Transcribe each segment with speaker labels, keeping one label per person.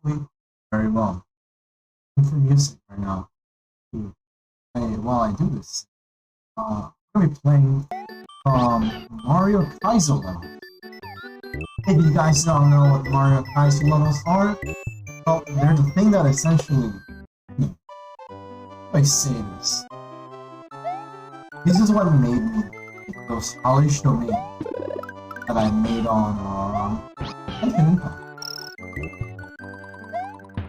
Speaker 1: quickly? Very well. I'm for music right now. While I do this, I'm gonna be playing Mario Kaizo levels. If you guys don't know what Mario Kaizo levels are, well, they're the thing that essentially, I say this. This is what made me those polished domains that I made on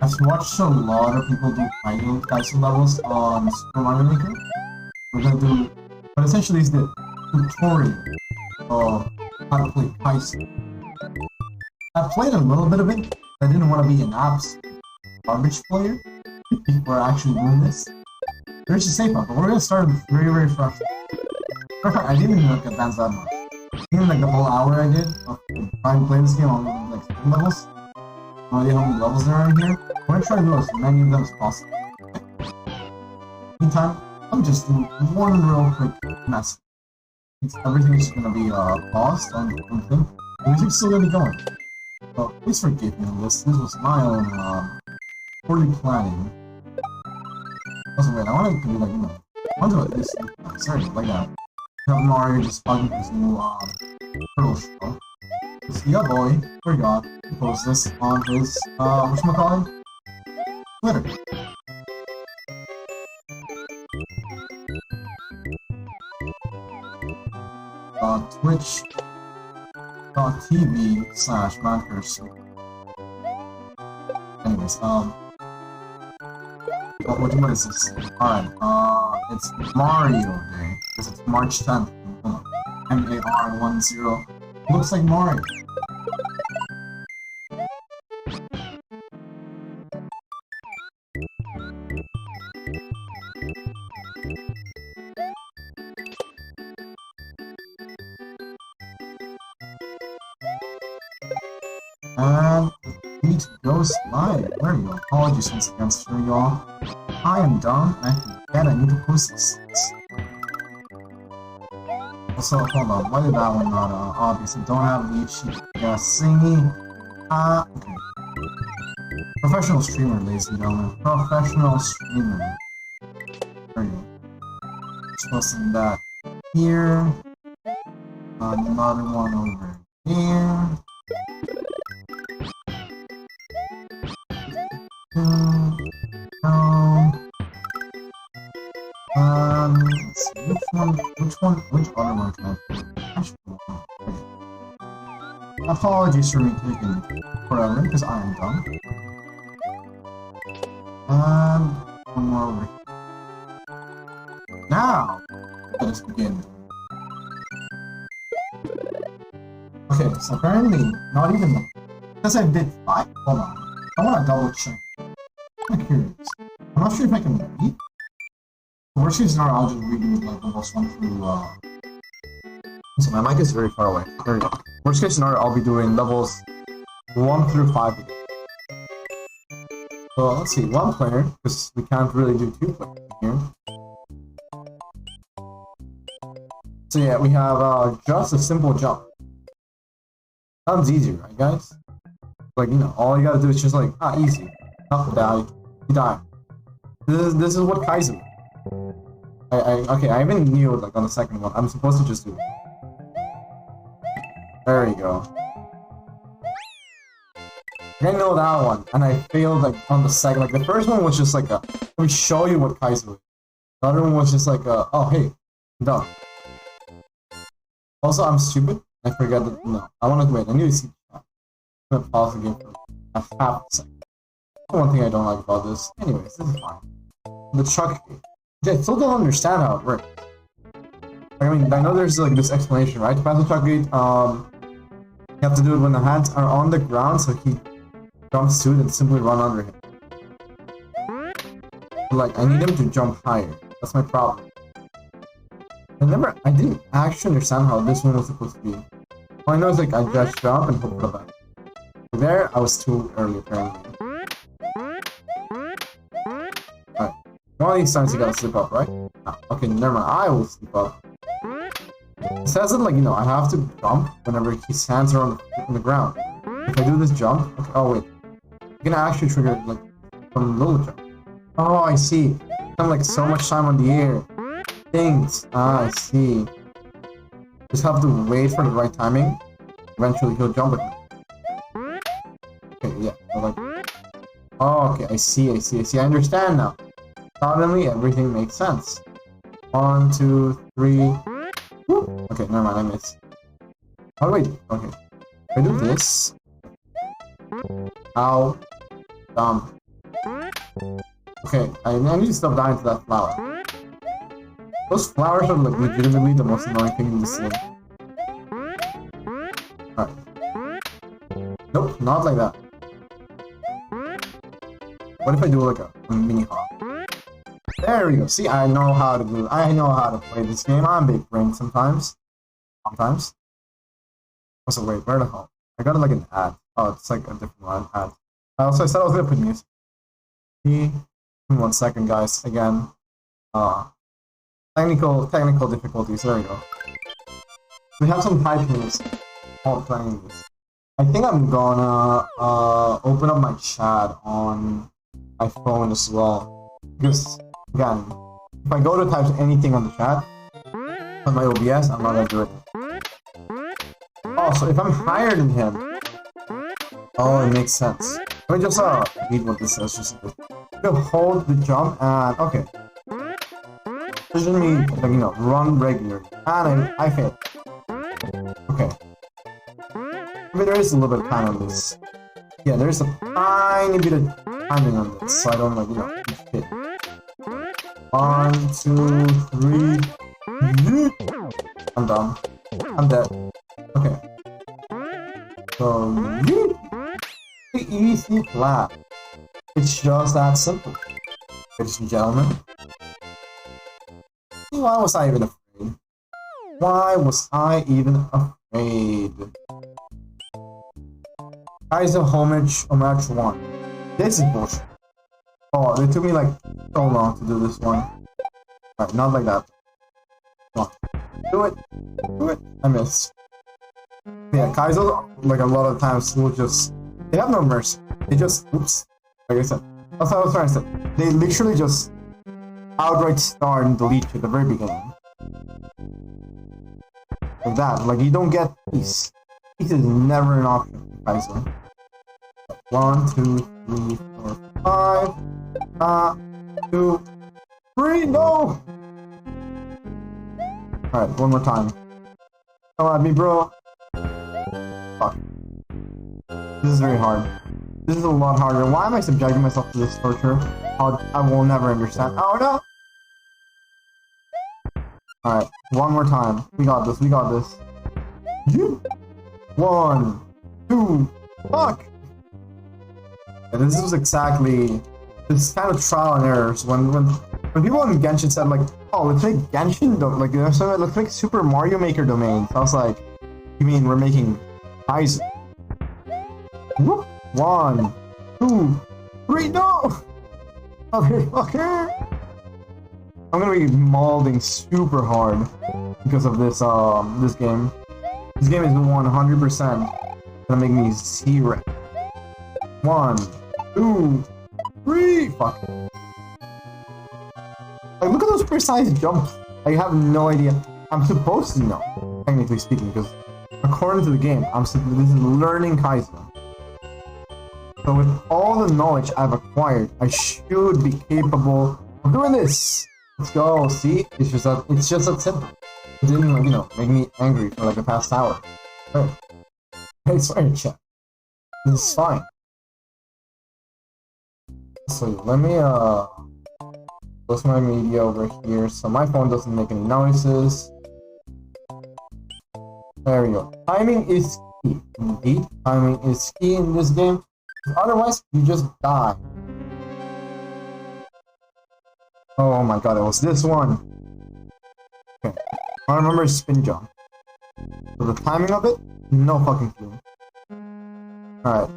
Speaker 1: I've watched a lot of people do Kaizo levels on Super Mario Maker. We're gonna do, but essentially it's the tutorial of how to play Kaizo. I played a little bit of it. I didn't want to be an absolute garbage player before actually doing this. There's a safe up, but we're gonna start very fresh. I didn't even like advance that much. Even like the whole hour I did of trying to play this game on like 7 levels. No idea how many levels there are in here. I'm gonna try to do as many of them as possible. Meantime, I'm just doing one real quick mess. Everything's just gonna be paused on the thing. The music's still gonna be going. So please forgive me on this. This was my own poorly planning. Also, wait, I want to do like, I want to do this. Sorry, like that. Have Mario just fucking his new turtle shell. Yeah, boy, forgot to post this on his whatchamacallit? Twitter. Twitch.tv/Mancurse. Anyways, what is this? Alright, it's Mario Day, because it's March 10th. MAR10. Looks like Mario. And need to go live. There you go. Apologies once again for y'all. I am done. I need to post this. Also, hold on. Why did that one not obviously don't have Leech? Yeah, singing. Okay. Professional streamer, ladies and gentlemen. Professional streamer. There you go. Just posting that here. Another one over here. Let's see, which other one can I play? Apologies for me taking forever, because I am done. One more over here. Now, let us begin. Okay, so apparently, not even, because I did 5, hold on. I want to double check. I'm curious. I'm not sure if I can read. Worst case scenario, I'll just read like almost 1 through, So my mic is very far away. There we go. Worst case scenario, I'll be doing levels 1 through 5 again. So let's see, 1 player, because we can't really do 2 players here. So yeah, we have just a simple jump. Sounds easy, right guys? Like, all you gotta do is just like, easy. Not die. You die. This is what Kaizo is. Okay, I even knew like on the second one. I'm supposed to just do it. There you go. I didn't know that one, and I failed like on the second. Like the first one was just like a, let me show you what Kaizo is. The other one was just like a, oh hey, I'm done. Also, I'm stupid. I forget that. No, I want to wait. I need to see. I'm gonna pause the game for a half a second. One thing I don't like about this. Anyways, this is fine. The truck gate. I still don't understand how it works. Like, I mean, I know there's like this explanation, right? To pass the truck gate, you have to do it when the hands are on the ground, so he jumps to it and simply run under him. But, like, I need him to jump higher. That's my problem. I didn't actually understand how this one was supposed to be. All I know is like I just jump and hope for the back. There, I was too early apparently. One of these times you gotta slip up, right? No. Okay, never mind. I will slip up. It says that, like, I have to jump whenever his hands are on the ground. If I do this jump... Okay, oh, wait. You can actually trigger like from little jump. Oh, I see. Spend like so much time on the air. Things. Ah, I see. Just have to wait for the right timing. Eventually he'll jump with me. Okay, yeah. So like, oh, okay, I see. I understand now. Suddenly everything makes sense. 1, 2, 3. Woo. Okay, never mind, I missed. Oh wait, okay. If I do this. Ow. Dumb. Okay, I need to stop dying to that flower. Those flowers are like legitimately the most annoying thing in this game. Alright. Nope, not like that. What if I do like a mini hop? There we go. See, I know how to do it. I know how to play this game. I'm big brain sometimes. Sometimes. Also, wait, where the hell? I got like an ad. Oh, it's like a different one. Ad. Also, I said I was gonna put music. Give me 1 second, guys. Again. Technical difficulties. There we go. We have some typings while playing this. I think I'm gonna open up my chat on my phone as well. Because again, if I go to type anything on the chat on my OBS, I'm not gonna do it. Also, if I'm higher than him, oh, it makes sense. Let me just read what this says. Just you hold the jump and okay. Doesn't mean like run regularly. And I failed. Okay. I mean, there is a little bit of time on this. Yeah, there is a tiny bit of timing on this, so I don't hit. 1, 2, 3. I'm done. I'm dead. Okay. So easy clap. It's just that simple. Ladies and gentlemen. Why was I even afraid? Why was I even afraid? Kaizo homage 1. This is bullshit. Oh, it took me like so long to do this one. Alright, not like that. Come on. Do it. Do it. I missed. Yeah, Kaizo, like a lot of times, will just... They have no mercy. They just... Oops. Like I said. That's what I was trying to say. They literally just outright start and delete you at the very beginning. Like that. Like, you don't get peace. Peace is never an option in Kaizo. 1, 2, 3, 4, 5. 2, 3. No! Alright, one more time. Come at me, bro. Fuck. This is very hard. This is a lot harder. Why am I subjecting myself to this torture? I will never understand. Oh no! Alright, one more time. We got this, we got this. 1, 2, fuck! And this is exactly this kind of trial and errors. When people in Genshin said like, oh, let's make Genshin like let's make Super Mario Maker domains. I was like, you mean we're making Kaizo? 1, 2, 3, no! Okay. I'm gonna be molding super hard because of this this game. This game is 100% gonna make me C-Red. 1, 2, 3. Fuck. Like, look at those precise jumps. I have no idea. I'm supposed to know, technically speaking, because according to the game, this is learning Kaizo. So with all the knowledge I've acquired, I should be capable of doing this. Let's go. See, it's just that simple. It didn't like, make me angry for like the past hour. Right. Hey, sorry, chat. This is fine. So let me close my media over here so my phone doesn't make any noises. There we go. Timing is key. Indeed, timing is key in this game. Otherwise, you just die. Oh my god, it was this one. Okay. I remember spin jump. So the timing of it, no fucking clue. Alright.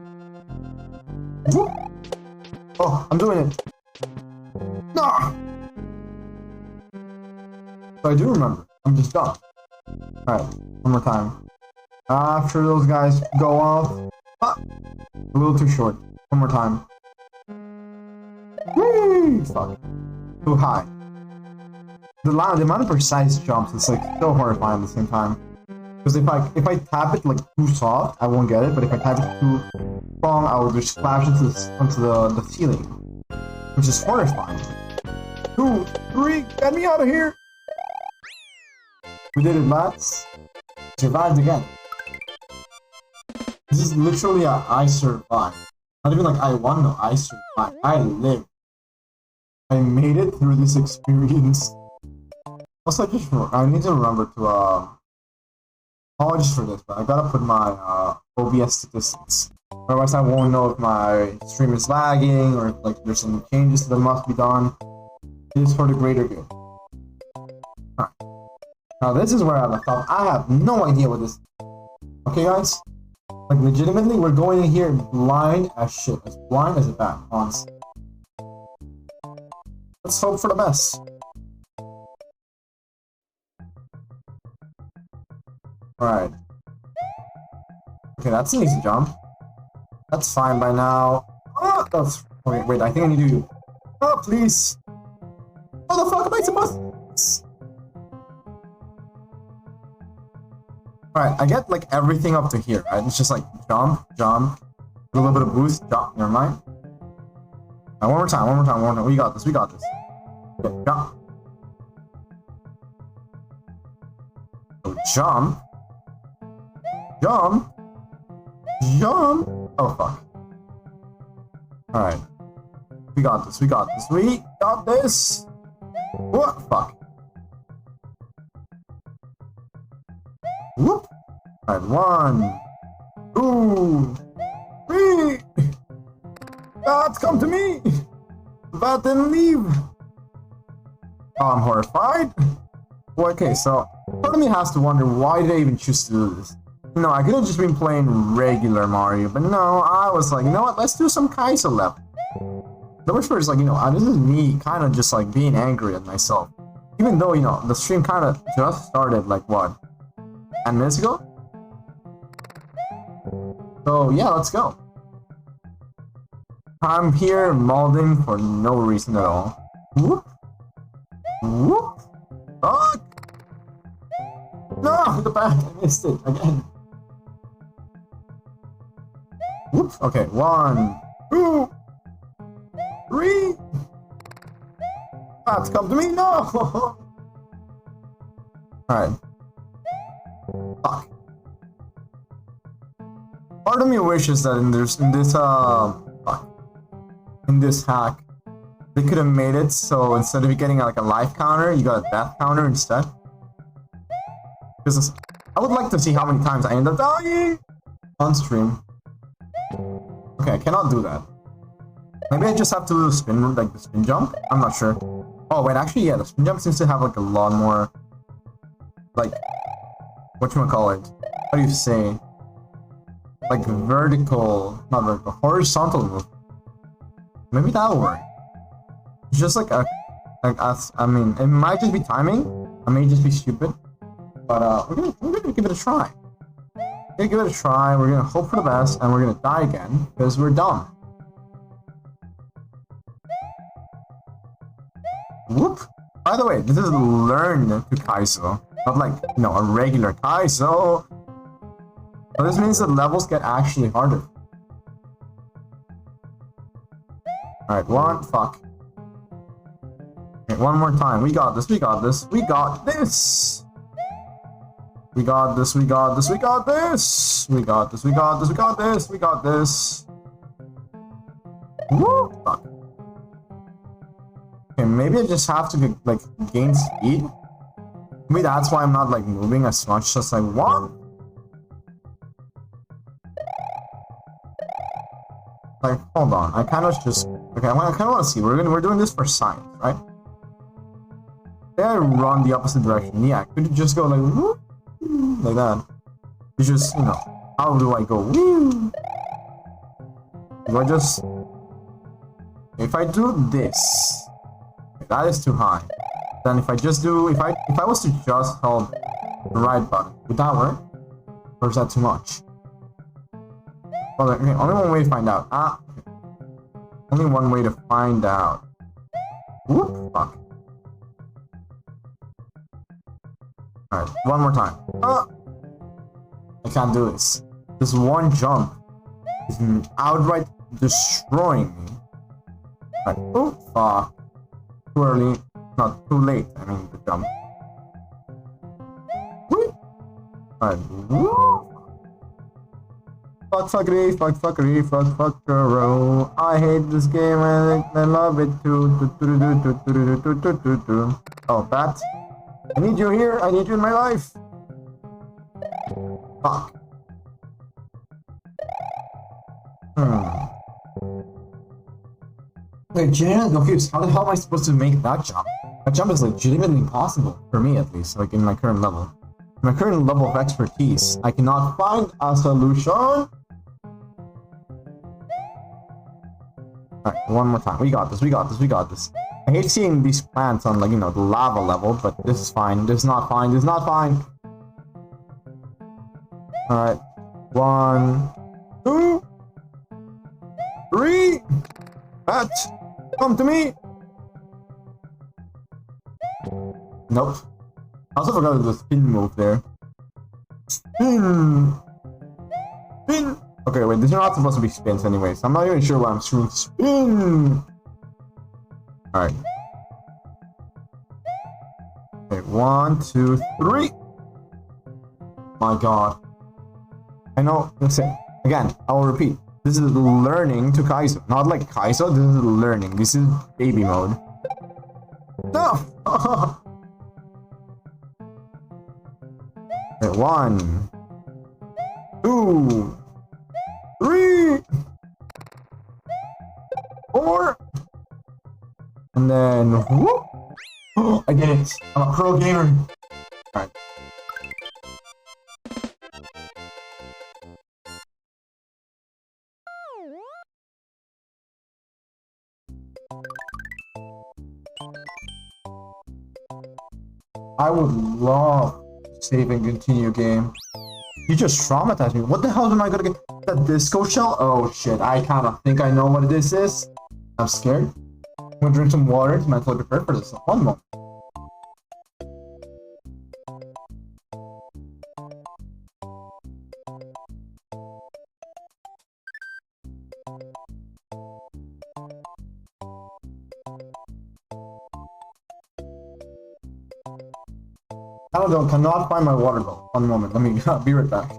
Speaker 1: Oh, I'm doing it. No! So I do remember. I'm just done. Alright, one more time. After those guys go off. Ah, a little too short. One more time. Whee! Fuck. Too high. The amount of precise jumps is like so horrifying at the same time. Because if I tap it like too soft, I won't get it. But if I tap it too strong, I will just splash onto the ceiling, which is horrifying. 2, 3, get me out of here! We did it, lads. Survived again. This is literally a I survived. Not even like I won, no, I survived. I lived. I made it through this experience. Also, I need to remember to, apologies for this, but I gotta put my, OBS statistics. Otherwise, I won't know if my stream is lagging or if, like, there's some changes that must be done. It is for the greater good. Alright. Now, this is where I left off. I have no idea what this... Okay, guys? Like, legitimately, we're going in here blind as shit. As blind as a bat, honestly. Let's hope for the best. Alright. Okay, that's an easy jump. That's fine by now. Oh, that's... Okay, wait, I think I need to... Oh, please! How the fuck am I supposed to... Alright, I get, like, everything up to here, right? It's just, like, jump, jump, a little bit of boost, jump, never mind. Alright, one more time. We got this. Okay, jump. So, jump. Jump. Jump. Oh, fuck. Alright. We got this. What? Fuck. Whoop. Alright, 1, 2, 3. Bats, come to me. Bat didn't leave. Oh, I'm horrified. Well, okay, so part of me has to wonder why did I even choose to do this? No, I could have just been playing regular Mario, but no, I was like, you know what? Let's do some Kaizo level. The worst part is like, you know, this is me kind of just like being angry at myself. Even though, you know, the stream kind of just started like what? 10 minutes ago? So yeah, let's go. I'm here molding for no reason at all. Whoop. Whoop. Fuck. No, the back. I missed it again. Whoop. Okay, 1, 2, 3. Bats, come to me. No. Alright. Fuck. Part of me wishes that in this hack, they could have made it so instead of getting like a life counter, you got a death counter instead. Because I would like to see how many times I end up dying on stream. Okay, I cannot do that. Maybe I just have to do the spin, like the spin jump. I'm not sure. Oh wait, actually, yeah, the spin jump seems to have like a lot more, like, whatchamacallit? How do you say? Like vertical, not vertical, horizontal move. Maybe that'll work. It's just like a, I mean, it might just be timing. I may just be stupid, but we're gonna give it a try. We're gonna give it a try. We're gonna hope for the best, and we're gonna die again because we're dumb. Whoop! By the way, this is learned to Kaizo, not like, you know, a regular Kaizo. But this means that levels get actually harder. Alright, fuck. Okay, one more time. We got this. Whoop! Fuck. Okay, maybe I just have to, like, gain speed? Maybe that's why I'm not, like, moving as much as I want? Like, hold on, I kind of just... Okay, I kind of want to see. We're doing this for science, right? Did I run the opposite direction? Yeah, could you just go like, whoop, like that? It's just, you know, how do I go? Woo? Do I just... If I do this, that is too high. Then if I just do... If I was to just hold the right button, would that work? Or is that too much? Well, okay, only one way to find out. Only one way to find out. Whoop, fuck. Alright, one more time. I can't do this. This one jump is outright destroying me. Alright, oh, fuck. Too early. Not too late, I mean, the jump. Woo! Alright, woo! Fuck fuckery, fuck fuckery, fuck fuckero. I hate this game and I love it too. Oh, Pat. I need you here, I need you in my life. Fuck. Wait, genuinely confused. How the hell am I supposed to make that jump? That jump is legitimately impossible, for me at least, like in my current level. In my current level of expertise, I cannot find a solution. Alright, one more time. We got this, we got this, we got this. I hate seeing these plants on, like, you know, the lava level, but this is fine. This is not fine. This is not fine. Alright. 1, 2, 3. Pat, come to me. Nope. I also forgot the spin move there. Spin. Spin. Okay, wait. These are not supposed to be spins, anyways. I'm not even sure why I'm screaming spin. All right. Okay, 1, 2, 3. My God. I know. Listen. Again, I will repeat. This is learning to Kaizo. Not like Kaizo, this is learning. This is baby mode. No! Okay, 1, 2, 3, 4. And then whoop! Oh, I did it. I'm a pro gamer. Alright. I would love to save and continue game. You just traumatized me. What the hell am I gonna get? That disco shell? Oh shit, I kinda think I know what this is. I'm scared. I'm gonna drink some water to mentally prepare for this. One moment. I cannot find my water bottle. One moment, let me be right back.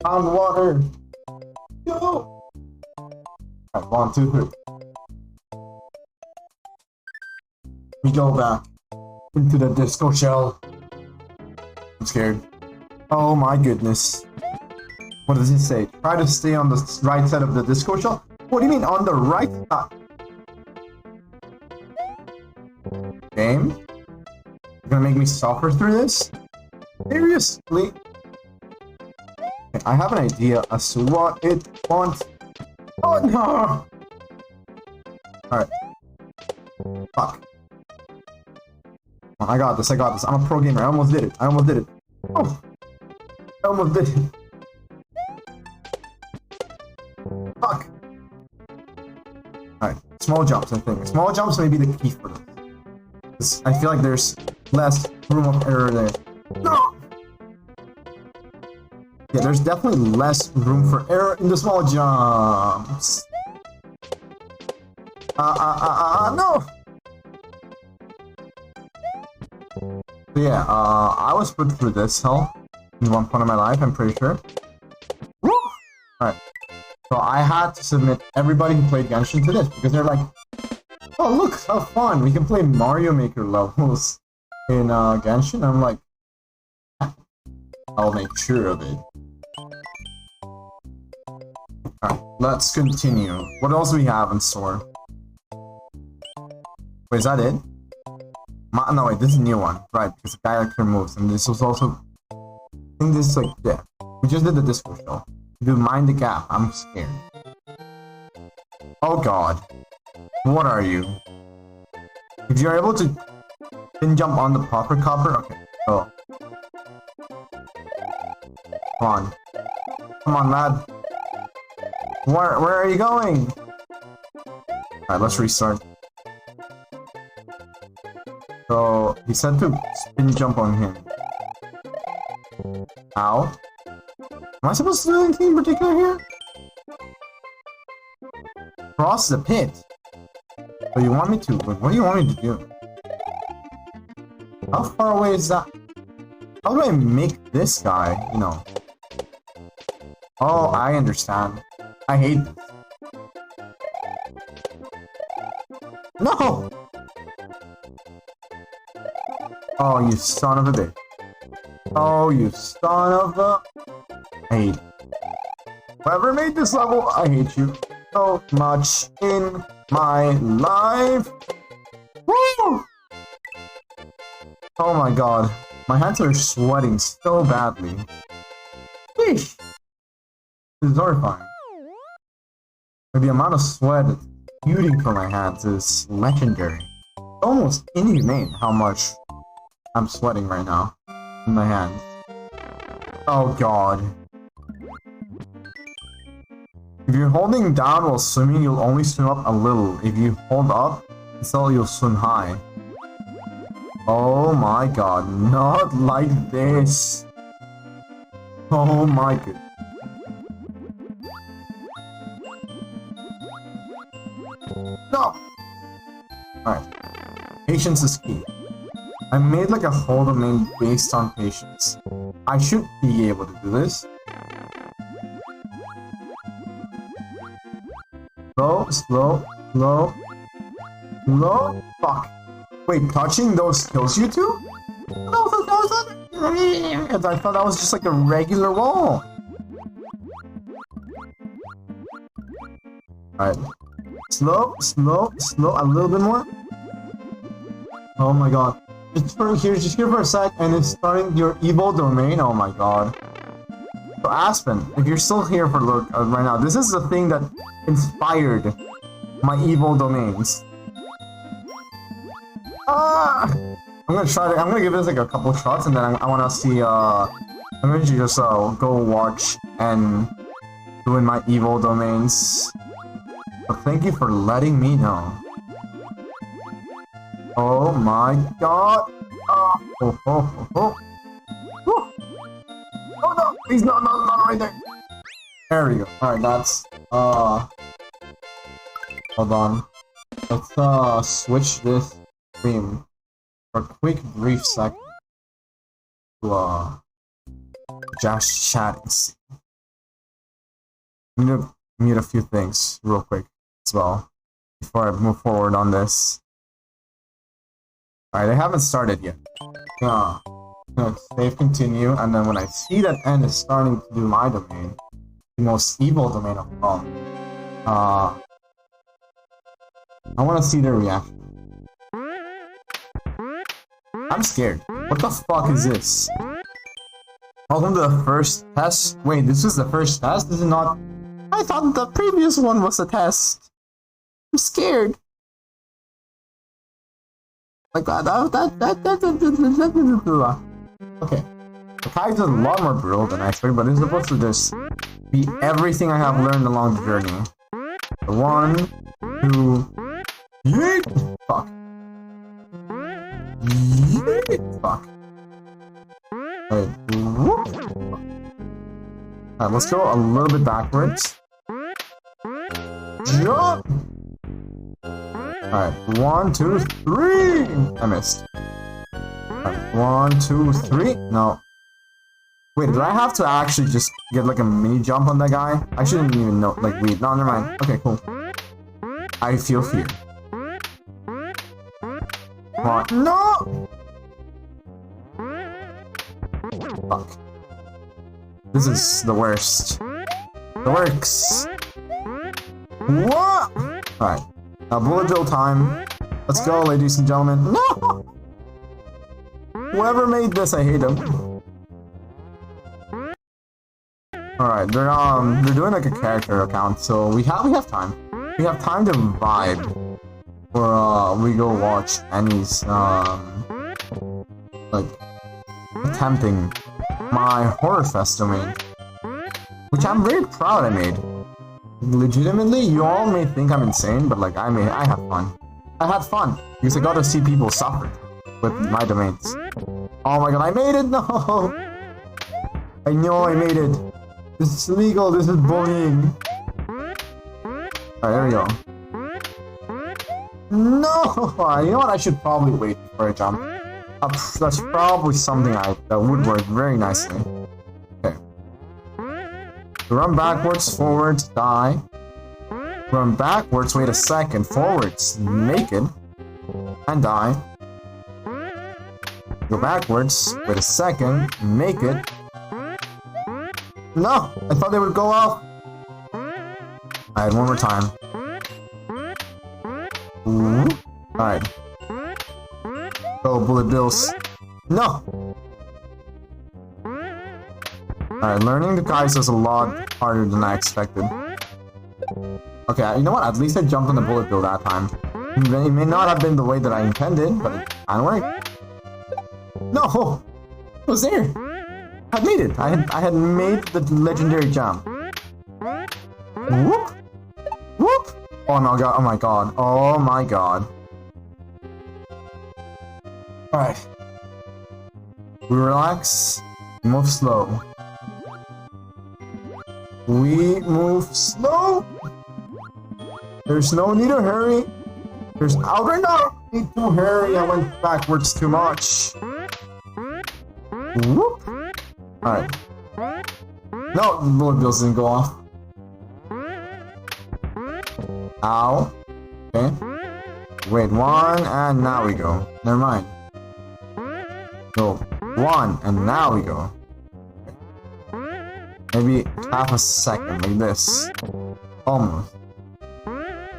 Speaker 1: Found water. Go. Alright, 1, 2, 3. We go back into the disco shell. I'm scared. Oh my goodness. What does it say? Try to stay on the right side of the disco shell? What do you mean on the right side? Game? You're gonna make me suffer through this? Seriously? I have an idea as to what it wants. Oh no! Alright. Fuck. Oh, I got this, I got this. I'm a pro gamer. I almost did it. I almost did it. Oh! I almost did it. Fuck! Alright. Small jumps, I think. Small jumps may be the key for this. I feel like there's less room of error there. No! Yeah, there's definitely less room for error in the small jumps. No! So yeah, I was put through this hell in one point of my life, I'm pretty sure. Woo! Alright. So I had to submit everybody who played Genshin to this, because they're like, oh look, how fun, we can play Mario Maker levels in Genshin. I'm like, I'll make sure of it. let's continue. What else do we have in store? Wait, is that it? No, wait, this is a new one. Right, because the character moves, and this was also... I think this is like, yeah. We just did the disco show. Do mind the gap. I'm scared. Oh god. What are you? If you're able to then jump on the proper copper, okay. Oh. Come on. Come on, lad. Where are you going? Alright, let's restart. So, he said to spin jump on him. Ow. Am I supposed to do anything in particular here? Cross the pit. So you want me to? What do you want me to do? How far away is that? How do I make this guy, you know? Oh, I understand. I hate this. No! Oh, you son of a bitch. Oh, you son of a... I hate... Whoever made this level, I hate you so much in my life. Woo! Oh my god. My hands are sweating so badly. Sheesh. This is horrifying. The amount of sweat shooting from my hands is legendary. It's almost inhumane how much I'm sweating right now in my hands. Oh god. If you're holding down while swimming, you'll only swim up a little. If you hold up, instead you'll swim high. Oh my god, not like this. Oh my god. No! Alright. Patience is key. I made like a whole domain based on patience. I should be able to do this. Slow, slow, slow, slow. Fuck. Wait, touching those kills you too? I thought that was just like a regular wall. Alright. Slow, slow, slow, a little bit more. Oh my god. Just here for a sec, and it's starting your evil domain. Oh my god. So Aspen, if you're still here for look right now, this is the thing that inspired my evil domains. Ah! I'm gonna give this like a couple shots, and then I wanna see. I'm gonna just go watch and doing my evil domains. So thank you for letting me know. Oh my god! Oh, oh, oh, oh. Oh no! Please, no, not right there! There we go. Alright, that's, hold on. Let's, switch this stream for a quick, brief second to, just chat and see. I'm gonna mute a few things real quick as well before I move forward on this. Alright, I haven't started yet. I'm gonna save continue, and then when I see that N is starting to do my domain, the most evil domain of all, I wanna see their reaction. I'm scared. What the fuck is this? Welcome to the first test. Wait, this was the first test? This is not... I thought the previous one was a test. I'm scared. Like that. Okay. The Kaizo is a lot more brutal than I expected, but it's supposed to just be everything I have learned along the journey. 1, 2, yeet! Fuck. Yeet! Fuck. Wait. Alright, let's go a little bit backwards. Jump! Alright, 1, 2, 3! I missed. Alright, 1, 2, 3. No. Wait, did I have to actually just get like a mini jump on that guy? I shouldn't even know. Like, wait, no, never mind. Okay, cool. I feel fear. Come on. No! Fuck. This is the worst. The works. What? Alright. Now bullet bill time. Let's go, ladies and gentlemen. No! Whoever made this, I hate them. Alright, they're doing like a character account, so we have time. We have time to vibe. Or we go watch Annie's like attempting my Horror Fest domain. Which I'm very proud I made. Legitimately, you all may think I'm insane, but like I have fun. I had fun because I got to see people suffer with my domains. Oh my god, I made it! No! I know I made it. This is illegal, this is bullying. Alright, there we go. No! You know what, I should probably wait before I jump. That's probably something that would work very nicely. Okay. Run backwards, forwards, die. Run backwards, wait a second, forwards, naked, and die. Go backwards, wait a second, make it. No! I thought they would go off. Alright, one more time. Alright. Go, bullet bills. No! Alright, learning the Kaizo is a lot harder than I expected. Okay, you know what? At least I jumped on the bullet bill that time. It may not have been the way that I intended, but it kinda worked. No! It was there! I had made it! I had made the legendary jump. Whoop! Whoop! Oh my god, oh my god, oh my god. Alright. We relax, move slow. We move slow! There's no need to hurry. There's no need to hurry, I went backwards too much. Whoop! Alright. No, the bullet bills didn't go off. Ow. Okay. Wait, one, and now we go. Never mind. Go. One, and now we go. Maybe half a second, like this. Almost.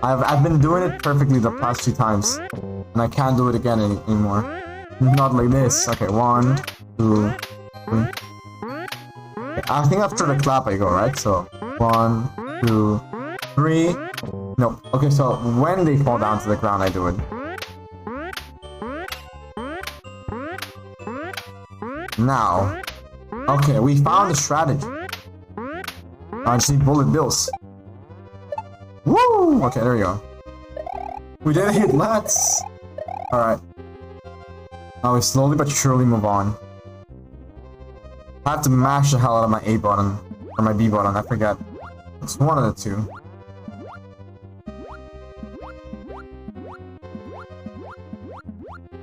Speaker 1: I've been doing it perfectly the past 2 times. And I can't do it again anymore. Not like this. Okay, 1, 2, 3. Okay, I think after the clap I go, right? So, 1, 2, 3. No. Okay, so when they fall down to the ground, I do it. Now. Okay, we found a strategy. I just need bullet bills. Woo! Okay, there we go. We did it, let's! Alright. Now we slowly but surely move on. I have to mash the hell out of my A button. Or my B button, I forget. It's one of the two.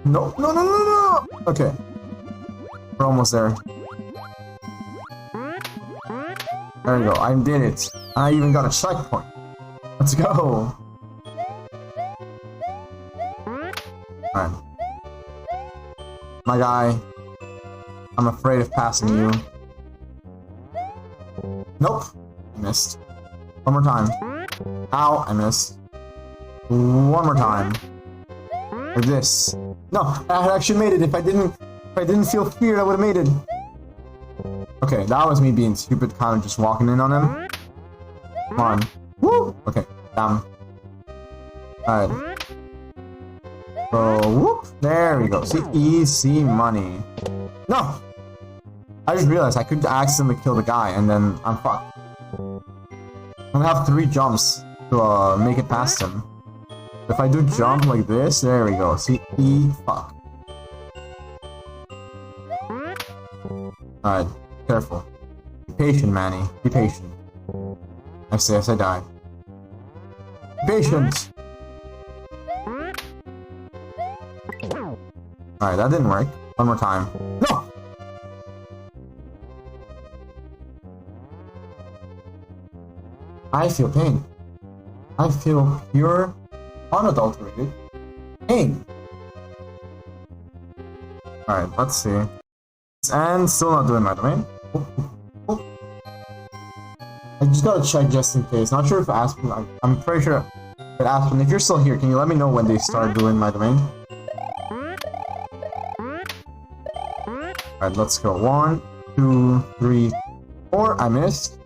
Speaker 1: No, no, no, no, no! Okay. We're almost there. There we go, I did it. I even got a checkpoint. Let's go! Alright. My guy. I'm afraid of passing you. Nope. I missed. One more time. Ow, I missed. One more time. Like this. No, I had actually made it. If I didn't feel fear, I would have made it. Okay, that was me being stupid, kind of just walking in on him. Come on. Woo! Okay, down. Alright. So, whoop! There we go. See, easy money. No! I just realized I could accidentally kill the guy, and then I'm fucked. I'm gonna have 3 jumps to make it past him. If I do jump like this, there we go. See, fuck. Alright, careful. Be patient, Manny. Be patient. I say as I die. Be patient! Alright, that didn't work. One more time. No! I feel pain. I feel pure, unadulterated pain. Alright, let's see. And still not doing my domain. I just gotta check just in case. Not sure if Aspen, I'm pretty sure. But Aspen, if you're still here, can you let me know when they start doing my domain? Alright, let's go. 1, 2, 3, 4. I missed.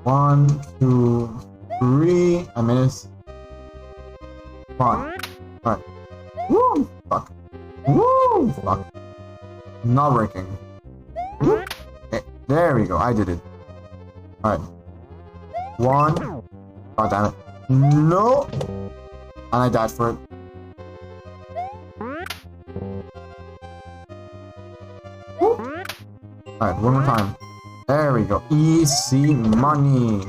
Speaker 1: 1, 2, 3. I missed. 1. Alright. Woo! Fuck. Woo! Fuck. Not working. Woo. Okay, there we go. I did it. Alright. 1. God damn it. No! And I died for it. Alright, one more time. There we go. Easy money.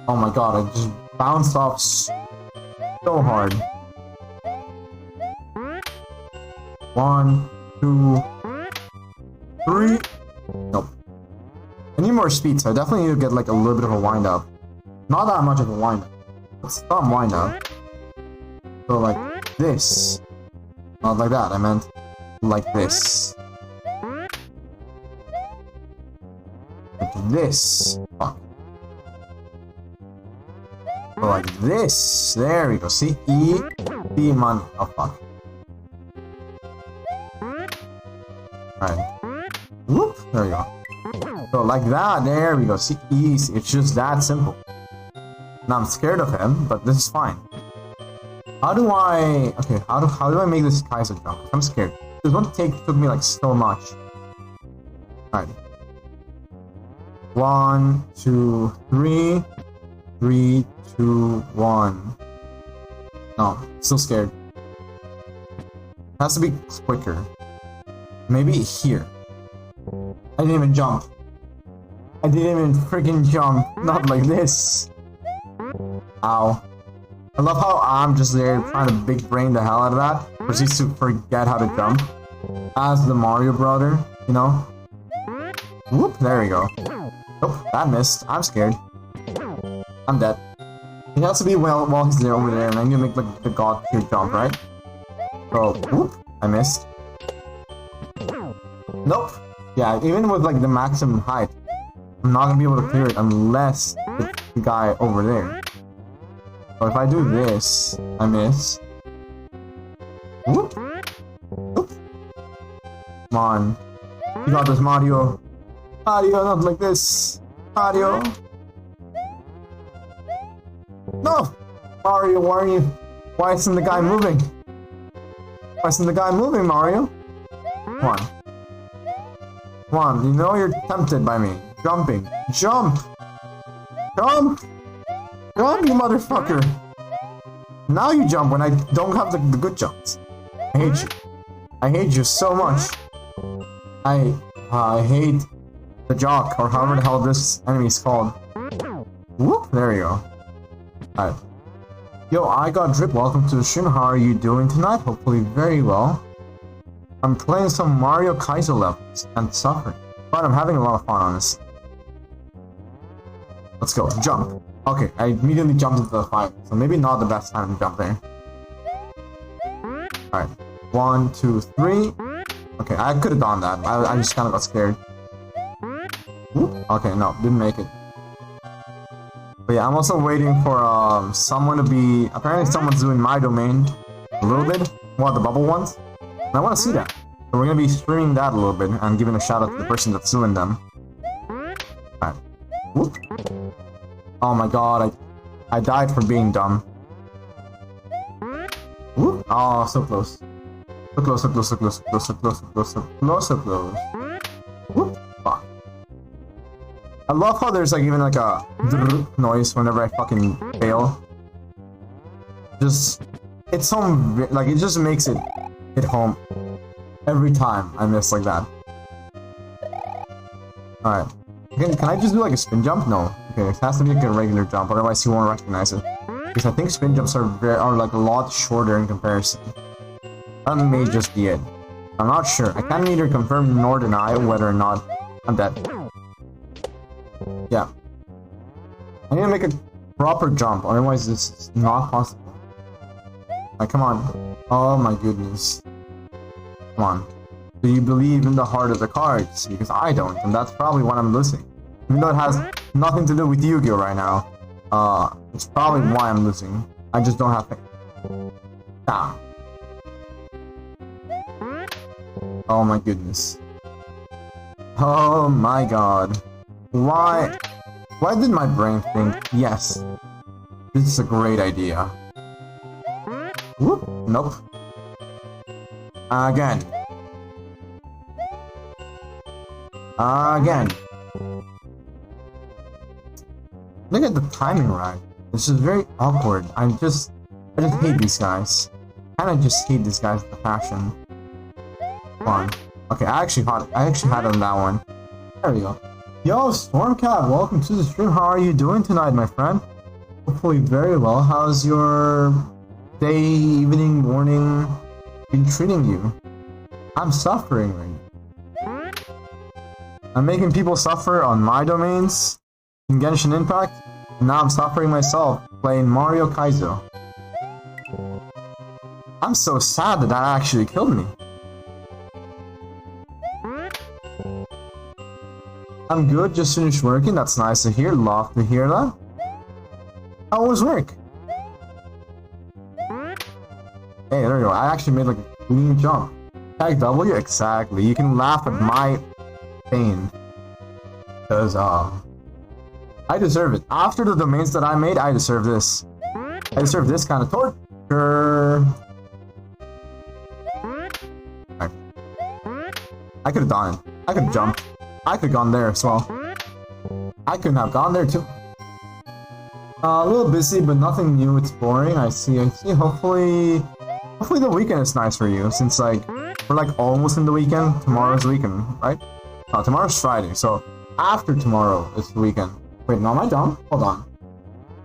Speaker 1: Oh my god, I just bounced off so hard. 1, 2, 3. Nope. I need more speed, so I definitely need to get like a little bit of a wind up. Not that much of a wind up, but some wind up. So like this. Not like that, I meant like this. Like this. Fuck. So like this. There we go. See? E. D money. Oh fuck. Alright. Whoop. There we go. So like that. There we go. See? Easy. It's just that simple. Now I'm scared of him, but this is fine. How do I... Okay, how do I make this Kaizo jump? I'm scared. This one took me like so much. Alright. 1, 2, 3. 3, 2, 1. No, still scared. Has to be quicker. Maybe here. I didn't even jump. I didn't even freaking jump. Not like this. Ow. I love how I'm just there trying to big brain the hell out of that. Proceeds to forget how to jump. As the Mario brother, you know? Whoop, there we go. Nope, that missed. I'm scared. I'm dead. He has to be while he's there over there, and I'm gonna make like the god tier jump, right? So, whoop, I missed. Nope. Yeah, even with like the maximum height, I'm not gonna be able to clear it unless it's the guy over there. So if I do this, I miss. Whoop. Whoop. Come on. You got this, Mario. Mario, not like this. Mario. No! Mario, why are you... Why isn't the guy moving? Why isn't the guy moving, Mario? Come on. Come on, you know you're tempted by me. Jumping. Jump! Jump! Jump, you motherfucker! Now you jump when I don't have the good jumps. I hate you. I hate you so much. I hate the jock, or however the hell this enemy is called. Whoop, there you go. Alright. Yo, I got Drip, welcome to the stream. How are you doing tonight? Hopefully very well. I'm playing some Mario Kaizo levels and suffering, but I'm having a lot of fun on this. Let's go, jump. Okay, I immediately jumped into the fight, so maybe not the best time to jump there. Alright, 1, 2, 3. Okay, I could have done that. I just kind of got scared. Okay, no, didn't make it. But yeah, I'm also waiting for someone to be... Apparently someone's doing my domain a little bit. What, the bubble ones? And I want to see that. So we're going to be streaming that a little bit and giving a shout out to the person that's doing them. Alright. Whoop. Oh my god, I died for being dumb. Whoop. Oh, so close. So close, so close, so close, so close, so close, so close, so close, so close. Whoop. Fuck. I love how there's like even like a noise whenever I fucking fail. Just, it's so, like, it just makes it hit home every time I miss like that. Alright. Can I just do like a spin jump? No. Okay, it has to be like a regular jump, otherwise you won't recognize it. Because I think spin jumps are like a lot shorter in comparison. That may just be it. I'm not sure. I can't neither confirm nor deny whether or not I'm dead. Yeah. I need to make a proper jump, otherwise it's not possible. Like, come on. Oh my goodness. Come on. Do you believe in the heart of the cards? Because I don't, and that's probably why I'm losing. Even though it has nothing to do with Yu-Gi-Oh right now. It's probably why I'm losing. I just don't have faith. Damn. Oh my goodness. Oh my god. Why did my brain think, yes, this is a great idea? Whoop, nope. Again. Again. Look at the timing right. This is very awkward. I just hate these guys. And I just hate these guys with the passion. Come on. Okay, I actually had on that one. There we go. Yo, Stormcat, welcome to the stream. How are you doing tonight, my friend? Hopefully very well. How's your day, evening, morning been treating you? I'm suffering right now. I'm making people suffer on my domains in Genshin Impact, and now I'm suffering myself playing Mario Kaizo. I'm so sad that actually killed me. I'm good, just finished working. That's nice to hear. Love to hear that. How was work? Hey, there you go. I actually made like a clean jump. Tag W? Exactly. You can laugh at my pain. Because, I deserve it. After the domains that I made, I deserve this. I deserve this kind of torture. Right. I could have done it. I could have jumped. I could have gone there as well. I couldn't have gone there too. A little busy, but nothing new. It's boring. I see. Hopefully the weekend is nice for you, since like we're like almost in the weekend. Tomorrow's the weekend, right? No, tomorrow's Friday, so after tomorrow is the weekend. Wait, no, am I dumb? Hold on.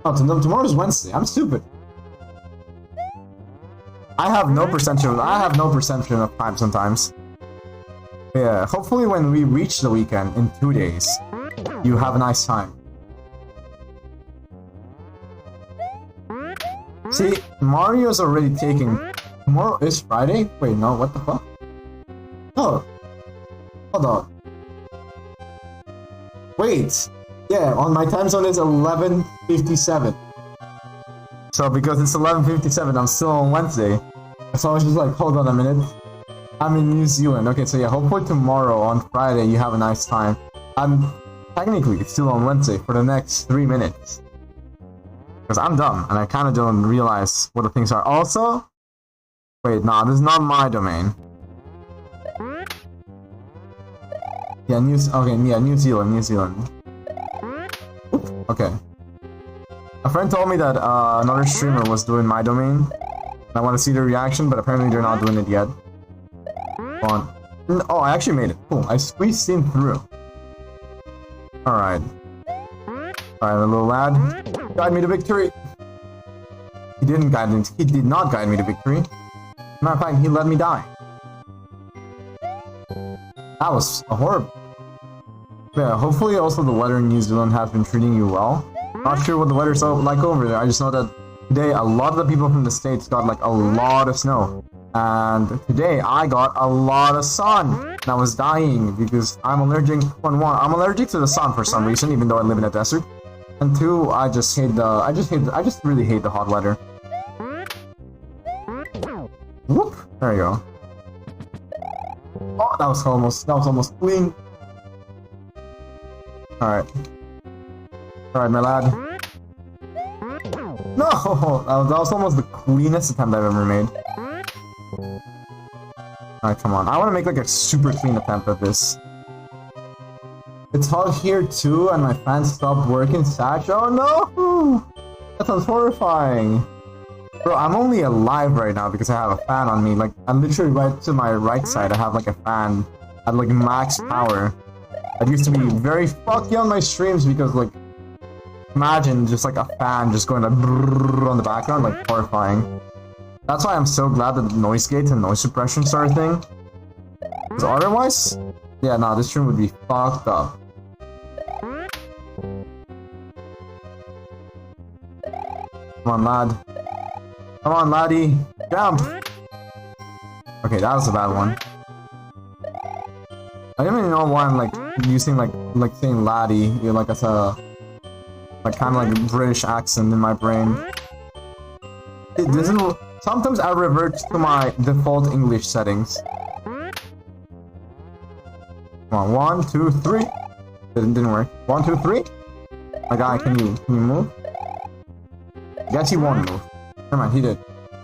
Speaker 1: Oh, tomorrow's Wednesday. I'm stupid. I have no perception of time sometimes. Yeah, hopefully when we reach the weekend in 2 days, you have a nice time. See, Mario's already taking... Tomorrow is Friday? Wait, no, what the fuck? Oh. Hold on. Wait. Yeah, on my time zone it's 11:57. So because it's 11:57, I'm still on Wednesday. So I was just like, hold on a minute. I'm in New Zealand. Okay, so yeah, hopefully tomorrow on Friday you have a nice time. I'm technically still on Wednesday for the next 3 minutes. Because I'm dumb, and I kind of don't realize what the things are. Also, wait, nah, this is not my domain. Yeah, New Zealand. Oops, okay. A friend told me that another streamer was doing my domain. I want to see the reaction, but apparently they're not doing it yet. Come on. Oh, I actually made it. Cool. I squeezed in through. Alright. Alright, my little lad. Guide me to victory. He did not guide me to victory. Matter of fact, he let me die. That was a horrible. Yeah, hopefully also the weather in New Zealand has been treating you well. Not sure what the weather's like over there. I just know that today a lot of the people from the States got like a lot of snow. And today I got a lot of sun. And I was dying because I'm allergic. I'm allergic to the sun for some reason, even though I live in a desert. And two, I just really hate the hot weather. Whoop! There you go. Oh, that was almost clean. Alright. Alright, my lad. No! That was almost the cleanest attempt I've ever made. Alright, come on. I want to make like a super clean attempt at this. It's hot here too, and my fan stopped working. Satch. Oh no! That sounds horrifying. Bro, I'm only alive right now because I have a fan on me. Like, I'm literally right to my right side. I have like a fan at like max power. That used to be very fucky on my streams because like, imagine just like a fan just going like brrrr on the background, like horrifying. That's why I'm so glad that noise gates and noise suppression started thing. Because otherwise, yeah, nah, this stream would be fucked up. Come on, lad. Come on, laddie. Jump! Okay, that was a bad one. I don't even know why I'm like using like saying laddie, like as a like kind of like British accent in my brain. This is, sometimes I revert to my default English settings. Come on, 1, 2, 3. Didn't work. 1, 2, 3. My guy, can you move? Guess he won't move. Never mind, he did.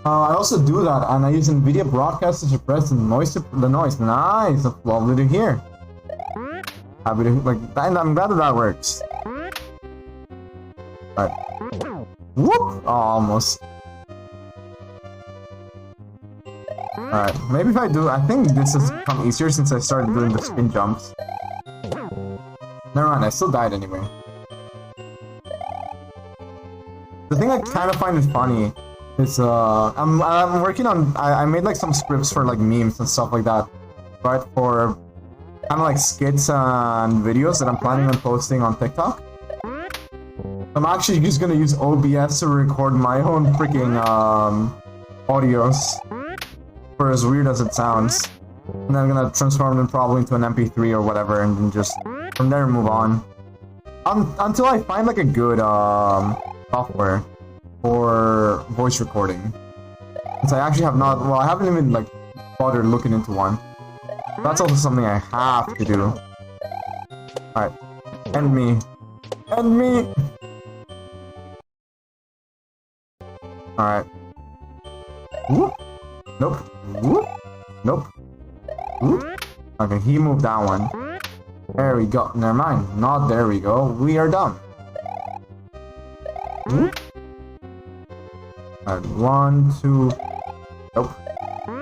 Speaker 1: I also do that, and I use NVIDIA Broadcast to suppress the noise. Nice, that's lovely to hear. Happy to like, and I'm glad that works. Right. Whoop! Oh, almost. Alright, maybe if I do, I think this has become easier since I started doing the spin jumps. Never mind, I still died anyway. The thing I kind of find it funny is, I'm working on, I made like some scripts for like memes and stuff like that, right? For kind of like skits and videos that I'm planning on posting on TikTok. I'm actually just gonna use OBS to record my own freaking audios, for as weird as it sounds. And then I'm gonna transform them probably into an MP3 or whatever, and then just from there move on. Until I find like a good software for voice recording. Since I actually have not, well, I haven't even like bothered looking into one. That's also something I have to do. Alright. End me. End me! Alright. Whoop. Nope. Whoop. Nope. Whoop. Okay, he moved that one. There we go. Never mind. Not there we go. We are done. Whoop. Alright, 1, 2. Nope.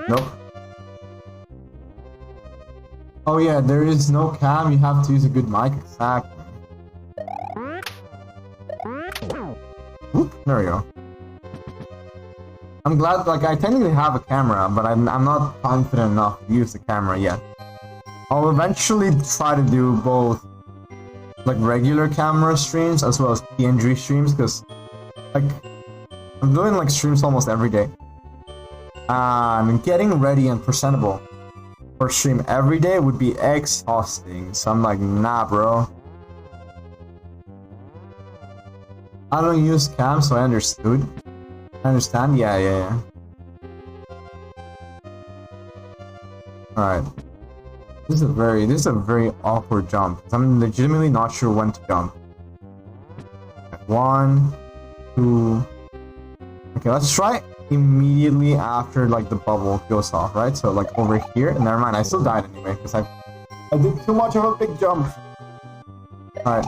Speaker 1: Nope. Oh yeah, there is no cam. You have to use a good mic. Exactly. Whoop. There we go. I'm glad, like, I technically have a camera, but I'm not confident enough to use the camera yet. I'll eventually try to do both, like, regular camera streams as well as PNG streams, because, like, I'm doing, like, streams almost every day. And getting ready and presentable for stream every day would be exhausting, so I'm like, nah, bro. I don't use cam, so I understood. I understand? Yeah. Alright. This is a very awkward jump. I'm legitimately not sure when to jump. 1, 2. Okay, let's try immediately after like the bubble goes off, right? So like over here. Never mind, I still died anyway because I did too much of a big jump. Alright.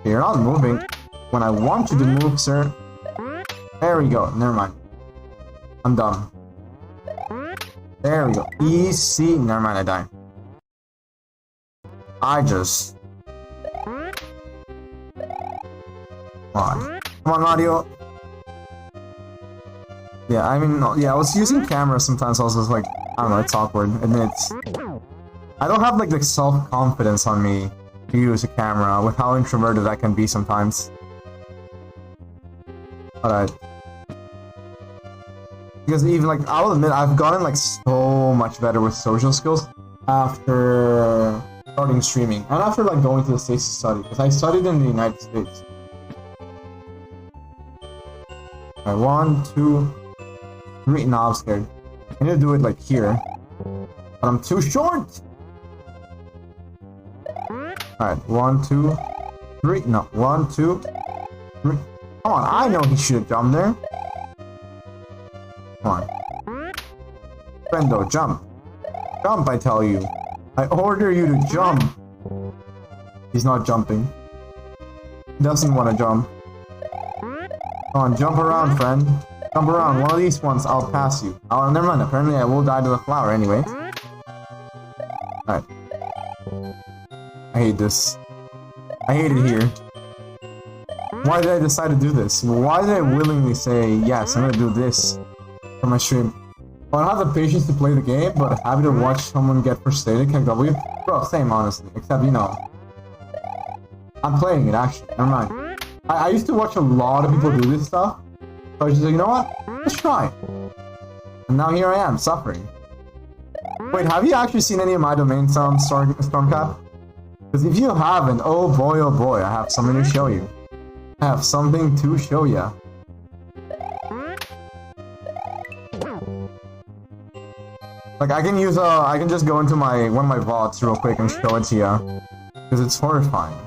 Speaker 1: You're not moving when I want you to move, sir. There we go. Never mind. I'm done. There we go. Easy. Never mind, I died. I just... Come on. Come on, Mario. Yeah, I mean, yeah, I was using cameras sometimes also. It's like, I don't know, it's awkward. And it's... I don't have like the self-confidence on me to use a camera with how introverted I can be sometimes. Alright. Because even like, I'll admit, I've gotten like so much better with social skills after starting streaming. And after like going to the States to study. Because I studied in the United States. Alright, 1, 2, 3. No, I'm scared. I need to do it like here. But I'm too short! Alright, 1, 2, 3. No, 1, 2, 3. Come on, I know he should have jumped there. Come on. Friendo, jump. Jump, I tell you. I order you to jump. He's not jumping. He doesn't want to jump. Come on, jump around, friend. Jump around. One of these ones, I'll pass you. Oh, never mind. Apparently, I will die to the flower anyway. Alright. I hate this. I hate it here. Why did I decide to do this? Why did I willingly say, yes, I'm gonna do this for my stream? Well, I don't have the patience to play the game, but happy to watch someone get frustrated. W. Bro, same, honestly. Except, you know, I'm playing it, actually. Never mind. I used to watch a lot of people do this stuff. So I was just like, you know what? Let's try. And now here I am, suffering. Wait, have you actually seen any of my domain sounds, Stormcap? Because if you haven't, oh boy, I have something to show you. I have something to show ya. Like I can just go into one of my vaults real quick and show it to ya. Because it's horrifying.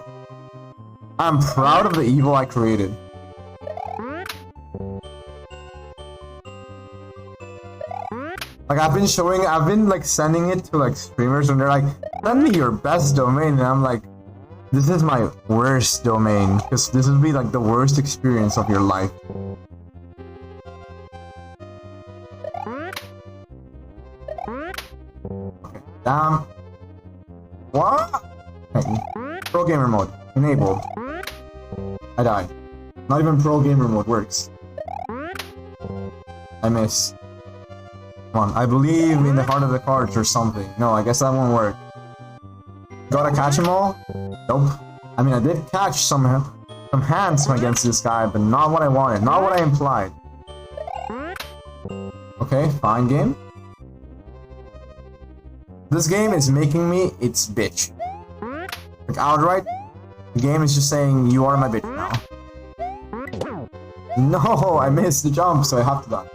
Speaker 1: I'm proud of the evil I created. Like I've been like sending it to like streamers and they're like, send me your best domain, and I'm like, this is my worst domain, because this would be like the worst experience of your life. Okay, damn. What? Okay. Pro gamer mode enabled. I died. Not even pro gamer mode works. I miss. Come on, I believe in the heart of the cards or something. No, I guess that won't work. Gotta catch them all? Nope. I mean, I did catch some hands against this guy, but not what I wanted, not what I implied. Okay, fine game. This game is making me its bitch. Like outright, the game is just saying, you are my bitch now. No, I missed the jump, so I have to die.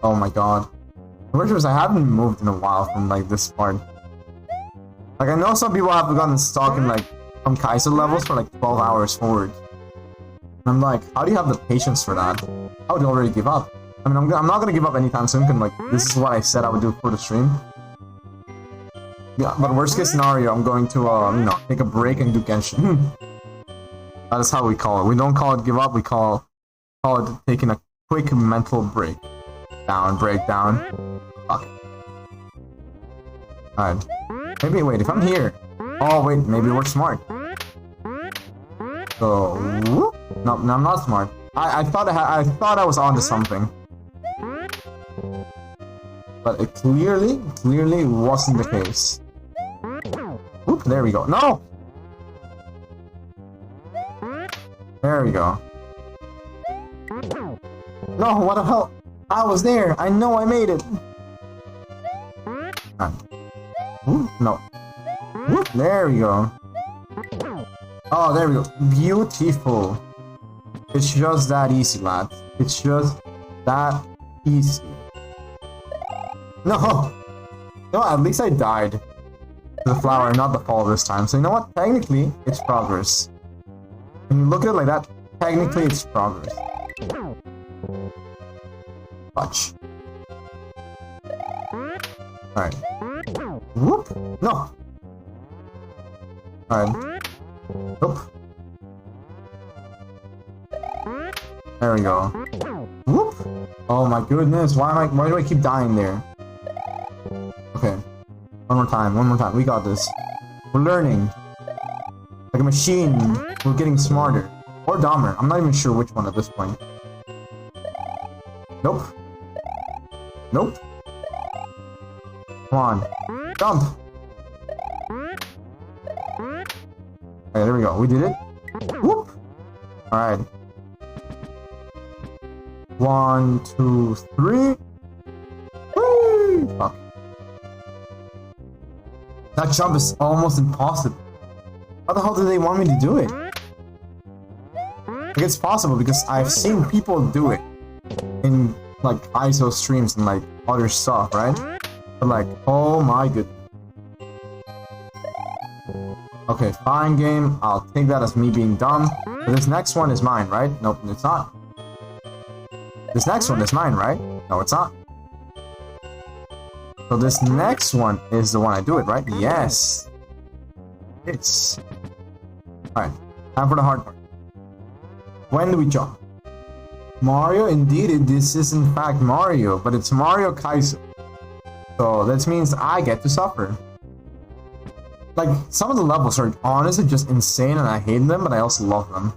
Speaker 1: Oh my god. The worst was I haven't moved in a while from like this part. Like I know some people have gotten stuck in like some Kaizo levels for like 12 hours forward. And I'm like, how do you have the patience for that? I would already give up. I mean, I'm not gonna give up anytime soon, because like, this is what I said I would do for the stream. Yeah, but worst case scenario, I'm going to, you know, take a break and do Genshin. That is how we call it. We don't call it give up, we call it taking a quick mental break. Breakdown. Fuck it. Alright. Maybe, wait, if I'm here. Oh, wait, maybe we're smart. So, no, I'm not smart. I thought I was onto something. But it clearly wasn't the case. Oop, there we go. No! There we go. No, what the hell? I was there! I know I made it! Ooh, no. Ooh, there we go. Oh, there we go. Beautiful. It's just that easy, lad. It's just that easy. No! No, at least I died to the flower, not the fall this time. So you know what? Technically, it's progress. When you look at it like that, technically it's progress. Watch. Alright. Whoop! No! Alright. Whoop. There we go. Whoop! Oh my goodness, why do I keep dying there? Okay. One more time. We got this. We're learning. Like a machine. We're getting smarter. Or dumber. I'm not even sure which one at this point. Nope. Nope. Come on. Jump! Okay, there we go. We did it. Whoop! Alright. 1, 2, 3. Whee! Fuck. That jump is almost impossible. How the hell do they want me to do it? Like, it's possible because I've seen people do it in like Kaizo streams and like other stuff, right? But like, oh my goodness. Okay, fine game. I'll take that as me being dumb. But this next one is mine, right? Nope, it's not. This next one is mine, right? No, it's not. So this next one is the one I do it, right? Yes. It's... Alright, time for the hard part. When do we jump? Mario, indeed, this is in fact Mario, but it's Mario Kaizo. So that means I get to suffer. Like, some of the levels are honestly just insane and I hate them, but I also love them.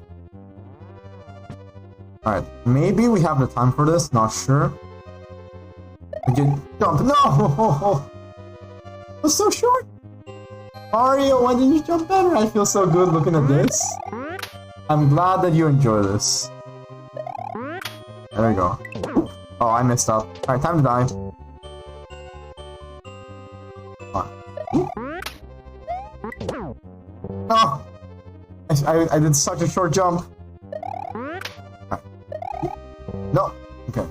Speaker 1: Alright, maybe we have the time for this, not sure. I get jump. No! It was so short! Mario, why didn't you jump better? I feel so good looking at this. I'm glad that you enjoy this. there we go. Oh, I messed up. Alright, time to die. Oh! I did such a short jump. No. Okay.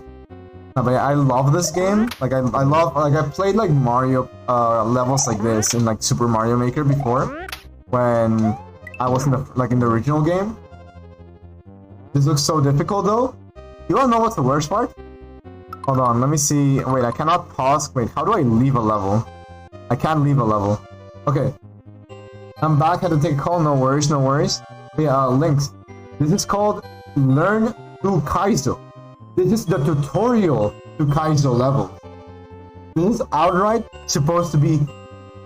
Speaker 1: No, but yeah, I love this game. Like I played like Mario levels like this in like Super Mario Maker before, when I was in the original game. This looks so difficult though. You wanna know what's the worst part? Hold on, let me see. Wait, I cannot pause. Wait, how do I leave a level? I can't leave a level. Okay. I'm back, had to take a call, no worries, no worries. Yeah, links. This is called Learn to Kaizo. This is the tutorial to Kaizo level. This is outright supposed to be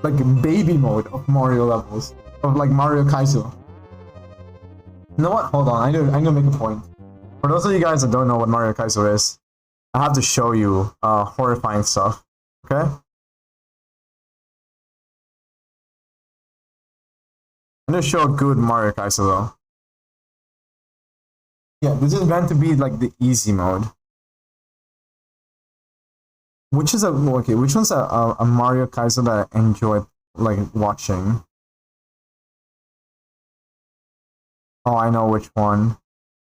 Speaker 1: like baby mode of Mario levels. Of like Mario Kaizo. You know what? Hold on, I need to make a point. For those of you guys that don't know what Mario Kaizo is, I have to show you horrifying stuff. Okay? I'm gonna show a good Mario Kaizo though. Yeah, this is meant to be like the easy mode. Which one's a Mario Kaizo that I enjoy like watching? Oh, I know which one.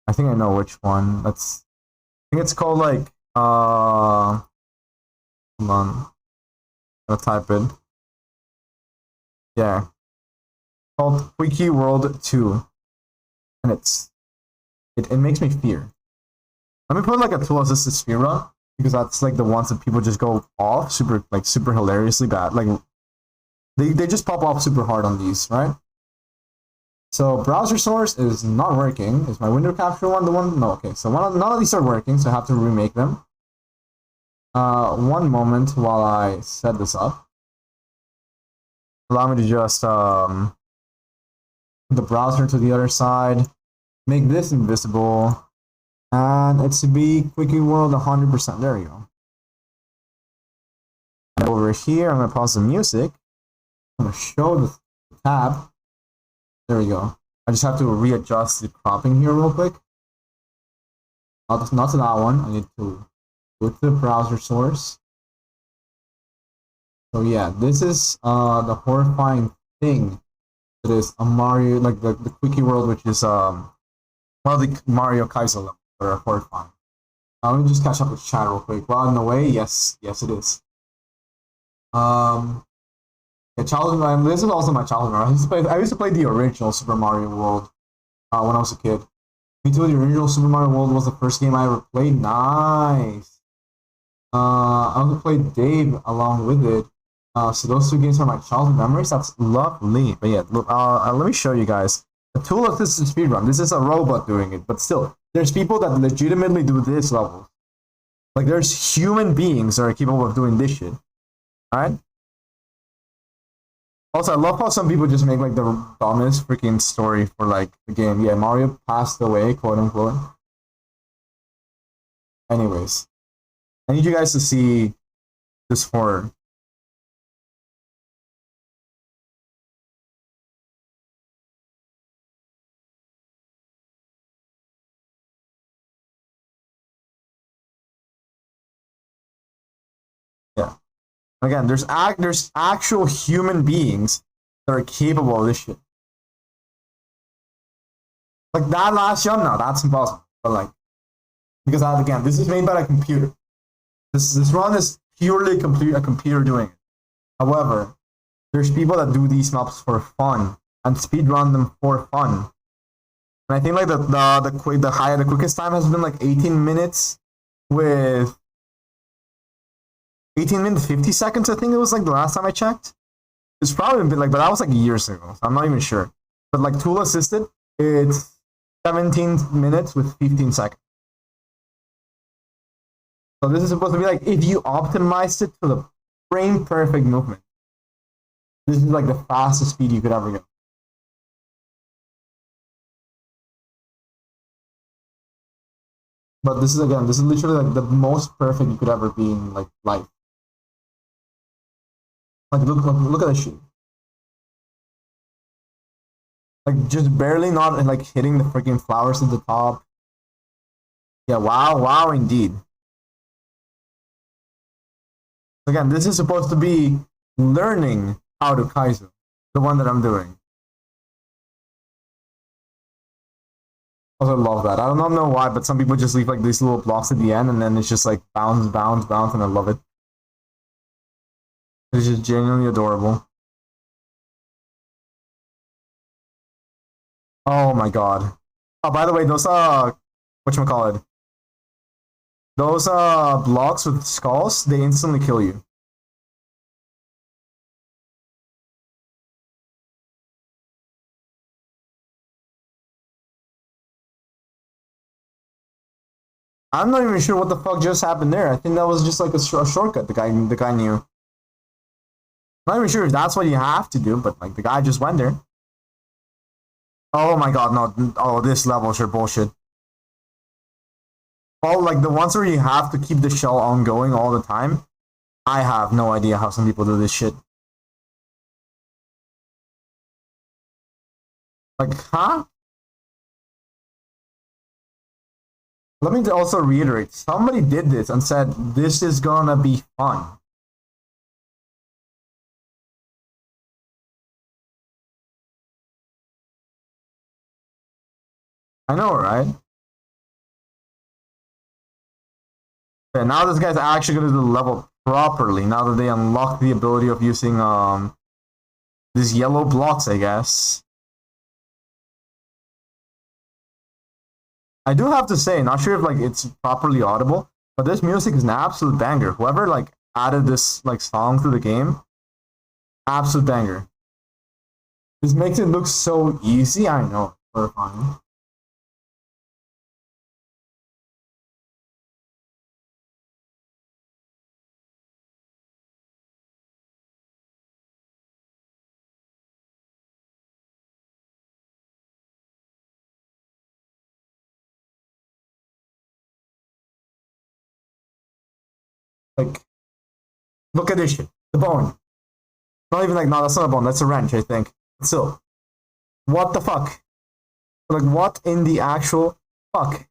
Speaker 1: I think I know which one. I think it's called like hold on. I'll type it. Yeah. Called Quickie World 2. And it makes me fear. Let me put like a tool assisted speed run, because that's like the ones that people just go off super hilariously bad. Like they just pop off super hard on these, right? So browser source is not working. Is my window capture one the one? No, okay. So none of these are working, so I have to remake them. One moment while I set this up. Allow me to just put the browser to the other side. Make this invisible, and it's to be Quickie World 100%. There you go. And over here, I'm gonna pause the music. I'm gonna show the tab. There we go. I just have to readjust the cropping here real quick. Not to that one. I need to go to the browser source. So yeah, this is the horrifying thing. It is a Mario, like the Quickie World, which is one of the Mario Kaizo levels that are horrifying. Let me just catch up with chat real quick. Well, in a way, yes it is. Yeah, childhood. This is also my childhood. I used to play the original Super Mario World when I was a kid. Me too. The original Super Mario World was the first game I ever played. Nice. I also played Dave along with it. So those two games are my childhood memories. That's lovely. But yeah, look, let me show you guys. The tool of this is speedrun. This is a robot doing it, but still, there's people that legitimately do this level. Like, there's human beings that are capable of doing this shit. Alright? Also, I love how some people just make, like, the dumbest freaking story for, like, the game. Yeah, Mario passed away, quote unquote. Anyways. I need you guys to see this horror. Yeah. Again, there's actual human beings that are capable of this shit. Like that last jump, no, that's impossible. But like, because again, this is made by a computer. This run is purely a computer doing it. However, there's people that do these maps for fun and speedrun them for fun. And I think like the quickest time has been like 18 minutes with 18 minutes 50 seconds. I think it was like the last time I checked. It's probably been like, but that was like years ago. So I'm not even sure. But like tool assisted, it's 17 minutes with 15 seconds. So this is supposed to be like if you optimized it to the frame perfect movement. This is like the fastest speed you could ever get. But this is literally like the most perfect you could ever be in like life. Like look at this shit. Like just barely not like hitting the freaking flowers at the top. Yeah, wow, wow, indeed. Again, this is supposed to be learning how to Kaizo, the one that I'm doing. Also love that. I don't know why, but some people just leave like these little blocks at the end, and then it's just like bounce, bounce, bounce, and I love it. It's just genuinely adorable. Oh my god. Oh, by the way, those whatchamacallit? Those blocks with skulls, they instantly kill you. I'm not even sure what the fuck just happened there. I think that was just like a shortcut the guy knew. I'm not even sure if that's what you have to do, but like the guy just went there. Oh my god, no. Oh, this level sure bullshit. Oh, like the ones where you have to keep the shell ongoing all the time. I have no idea how some people do this shit. Like, huh? Let me also reiterate, somebody did this and said, this is gonna be fun. I know, right? Okay, now this guy's actually gonna do the level properly, now that they unlock the ability of using, these yellow blocks, I guess. I do have to say, not sure if, like, it's properly audible, but this music is an absolute banger. Whoever, like, added this, like, song to the game, absolute banger. This makes it look so easy, I know. Horrifying. Like, look at this shit. The bone. Not even like, no, that's not a bone, that's a wrench, I think. Still, what the fuck? Like, what in the actual fuck?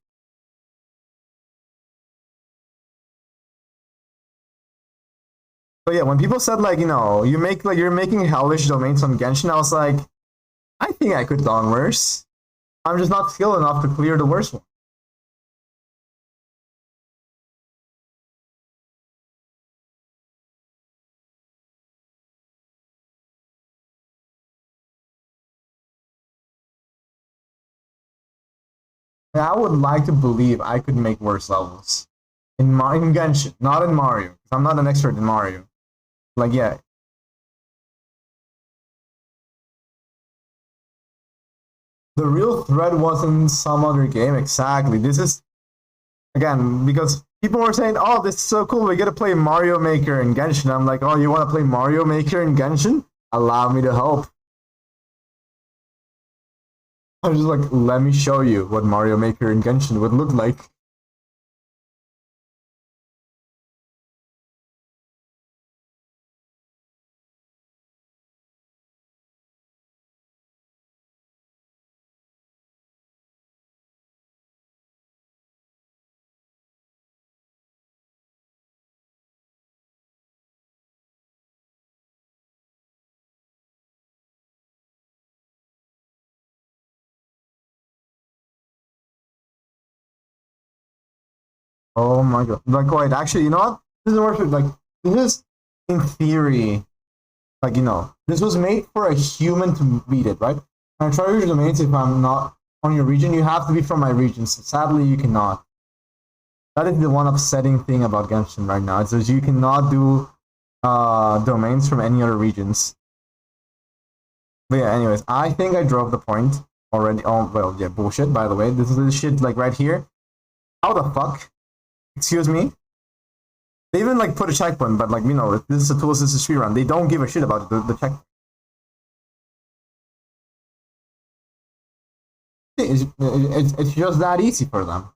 Speaker 1: But yeah, when people said like, you make like you're making hellish domains on Genshin, I was like, I think I could done worse. I'm just not skilled enough to clear the worst one. And I would like to believe I could make worse levels in Genshin, not in Mario. 'Cause I'm not an expert in Mario. Like, yeah, the real threat was in some other game. Exactly. This is again because people were saying, "Oh, this is so cool. We get to play Mario Maker in Genshin." I'm like, "Oh, you want to play Mario Maker in Genshin? Allow me to help." I'm just like, "Let me show you what Mario Maker in Genshin would look like." Oh my god! Like, wait, actually, you know what? This is worth it. Like, this is in theory, like this was made for a human to beat it, right? And I try your domains if I'm not on your region. You have to be from my region. So sadly, you cannot. That is the one upsetting thing about Genshin right now. Is you cannot do domains from any other regions. But yeah, anyways, I think I drove the point already. Oh well, yeah, bullshit. By the way, this is this shit like right here. How the fuck? Excuse me. They even like put a checkpoint, but like this is a tool, this is a speed run. They don't give a shit about the check. It's just that easy for them.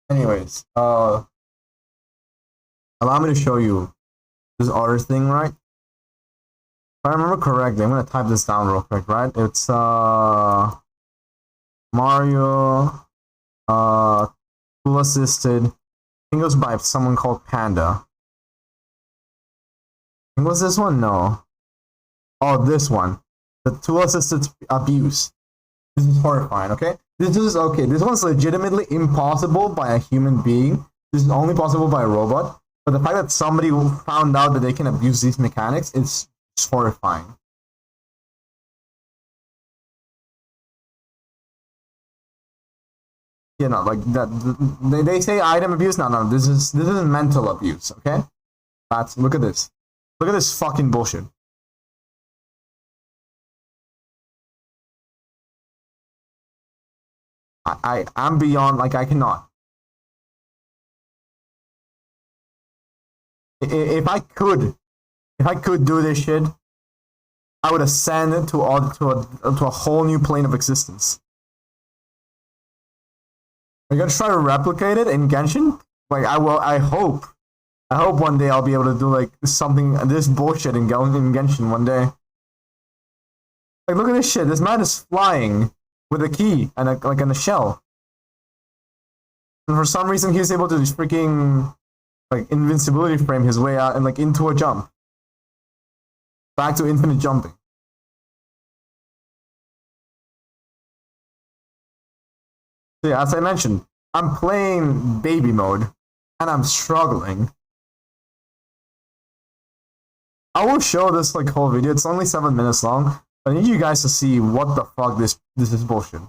Speaker 1: Anyways, allow me to show you this other thing, right? If I remember correctly, I'm gonna type this down real quick, right? It's Mario Uh, tool assisted. I think it was by someone called Panda. Was this one? No. Oh, this one. The tool assisted abuse. This is horrifying, okay? This is okay. This one's legitimately impossible by a human being. This is only possible by a robot. But the fact that somebody found out that they can abuse these mechanics is horrifying. You know, like that. They say item abuse. No. This is mental abuse. Okay. Look at this. Look at this fucking bullshit. I'm beyond, like, I cannot. If I could do this shit, I would ascend to a whole new plane of existence. Are you gonna try to replicate it in Genshin? Like, I hope one day I'll be able to do like something, this bullshit in Genshin one day. Like, look at this shit. This man is flying with a key and a shell. And for some reason, he's able to just freaking like invincibility frame his way out and like into a jump. Back to infinite jumping. So yeah, as I mentioned, I'm playing baby mode and I'm struggling. I will show this like whole video. It's only 7 minutes long. I need you guys to see what the fuck this is bullshit.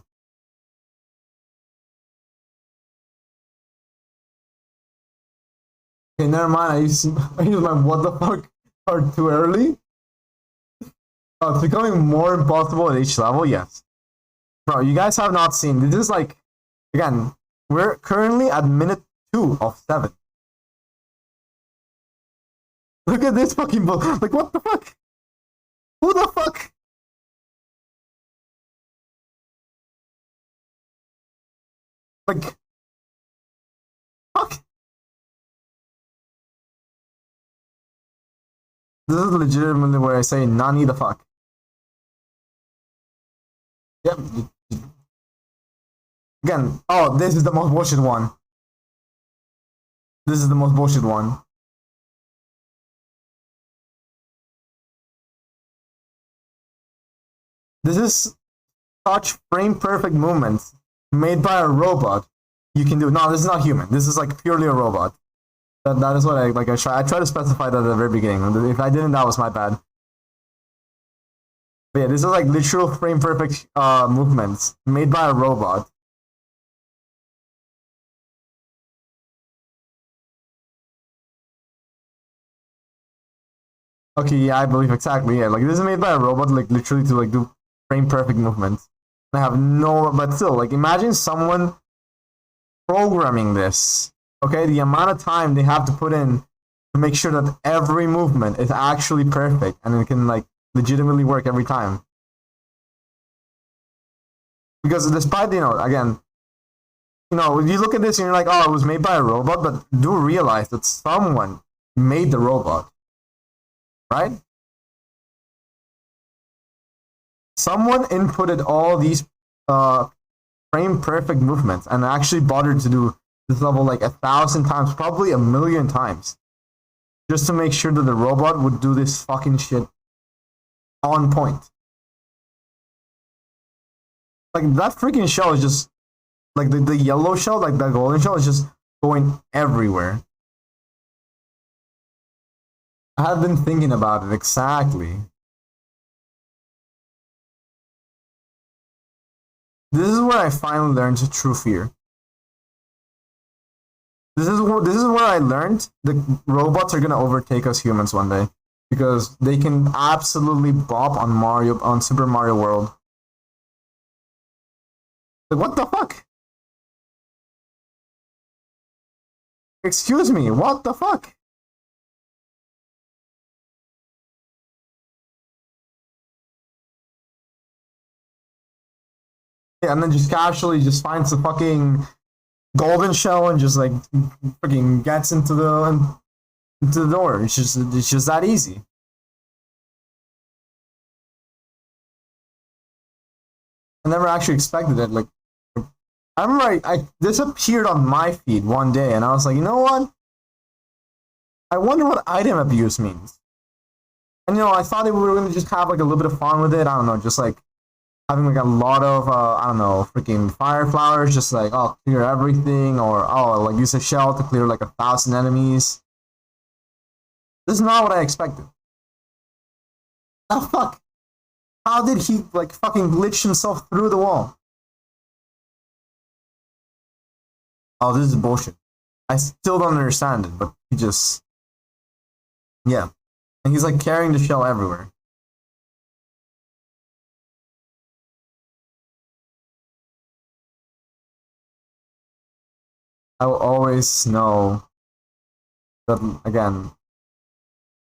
Speaker 1: Okay, never mind. I used my what the fuck part too early. It's becoming more impossible at each level. Yes, bro. You guys have not seen. This is like, again, we're currently at minute 2 of 7. Look at this fucking bull. Like, what the fuck? Who the fuck? Like, fuck. This is legitimately where I say Nani the fuck. Yep. Again, oh, this is the most bullshit one. This is the most bullshit one. This is such frame perfect movements made by a robot. You can do. No, this is not human. This is like purely a robot. That is what I like. I try to specify that at the very beginning. If I didn't, that was my bad. But yeah, this is like literal frame perfect movements made by a robot. Okay, yeah, I believe exactly. Yeah, like this is made by a robot, like literally to like do frame perfect movements. I have no, but still, like imagine someone programming this. Okay, the amount of time they have to put in to make sure that every movement is actually perfect and it can like legitimately work every time. Because despite, again, you look at this and you're like, oh, it was made by a robot, but do realize that someone made the robot, right? Someone inputted all these frame perfect movements and actually bothered to do this level like 1,000 times, probably 1,000,000 times, just to make sure that the robot would do this fucking shit on point. Like that freaking shell is just like the yellow shell, like the golden shell is just going everywhere. I have been thinking about it exactly. This is where I finally learned true fear. This is where I learned the robots are gonna overtake us humans one day because they can absolutely bop on Super Mario World. Like, what the fuck? Excuse me, what the fuck? Yeah, and then just casually just finds the fucking golden shell and just like freaking gets into the door. It's just that easy. I never actually expected it. Like, I remember this appeared on my feed one day, and I was like, you know what? I wonder what item abuse means. And I thought we were gonna just have like a little bit of fun with it. I don't know, just like having like a lot of I don't know, freaking fire flowers, just like clear everything, or like use a shell to clear like 1,000 enemies. This is not what I expected. Oh fuck! How did he like fucking glitch himself through the wall? Oh, this is bullshit. I still don't understand it, but he just yeah, and he's like carrying the shell everywhere. I will always know that again.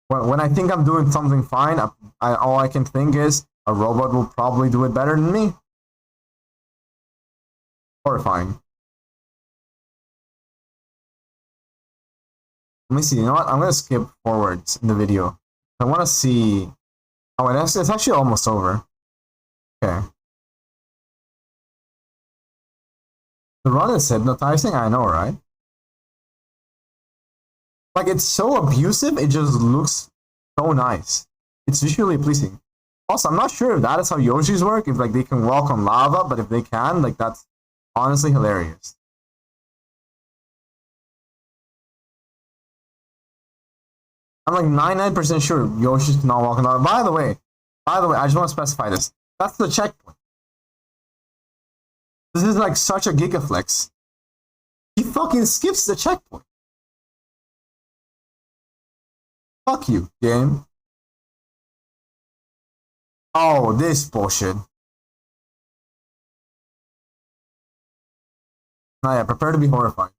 Speaker 1: When I think I'm doing something fine, all I can think is a robot will probably do it better than me. Horrifying. Let me see. You know what? I'm gonna skip forwards in the video. I want to see. Oh, it's actually almost over. Okay. The run is hypnotizing. I know, right? Like, it's so abusive, it just looks so nice. It's visually pleasing. Also, I'm not sure if that is how Yoshis work, if like they can walk on lava, but if they can, like that's honestly hilarious. I'm like 99% sure Yoshi's cannot walk on lava. By the way, I just want to specify this. That's the checkpoint. This is like such a gigaflex. He fucking skips the checkpoint. Fuck you, game. Oh, this bullshit. Oh yeah, prepare to be horrified.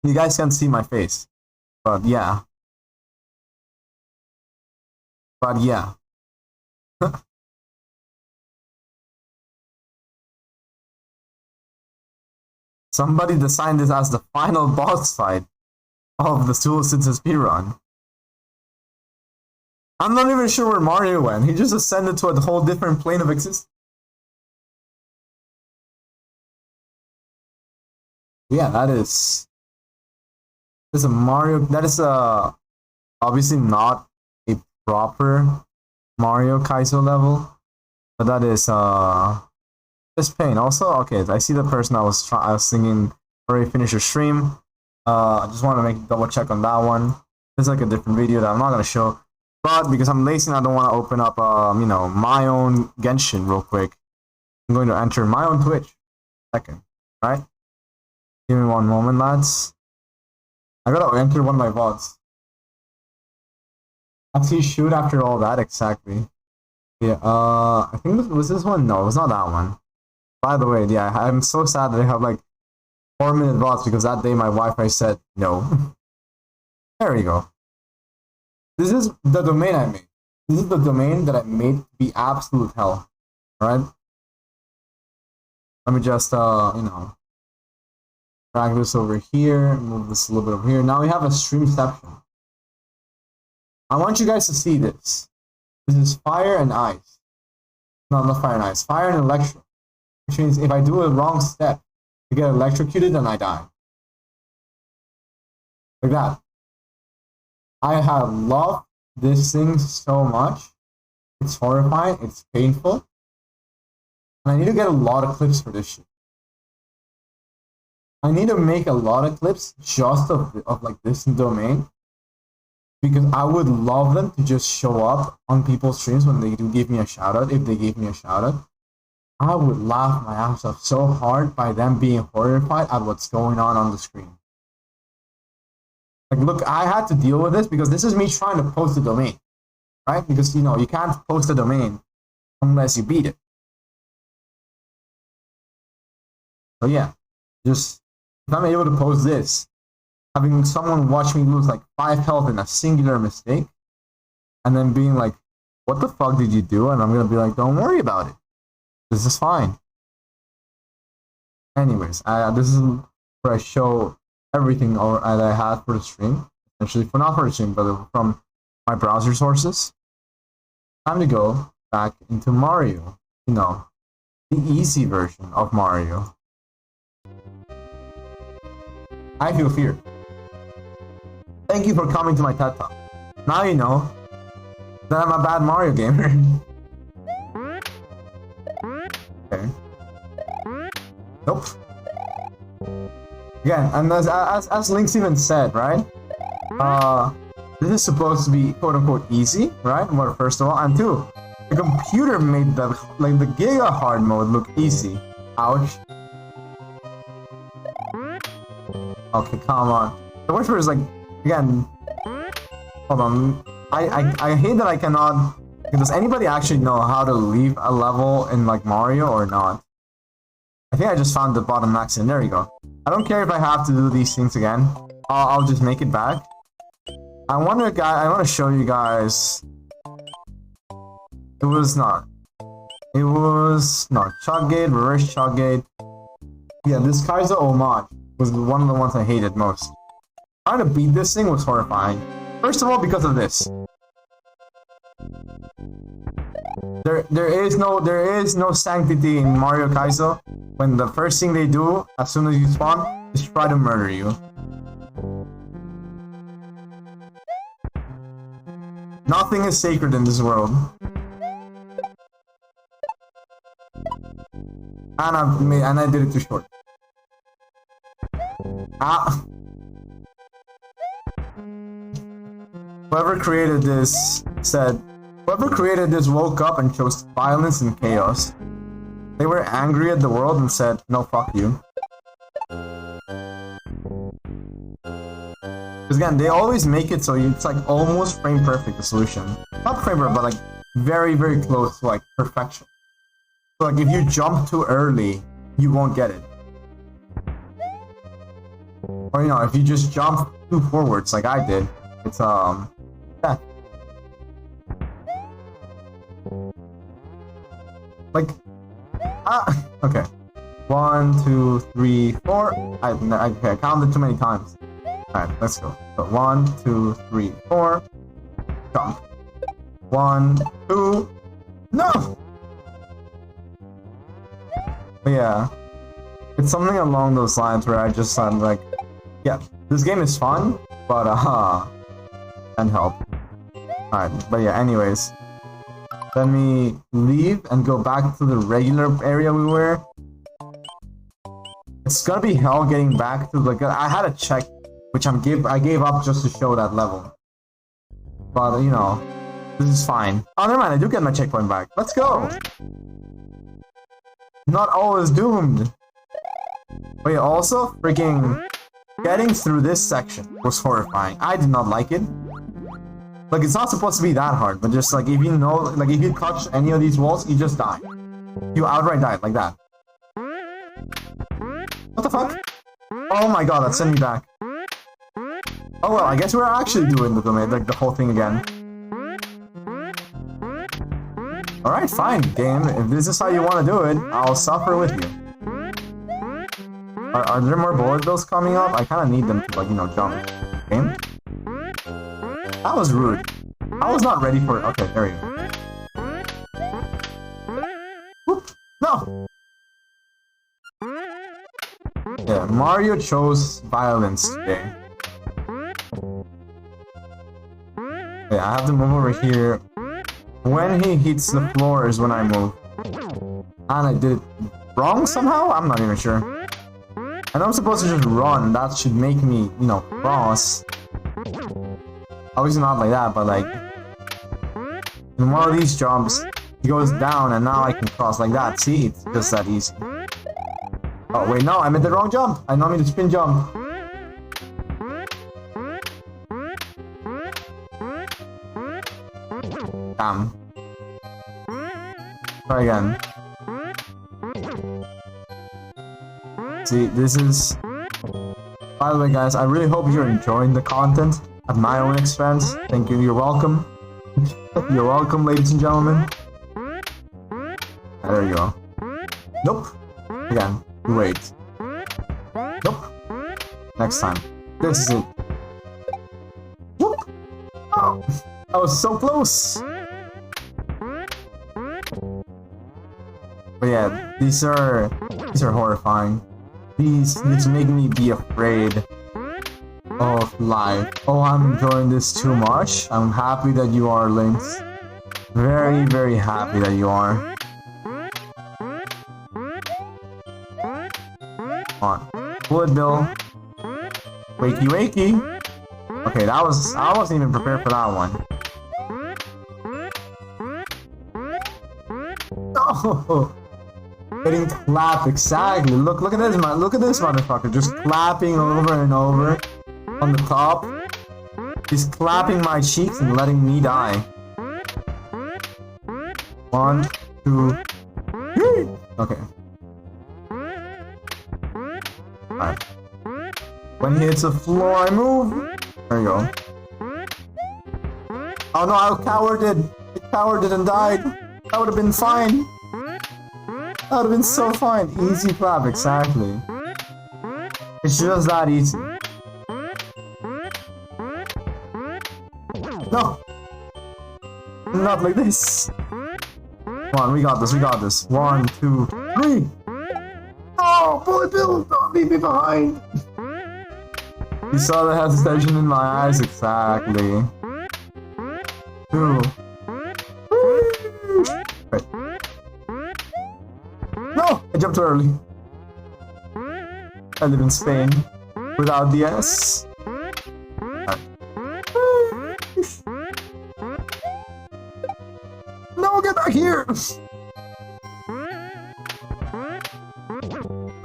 Speaker 1: You guys can't see my face. But yeah. But yeah. Somebody designed this as the final boss fight of the Suicide speedrun. I'm not even sure where Mario went. He just ascended to a whole different plane of existence. Yeah, that is a Mario. That is obviously not a proper Mario Kaizo level, but that is this pain. Also, okay, I see the person I was thinking already finished your stream. I just want to make double check on that one. There's like a different video that I'm not gonna show, but because I'm lazy and I don't want to open up my own Genshin real quick, I'm going to enter my own Twitch. Second, all right? Give me one moment, lads. I gotta enter one of my VODs. Actually, shoot after all that, exactly. Yeah, I think was this one? No, it was not that one. By the way, yeah, I'm so sad that I have like 4-minute VODs because that day my Wi-Fi said no. There we go. This is the domain I made. This is the domain that I made to be absolute hell. Alright? Let me just, drag this over here, move this a little bit over here. Now we have a stream section. I want you guys to see this. This is fire and ice. No, not fire and ice. Fire and electro. Which means if I do a wrong step, I get electrocuted and I die. Like that. I have loved this thing so much. It's horrifying, it's painful. And I need to get a lot of clips for this shit. I need to make a lot of clips just of like this domain. Because I would love them to just show up on people's streams when they do give me a shout out, if they give me a shout out. I would laugh my ass off so hard by them being horrified at what's going on the screen. Like, look, I had to deal with this because this is me trying to post a domain, right? Because, you can't post a domain unless you beat it. So yeah, just, if I'm able to post this, having someone watch me lose like 5 health in a singular mistake, and then being like, what the fuck did you do? And I'm gonna be like, don't worry about it. This is fine. Anyways, this is where I show everything that I had for the stream. Essentially, for not for the stream, but from my browser sources. Time to go back into Mario. You know, the easy version of Mario. I feel fear. Thank you for coming to my TED Talk. Now you know that I'm a bad Mario gamer. Okay. Nope. Again, and as Link's even said, right? This is supposed to be quote unquote easy, right? Well, first of all, and two, the computer made the Giga hard mode look easy. Ouch. Okay, come on. The worst part is like, again, hold on. I hate that I cannot. Does anybody actually know how to leave a level in like Mario or not? I think I just found the bottom max and there you go. I don't care if I have to do these things again. I'll just make it back. I want to show you guys. It was not Chug Gate, reverse Chug Gate. Yeah, this Kaizo homage was one of the ones I hated most. Trying to beat this thing was horrifying. First of all, because of this. There is no sanctity in Mario Kaizo when the first thing they do as soon as you spawn is try to murder you. Nothing is sacred in this world. And I did it too short. Whoever created this said, whoever created this woke up and chose violence and chaos. They were angry at the world and said, no, fuck you. Because again, they always make it so it's like almost frame perfect, the solution. Not frame perfect, but like very, very close to like perfection. So like if you jump too early, you won't get it. Or you know, if you just jump too forwards like I did, it's yeah. Like okay. 1, 2, 3, 4. I counted too many times. Alright, let's go. So 1, 2, 3, 4. Jump. 1, 2. No! But yeah. It's something along those lines where I just said like, yeah, this game is fun, but can't help. Alright, but yeah, anyways. Let me leave and go back to the regular area we were. It's gonna be hell getting back to the... I had a check, which I gave up just to show that level. But, you know, this is fine. Oh, never mind, I do get my checkpoint back. Let's go! Not all is doomed. Wait, also, freaking... Getting through this section was horrifying. I did not like it. Like, it's not supposed to be that hard, but just, like, if you know... Like, if you touch any of these walls, you just die. You outright die, like that. What the fuck? Oh my god, that sent me back. Oh well, I guess we're actually doing the whole thing again. Alright, fine, game. If this is how you want to do it, I'll suffer with you. Are there more bullet bills coming up? I kind of need them to, like, you know, jump. Game? That was rude. I was not ready for it. Okay, there you go. Whoop. No! Yeah, Mario chose violence today. Yeah, I have to move over here. When he hits the floor is when I move. And I did it wrong somehow? I'm not even sure. I know I'm supposed to just run. That should make me, you know, cross. Obviously not like that, but like... In one of these jumps, he goes down and now I can cross like that. See? It's just that easy. Oh wait, no, I made the wrong jump. I know I mean to spin jump. Damn. Try again. See, this is... By the way, guys, I really hope you're enjoying the content at my own expense. Thank you. You're welcome. You're welcome, ladies and gentlemen. There you go. Nope. Again. Wait. Nope. Next time. This is it. Whoop! Oh, I was so close! But yeah, these are horrifying. These make me be afraid of life. Oh, I'm enjoying this too much. I'm happy that you are, Lynx. Very, very happy that you are. Come on. Wood Bill. Wakey wakey. Okay, I wasn't even prepared for that one. Oh, getting clapped exactly. Look at this man. Look at this motherfucker just clapping over and over on the top. He's clapping my cheeks and letting me die. 1, 2, 3. Okay. Alright. When he hits the floor, I move. There you go. Oh no, I cowered. I cowered and died. That would have been fine. That would have been so fine. Easy clap, exactly. It's just that easy. No! Not like this. Come on, we got this, we got this. 1, 2, 3! Oh, Bullet Bill, don't leave me behind! You saw the hesitation in my eyes, exactly. 2. Wait. No! I jumped too early. I live in Spain. Without the S. Right. No, get back here!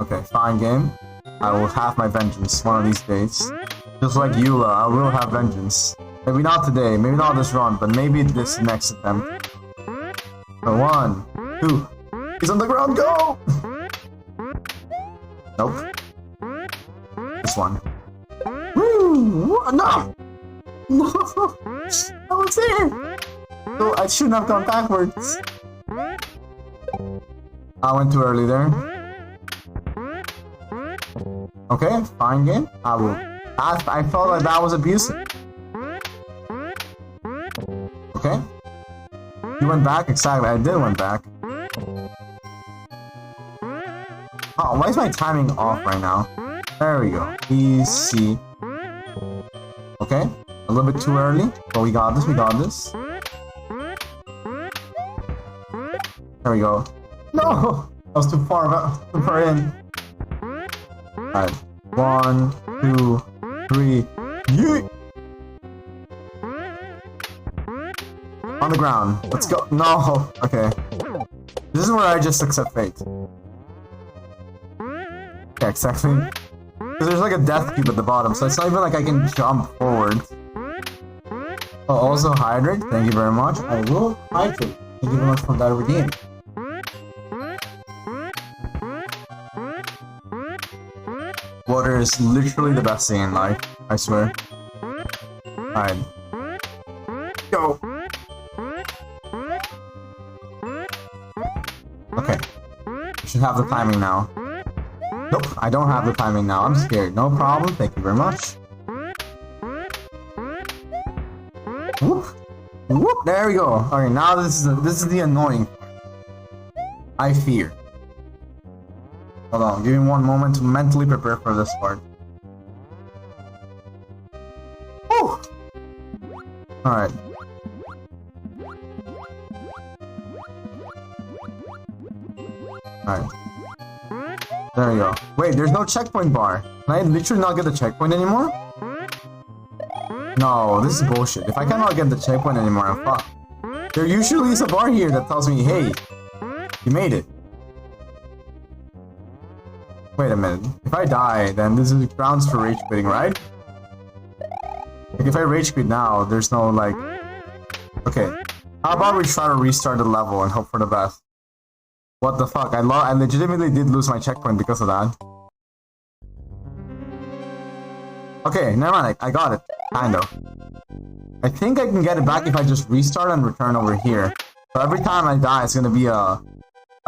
Speaker 1: Okay, fine game. I will have my vengeance one of these days. Just like Eula, I will have vengeance. Maybe not today, maybe not this run, but maybe this next attempt. So 1, 2. He's on the ground, go! Nope. This one. Woo! No! No! I was there! So I shouldn't have gone backwards. I went too early there. Okay, fine game. I felt like that was abusive. Okay. You went back? Exactly, I did went back. Oh, why is my timing off right now? There we go. Easy. Okay, a little bit too early, but we got this, we got this. There we go. No! I was too far in. Alright. 1, 2, 3. Yeet! On the ground. Let's go. No! Okay. This is where I just accept fate. Yeah, exactly. Because there's like a death cube at the bottom, so it's not even like I can jump forward. Oh, also hydrate. Thank you very much. I will hydrate. Thank you very much for that redeem. Water is literally the best thing in life, I swear. Alright. Go! Okay. I should have the timing now. Nope, I don't have the timing now. I'm scared. No problem. Thank you very much. Whoop! Whoop! There we go. Okay, now this is the annoying part. I fear. Hold on, give me one moment to mentally prepare for this part. Woo! Alright. Alright. There you go. Wait, there's no checkpoint bar. Can I literally not get the checkpoint anymore? No, this is bullshit. If I cannot get the checkpoint anymore, I'm fucked. There usually is a bar here that tells me, hey, you made it. Wait a minute. If I die, then this is grounds for rage quitting, right? Like, if I rage quit now, there's no, like... Okay. How about we try to restart the level and hope for the best? What the fuck? I legitimately did lose my checkpoint because of that. Okay, never mind. I got it. Kind of. I think I can get it back if I just restart and return over here. So every time I die, it's gonna be a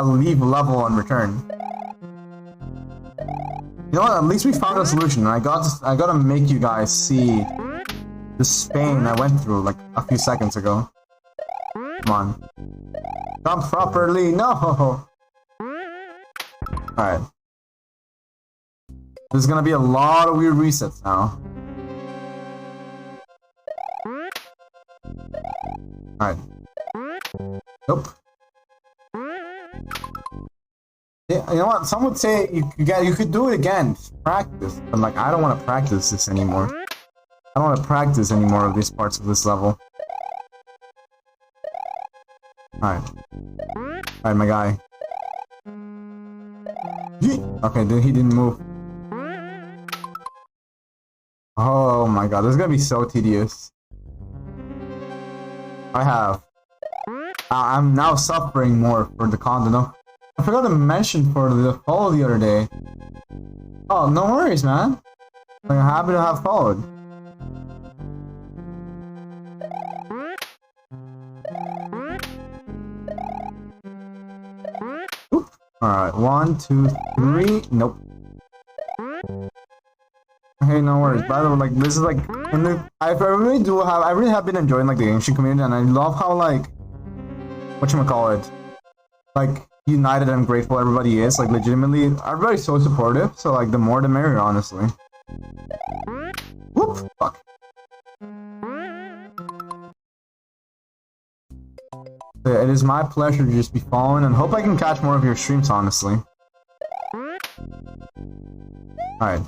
Speaker 1: leave level and return.
Speaker 2: You know what? At least we found a solution. I gotta make you guys see the pain I went through like a few seconds ago. Come on. Jump properly. No. Alright. There's gonna be a lot of weird resets now. Alright. Nope. Yeah, you know what? Some would say you could do it again. Practice. But like, I don't want to practice this anymore. I don't want to practice any more of these parts of this level. Alright. Alright, my guy. Okay, he didn't move. Oh my god, this is gonna be so tedious. I'm now suffering more for the content. I forgot to mention for the follow the other day. Oh, no worries, man. I'm happy to have followed. Alright, 1, 2, 3. Nope. Hey, no worries. By the way, like, this is like, I really have been enjoying like the ancient community, and I love how like, whatchamacallit, like, united and grateful everybody is. Like, legitimately, everybody's so supportive. So like, the more the merrier, honestly. Whoop! Fuck. It is my pleasure to just be following, and hope I can catch more of your streams, honestly. Alright.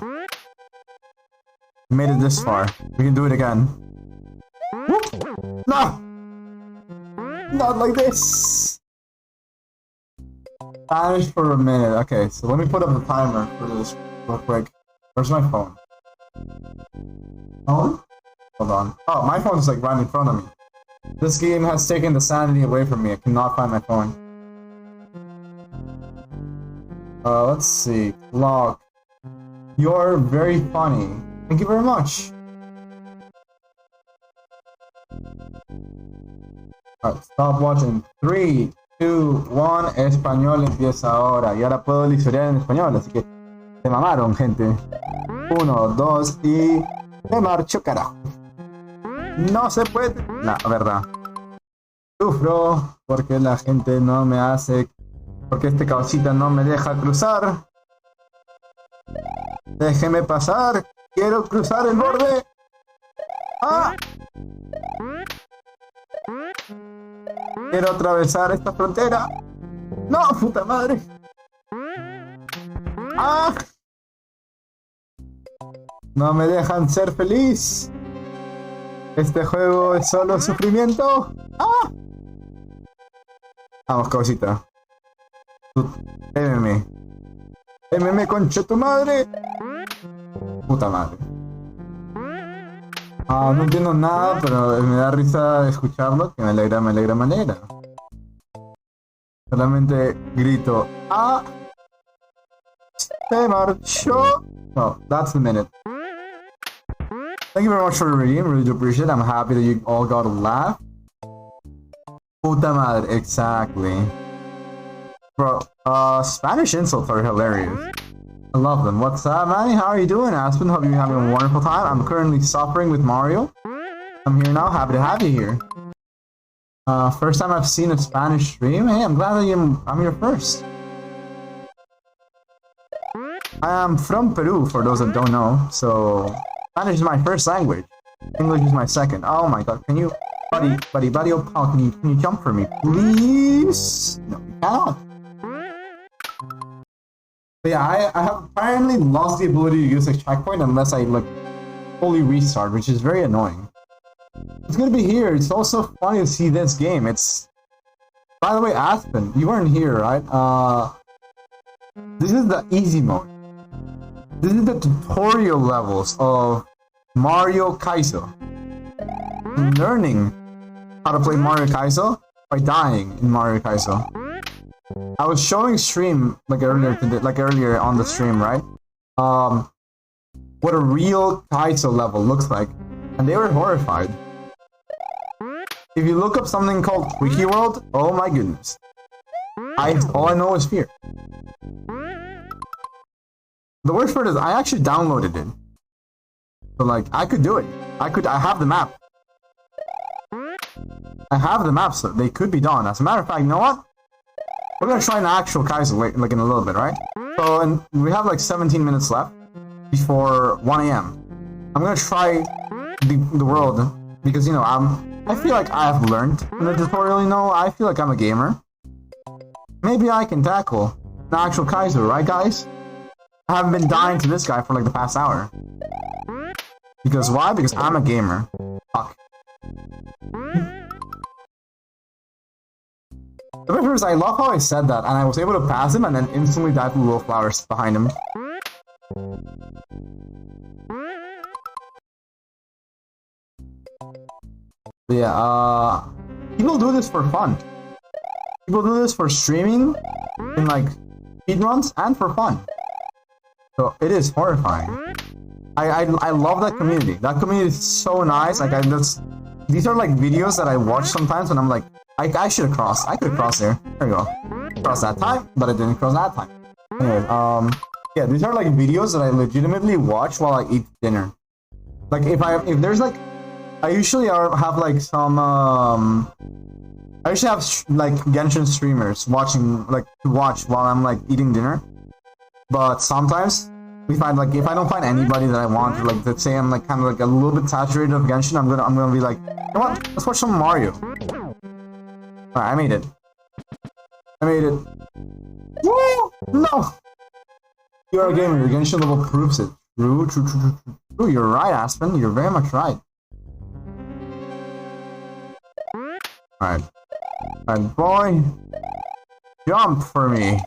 Speaker 2: We made it this far. We can do it again. Whoop. No! Not like this! Spanish for a minute. Okay, so let me put up the timer for this real quick. Where's my phone? Phone? Hold on. Oh, my phone's like right in front of me. This game has taken the sanity away from me. I cannot find my phone. Let's see. Log. You're very funny. Thank you very much. Alright, stop watching. 3, 2, 1. Español empieza ahora. Y ahora puedo leccionar en español, así que se mamaron, gente. 1, 2 y... me marcho, carajo. No se puede. La verdad. Sufro porque la gente no me hace... porque este causita no me deja cruzar. Déjeme pasar. Quiero cruzar el borde. ¡Ah! Quiero atravesar esta frontera. ¡No, puta madre! ¡Ah! No me dejan ser feliz. Este juego es solo sufrimiento. ¡Ah! Vamos, causita. Témeme. Témeme, concha tu madre. Puta madre. Ah, no entiendo nada, pero me da risa escucharlo, que me alegra. Solamente grito, ¡ah! Se marchó. No, that's the minute. Thank you very much for the reading, really do appreciate it. I'm happy that you all got a laugh. Puta madre, exactly. Bro, Spanish insults are hilarious. I love them. What's up, Manny? How are you doing, Aspen? Hope you're having a wonderful time. I'm currently suffering with Mario. I'm here now. Happy to have you here. First time I've seen a Spanish stream. Hey, I'm glad that I'm your first. I am from Peru, for those that don't know. So, Spanish is my first language. English is my second. Oh my god, can you... Buddy, oh, Paul, can you jump for me, please? No, you cannot. But yeah, I have apparently lost the ability to use a checkpoint unless I, like, fully restart, which is very annoying. It's gonna be here. It's also funny to see this game. It's... By the way, Aspen, you weren't here, right? This is the easy mode. This is the tutorial levels of Mario Kaizo. Learning how to play Mario Kaizo by dying in Mario Kaizo. I was showing stream like earlier on the stream, right? What a real Kaizo level looks like, and they were horrified. If you look up something called Wiki World, oh my goodness, all I know is fear. The worst part is I actually downloaded it. So like, I could do it. I have the map. I have the map, so they could be done. As a matter of fact, you know what? We're gonna try an actual Kaizo, like in a little bit, right? So, and we have like 17 minutes left before 1 AM. I'm gonna try the world, because, you know, I feel like I have learned in the tutorial, you know, I feel like I'm a gamer. Maybe I can tackle an actual Kaizo, right guys? I haven't been dying to this guy for like the past hour. Because why? Because I'm a gamer. Fuck. The best part is I love how I said that, and I was able to pass him and then instantly dive to the little flowers behind him. But yeah, people do this for fun. People do this for streaming, in like speedruns, and for fun. So it is horrifying. I love that community. That community is so nice. Like these are like videos that I watch sometimes when I'm like, I should have crossed. I could have crossed there. There we go. Crossed that time, but I didn't cross that time. Anyways, yeah, these are like videos that I legitimately watch while I eat dinner. Like if there's like, I usually have like some I usually have like Genshin streamers watching, like to watch while I'm like eating dinner. But sometimes we find like if I don't find anybody that I want, or like let's say I'm like kind of like a little bit saturated of Genshin, I'm gonna be like, you know what? Let's watch some Mario. Alright, I made it. I made it. Woo! No! You're a gamer, your Genshin level proves it. True. You're right, Aspen. You're very much right. Alright. Alright, boy. Jump for me.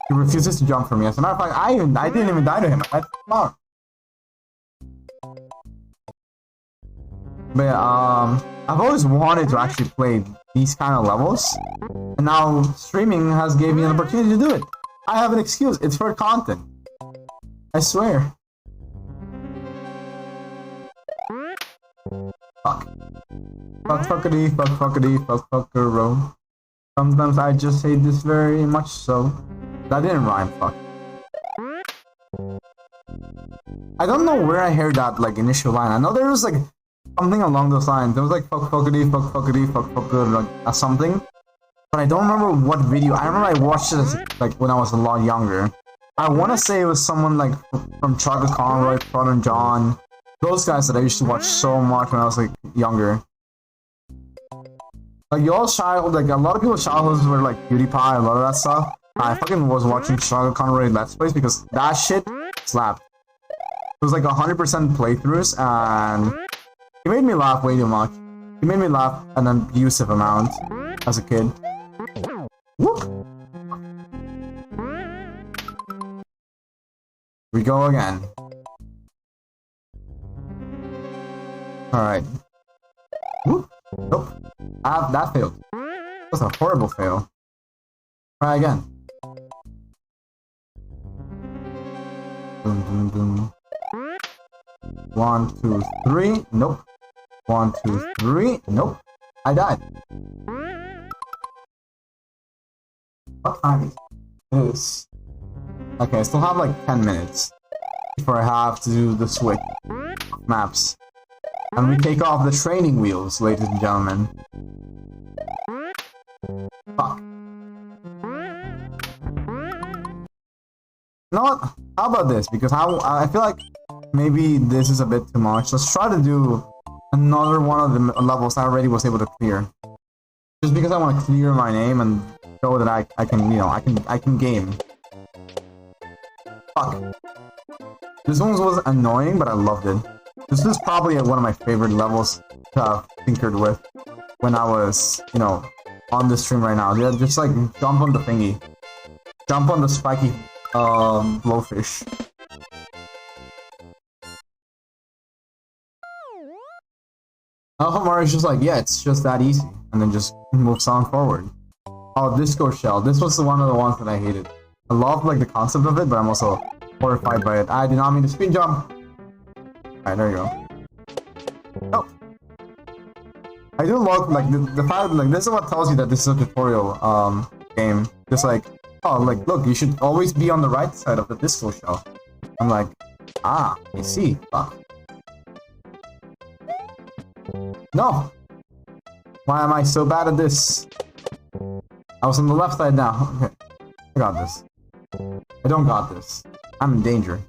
Speaker 2: He refuses to jump for me. As a matter of fact, I didn't even die to him. I come But yeah, I've always wanted to actually play these kind of levels, and now streaming has gave me an opportunity to do it. I have an excuse. It's for content. I swear. Fuck. Fuckity, fuckaro. Sometimes I just hate this very much so. That didn't rhyme, fuck. I don't know where I heard that, like, initial line. I know there was, like, something along those lines. There was, like, fuckity, like, something. But I don't remember what video. I remember I watched it, like, when I was a lot younger. I want to say it was someone, like, from Chocolate Conroy, Prod and John. Those guys that I used to watch so much when I was, like, younger. Like, y'all's childhood, like, a lot of people's childhoods were, like, PewDiePie, a lot of that stuff. I fucking was watching Chocolate Conroy Let's Plays because that shit slapped. It was, like, 100% playthroughs, and he made me laugh way too much. He made me laugh an abusive amount as a kid. Whoop! We go again. Alright. Whoop! Nope. That failed. That was a horrible fail. Try again. Boom, boom, boom. 1, 2, 3. Nope. 1, 2, 3. Nope. I died. What time is this? Okay, I still have like 10 minutes before I have to do the switch of maps. And we take off the training wheels, ladies and gentlemen. Fuck. You know what? How about this? Because I feel like maybe this is a bit too much. Let's try to do another one of the levels I already was able to clear. Just because I want to clear my name and show that I can, you know, I can game. Fuck. This one was annoying, but I loved it. This is probably one of my favorite levels to have tinkered with when I was, you know, on the stream right now. Yeah, just like jump on the thingy. Jump on the spiky blowfish. Mario's just like, yeah, it's just that easy. And then just moves on forward. Oh, Disco Shell. This was one of the ones that I hated. I love like the concept of it, but I'm also horrified by it. I did not mean to speed jump. Alright, there you go. Oh. I do love like the fact like this is what tells you that this is a tutorial game. Just like oh, like, look, you should always be on the right side of the disco shell. I'm like, ah, I see. Fuck. No! Why am I so bad at this? I was on the left side now. Okay. I got this. I don't got this. I'm in danger.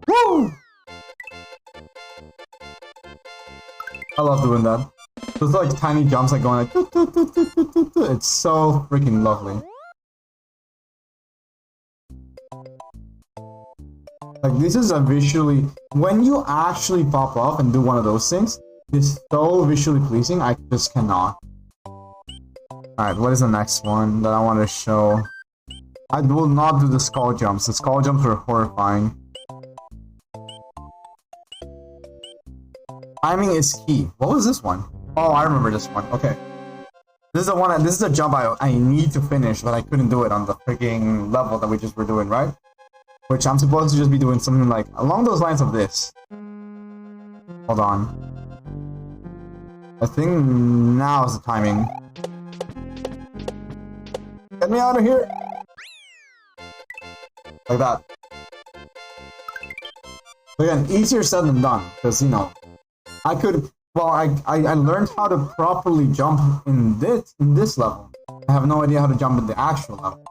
Speaker 2: Woo! I love doing that. Those like tiny jumps like going like doo, doo, doo, doo, doo, doo, doo. It's so freaking lovely. Like this is a visually when you actually pop off and do one of those things, it's so visually pleasing, I just cannot. Alright, what is the next one that I want to show? I will not do the skull jumps. The skull jumps are horrifying. Timing is key. What was this one? Oh, I remember this one. Okay. This is the one. This is the jump I need to finish, but I couldn't do it on the freaking level that we just were doing, right? Which I'm supposed to just be doing something like along those lines of this. Hold on. I think now is the timing. Get me out of here! Like that. Again, easier said than done, because you know, I could. Well, I learned how to properly jump in this level. I have no idea how to jump in the actual level.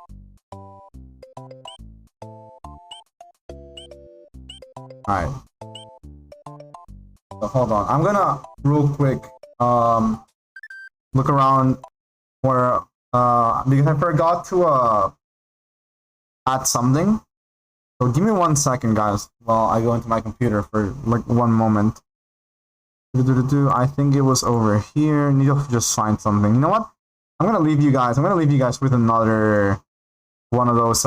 Speaker 2: Alright. So hold on. I'm gonna real quick look around for because I forgot to add something. So give me 1 second, guys, while I go into my computer for like 1 moment. I think it was over here. Need to just find something. You know what? I'm gonna leave you guys. I'm gonna leave you guys with another one of those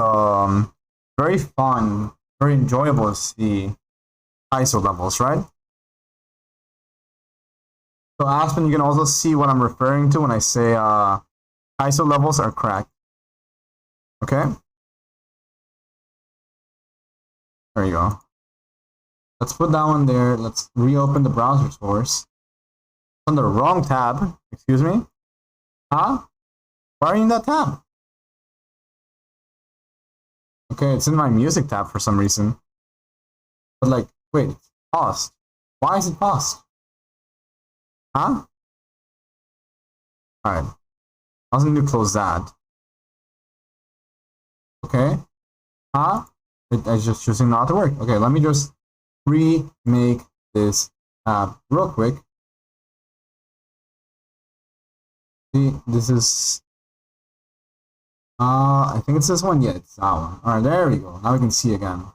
Speaker 2: very fun, very enjoyable to see Kaizo levels, right? So Aspen, you can also see what I'm referring to when I say Kaizo levels are cracked. Okay? There you go. Let's put that one there. Let's reopen the browser source. On the wrong tab. Excuse me? Huh? Why are you in that tab? Okay, it's in my music tab for some reason. But like, wait, it's paused. Why is it paused? Huh? Alright. I was going to close that. Okay. Huh? It's just choosing not to work. Okay, let me just remake this tab real quick. See, this is I think it's this one. Yeah, it's that one. Alright, there we go. Now we can see again.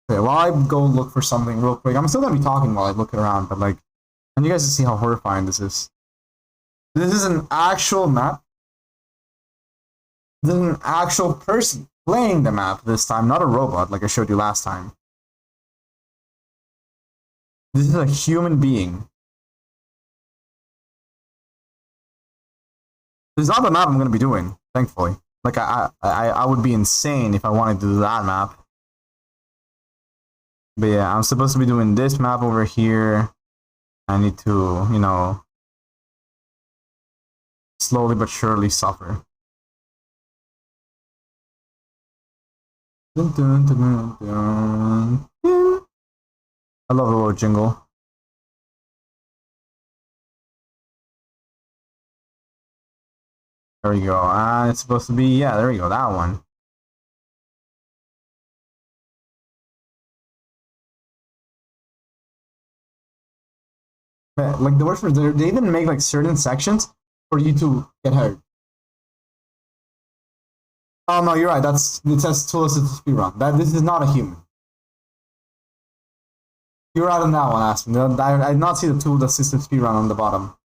Speaker 2: Okay, while I go look for something real quick, I'm still gonna be talking while I look around, but like, and you guys can see how horrifying this is. This is an actual map. This is an actual person playing the map this time, not a robot like I showed you last time. This is a human being. This is not the map I'm going to be doing, thankfully. Like, I would be insane if I wanted to do that map. But yeah, I'm supposed to be doing this map over here. I need to, you know, slowly but surely suffer. Dun, dun, dun, dun, dun. I love the little jingle. There we go. It's supposed to be, yeah, there we go, that one. Like the worst part, they even make like certain sections for you to get hurt. Oh no, you're right. It says tool assisted speedrun. This is not a human. You're right on that one, Aspen. I did not see the tool assisted speedrun on the bottom.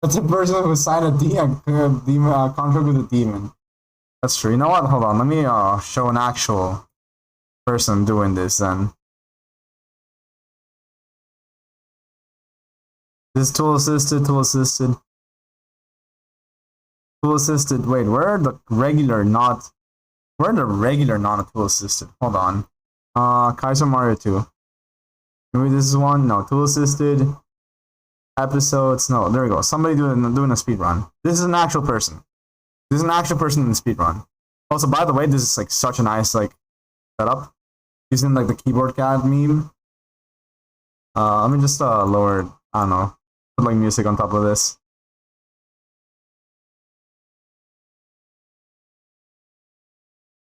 Speaker 2: That's a person who signed a contract with a demon. That's true. You know what? Hold on. Let me show an actual person doing this then. This tool assisted, tool assisted. Tool assisted. Wait, where are the regular not a tool assisted? Hold on. Kaizo Mario 2. Maybe this is one. No, tool assisted. Episodes. No, there we go. Somebody doing a speed run. This is an actual person. This is an actual person in the speed run. Also, by the way, this is like such a nice like setup. Using like the keyboard cat meme. Let me just lower. I don't know. Put like music on top of this.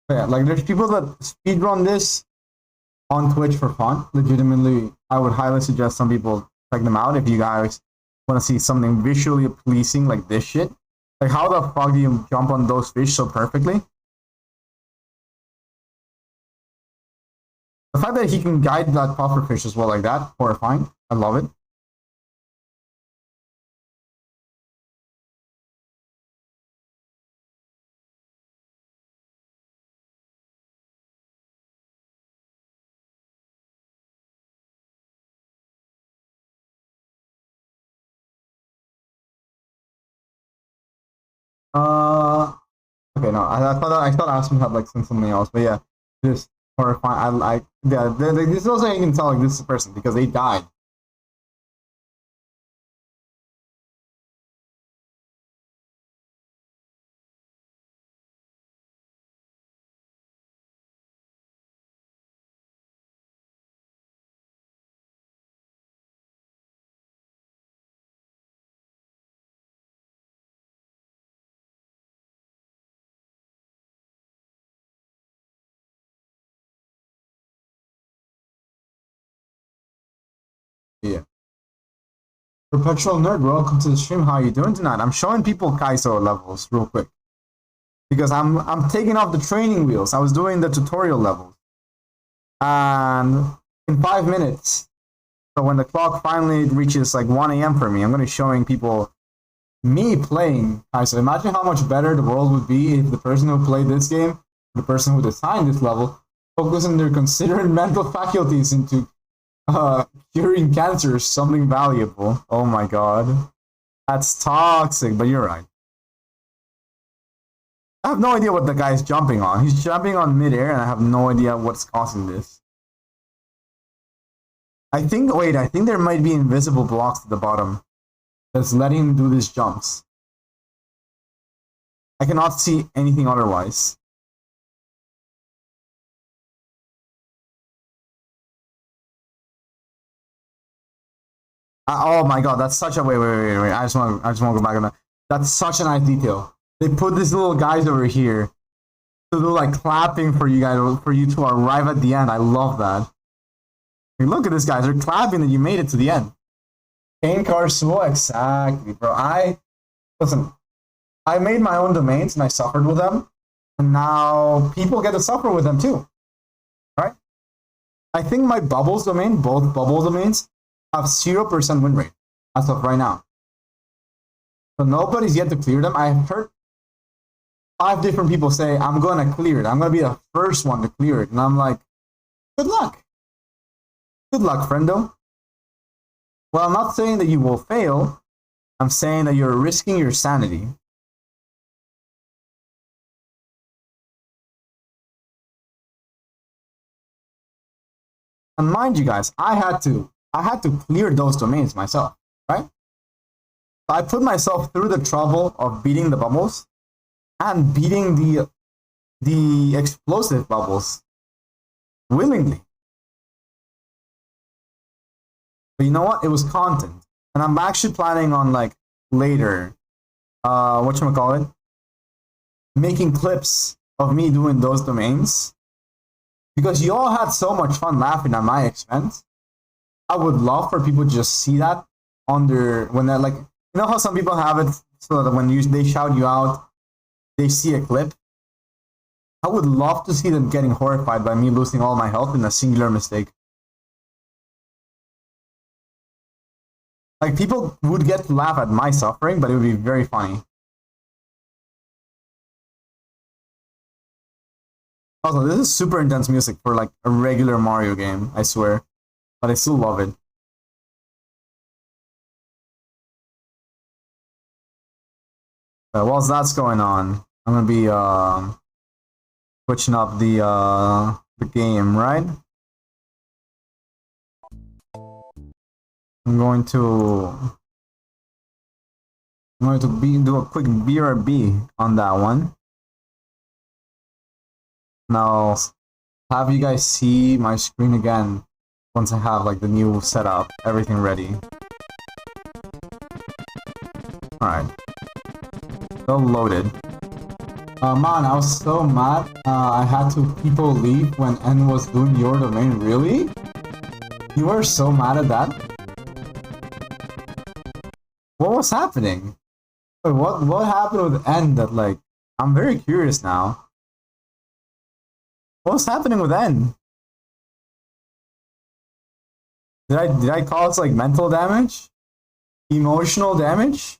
Speaker 2: But yeah, like there's people that speedrun this on Twitch for fun. Legitimately, I would highly suggest some people check them out if you guys want to see something visually pleasing like this shit. Like how the fuck do you jump on those fish so perfectly? The fact that he can guide that puffer fish as well like that, horrifying. I love it. Okay, no, I thought Aspen had like something else, but yeah, just horrifying. Yeah, this is also you can tell like this is a person because they died. Yeah. Perpetual nerd, welcome to the stream. How are you doing tonight? I'm showing people Kaizo levels real quick because I'm taking off the training wheels. I was doing the tutorial levels, and in 5 minutes, so when the clock finally reaches like 1 a.m. for me, I'm going to be showing people me playing Kaizo. Imagine how much better the world would be if the person who played this game, the person who designed this level, focused on their considered mental faculties into curing cancer is something valuable. Oh my god. That's toxic, but you're right. I have no idea what the guy's jumping on. He's jumping on midair, and I have no idea what's causing this. I think there might be invisible blocks at the bottom that's letting him do these jumps. I cannot see anything otherwise. Oh my god, that's such a wait. I just want to go back on that. That's such a nice detail. They put these little guys over here, so they're like clapping for you guys, for you to arrive at the end. I love that. Like, look at this, guys. They're clapping that you made it to the end. Pain card so exactly, bro. Listen. I made my own domains and I suffered with them, and now people get to suffer with them too. Right? I think my bubbles domain, both bubble domains, have 0% win rate as of right now. So nobody's yet to clear them. I've heard 5 different people say, I'm going to clear it. I'm going to be the first one to clear it. And I'm like, good luck. Good luck, friendo. Well, I'm not saying that you will fail. I'm saying that you're risking your sanity. And mind you guys, I had to clear those domains myself, right? I put myself through the trouble of beating the bubbles and beating the explosive bubbles willingly. But you know what? It was content. And I'm actually planning on like later, whatchamacallit, making clips of me doing those domains. Because you all had so much fun laughing at my expense. I would love for people to just see that when they're like, you know how some people have it so that when they shout you out, they see a clip. I would love to see them getting horrified by me losing all my health in a singular mistake. Like people would get to laugh at my suffering, but it would be very funny. Also, this is super intense music for like a regular Mario game, I swear. But I still love it. Whilst that's going on, I'm gonna be switching up the game, right? I'm going to I'm going to do a quick BRB on that one. Now, have you guys see my screen again once I have like the new setup, everything ready. Alright. Still loaded. Man, I was so mad. I had to people leave when N was doing your domain. Really? You were so mad at that? What was happening? Wait, what happened with N that like... I'm very curious now. What was happening with N? Did I cause like mental damage? Emotional damage?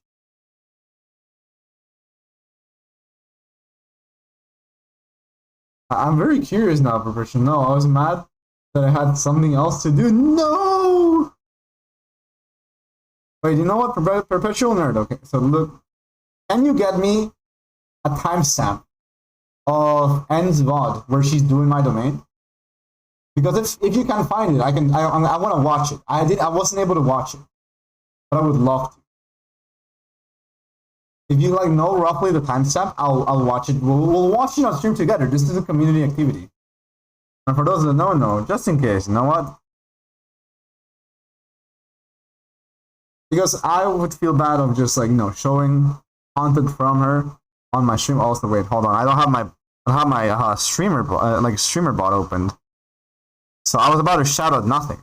Speaker 2: I'm very curious now, Profession. No, I was mad that I had something else to do. No! Wait, you know what? Perpetual Nerd. Okay, so look. Can you get me a timestamp of N's VOD where she's doing my domain? Because if you can find it, I want to watch it. I wasn't able to watch it, but I would love to. If you like know roughly the timestamp, I'll watch it. We'll watch it on stream together. This is a community activity. And for those that don't know, just in case, you know what? Because I would feel bad of just like showing content from her on my stream. Also, wait, hold on. I don't have my streamer bot opened. So I was about to shout out nothing.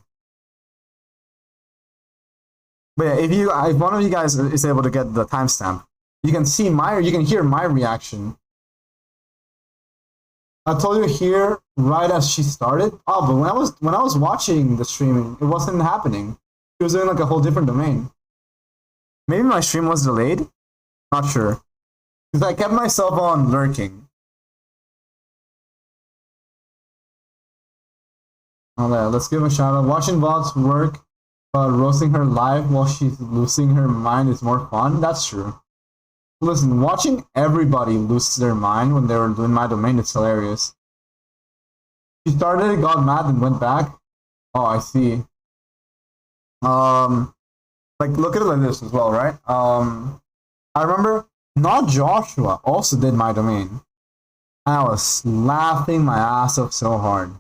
Speaker 2: But yeah, if one of you guys is able to get the timestamp, you can hear my reaction. I told you here right as she started. Oh, but when I was watching the streaming, it wasn't happening. She was doing like a whole different domain. Maybe my stream was delayed. Not sure. Because I kept myself on lurking. Alright, let's give a shout out. Watching VODs work, but roasting her live while she's losing her mind is more fun. That's true. Listen, watching everybody lose their mind when they were doing my domain is hilarious. She started it, got mad, and went back. Oh, I see. Like, look at it like this as well, right? I remember Not Joshua also did my domain. And I was laughing my ass off so hard.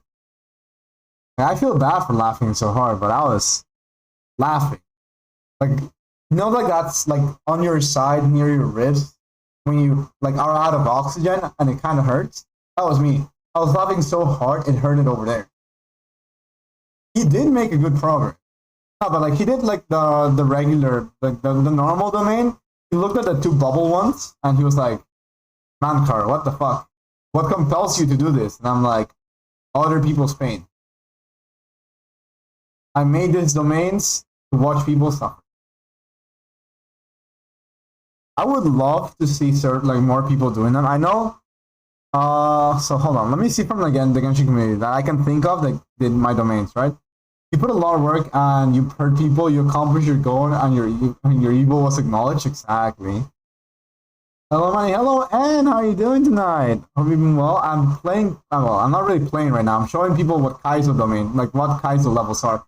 Speaker 2: I feel bad for laughing so hard, but I was laughing. Like, like that's like on your side near your ribs when you like are out of oxygen and it kind of hurts. That was me. I was laughing so hard it hurted over there. He did make a good progress. No, but like he did like the regular, like the normal domain. He looked at the two bubble ones and he was like, Mankar, what the fuck? What compels you to do this? And I'm like, other people's pain. I made these domains to watch people suffer. I would love to see like more people doing them. I know. So hold on. Let me see from again the Genshin community that I can think of that did my domains, right? You put a lot of work and you hurt people, you accomplish your goal, and your evil was acknowledged. Exactly. Hello, Manny. Hello, Anne. How are you doing tonight? Hope you've been well. I'm playing. Well, I'm not really playing right now. I'm showing people what Kaizo domain, like what Kaizo levels are.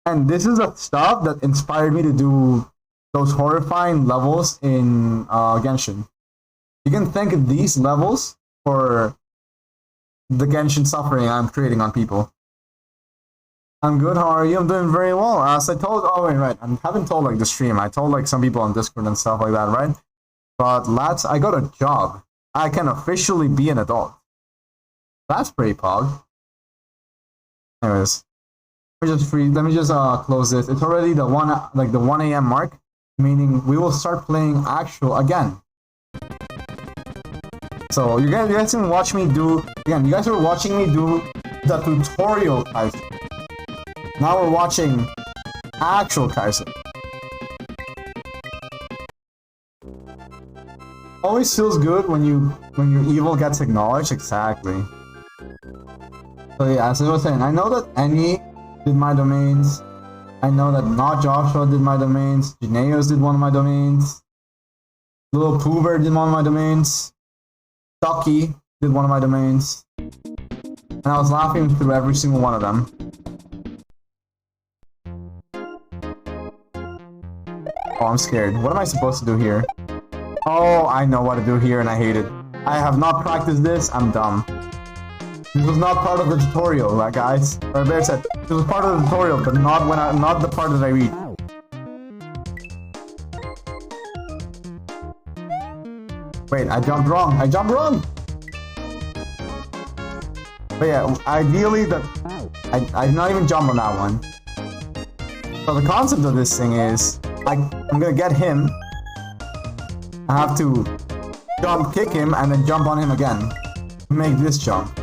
Speaker 2: And this is the stuff that inspired me to do those horrifying levels in Genshin. You can thank these levels for the Genshin suffering I'm creating on people. I'm good, how are you? I'm doing very well. As I told, oh wait, right, I haven't told like the stream. I told like some people on Discord and stuff like that, right? But lads, I got a job. I can officially be an adult. That's pretty pog. Anyways. Let me just close this. It's already the 1 a.m. mark, meaning we will start playing actual again. So you guys can watch me do again. You guys are watching me do the tutorial Kaizo. Now we're watching actual Kaizo. Always feels good when your evil gets acknowledged. Exactly. So yeah, as I was saying, I know that any did my domains. I know that Not Joshua did my domains. Janaeus did one of my domains. Little Poover did one of my domains. Ducky did one of my domains. And I was laughing through every single one of them. Oh, I'm scared. What am I supposed to do here? Oh, I know what to do here and I hate it. I have not practiced this, I'm dumb. This was not part of the tutorial, guys. Or Bear said, this was part of the tutorial, but not the part that I read. Wait, I jumped wrong. I jumped wrong! But yeah, ideally I did not even jump on that one. So the concept of this thing is, I'm gonna get him. I have to jump, kick him, and then jump on him again. Make this jump.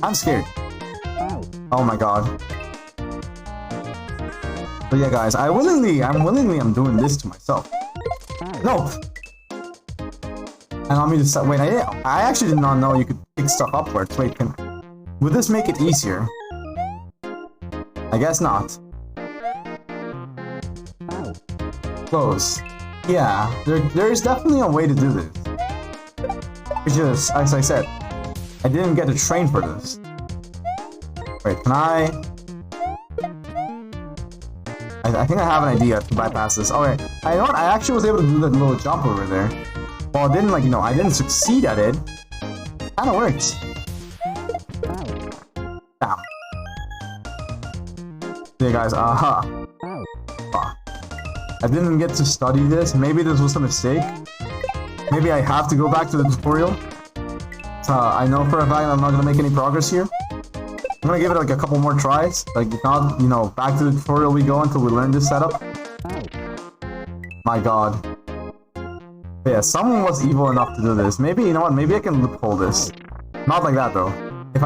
Speaker 2: I'm scared. Oh my god. But yeah, guys, I'm willingly doing this to myself. No. And I'll me to start. Wait, I actually did not know you could pick stuff upwards. Wait, would this make it easier? I guess not. Close. Yeah, there is definitely a way to do this. It's just, as I said, I didn't get to train for this. Wait, can I think I have an idea to bypass this. Okay, I know what, I actually was able to do that little jump over there. Well, it didn't, like, I didn't succeed at it. Kinda works. Damn. Yeah, guys, I didn't get to study this. Maybe this was a mistake. Maybe I have to go back to the tutorial. I know for a fact I'm not gonna make any progress here. I'm gonna give it like a couple more tries. Like, if not, back to the tutorial we go until we learn this setup. My god. But yeah, someone was evil enough to do this. Maybe, you know what, maybe I can loophole this. Not like that though. If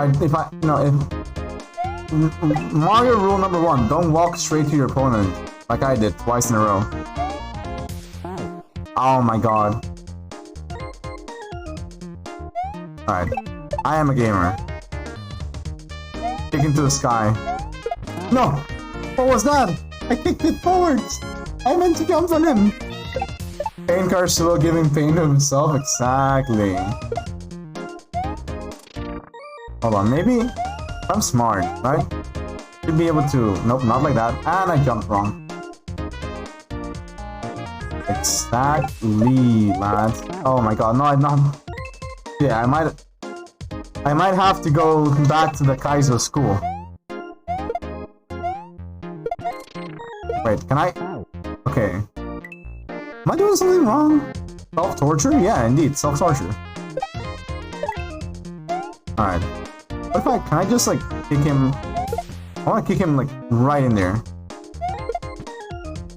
Speaker 2: Mario rule number 1, don't walk straight to your opponent. Like I did, twice in a row. Oh my god. Alright. I am a gamer. Kick into the sky. No! What was that? I kicked it forwards! I meant to jump on him! Pain car still giving pain to himself? Exactly. Hold on, maybe? I'm smart, right? Should be able to... Nope, not like that. And I jumped wrong. Exactly, lads. Oh my god, no, I'm not... Yeah, I might have to go back to the Kaizo school. Wait, can I... Okay. Am I doing something wrong? Self-torture? Yeah, indeed, self-torture. Alright. What if can I just, like, kick him... I want to kick him, like, right in there.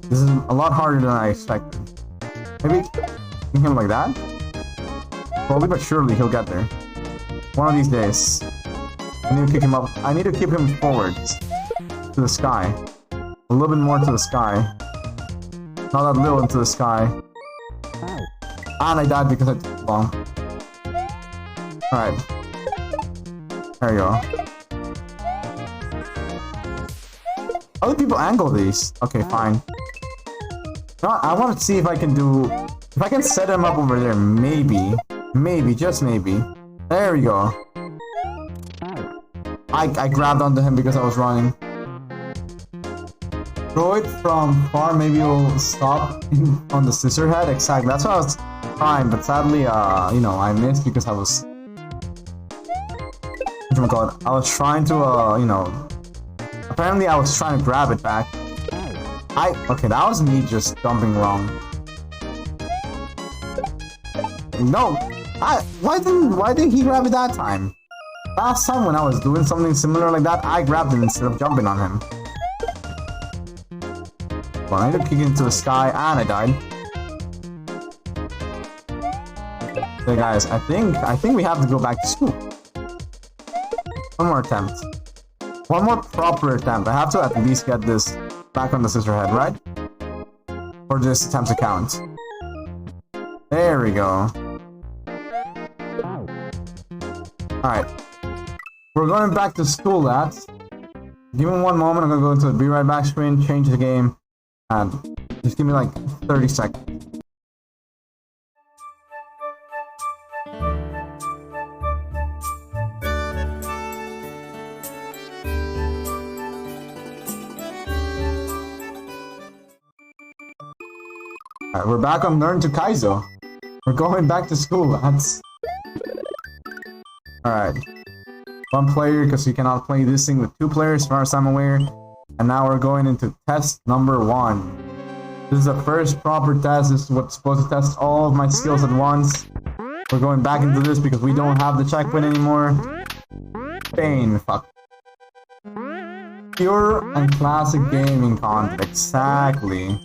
Speaker 2: This is a lot harder than I expected. Maybe kick him like that? Slowly but surely he'll get there. One of these days. I need to kick him up. I need to keep him forwards. To the sky. A little bit more to the sky. Not that little into the sky. And I died because I took long. Alright. There you go. Other people angle these. Okay, fine. No, I want to see if I can do... If I can set him up over there, maybe. Maybe, just maybe. There we go. I grabbed onto him because I was running. Throw it from far, maybe it'll stop on the scissor head. Exactly, that's what I was trying, but sadly, I missed because I was... Oh my god, I was trying to, apparently I was trying to grab it back. Okay, that was me just jumping wrong. No! Why didn't he grab it that time? Last time when I was doing something similar like that, I grabbed it instead of jumping on him. Well, I ended up kicking into the sky and I died. Okay guys, I think we have to go back to school. One more attempt. One more proper attempt. I have to at least get this back on the scissor head, right? Or this attempt to count. There we go. Alright. We're going back to school, lads. Give me one moment, I'm gonna go into the be right back screen, change the game, and just give me like 30 seconds. Alright, we're back on Learn to Kaizo. We're going back to school, lads. Alright. One player, because you cannot play this thing with 2 players, as far as I'm aware. And now we're going into test number 1. This is the first proper test. This is what's supposed to test all of my skills at once. We're going back into this because we don't have the checkpoint anymore. Pain, fuck. Pure and classic gaming content, exactly.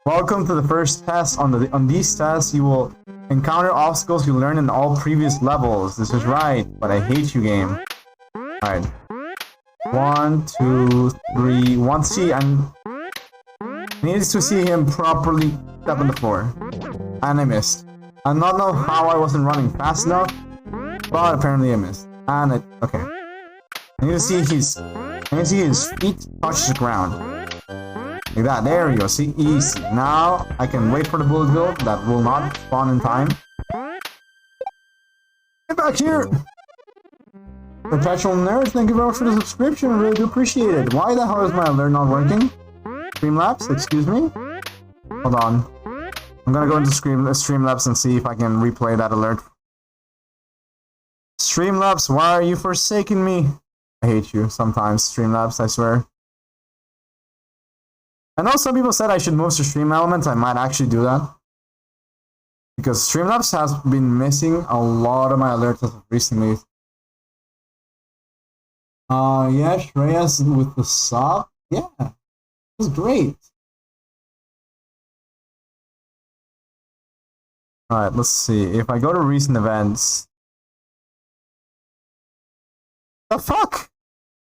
Speaker 2: Welcome to the first test. On these tests, you will encounter obstacles you learned in all previous levels. This is right, but I hate you, game. Alright. 1, 2, 3. 1C, I needed to see him properly step on the floor. And I missed. I don't know how I wasn't running fast enough, but apparently I missed. And it, okay. I need to see his feet touch the ground. Like that, there we go, see, easy. Now, I can wait for the bullet bill that will not spawn in time. Get back here! Perpetual Nerd, thank you very much for the subscription, I really do appreciate it. Why the hell is my alert not working? Streamlabs, excuse me? Hold on. I'm gonna go into Streamlabs and see if I can replay that alert. Streamlabs, why are you forsaking me? I hate you sometimes, Streamlabs, I swear. I know some people said I should move to Stream Elements. I might actually do that. Because Streamlabs has been missing a lot of my alerts as of recently. Yeah, Shreyas with the sub. Yeah, it's great. Alright, let's see. If I go to recent events... The fuck?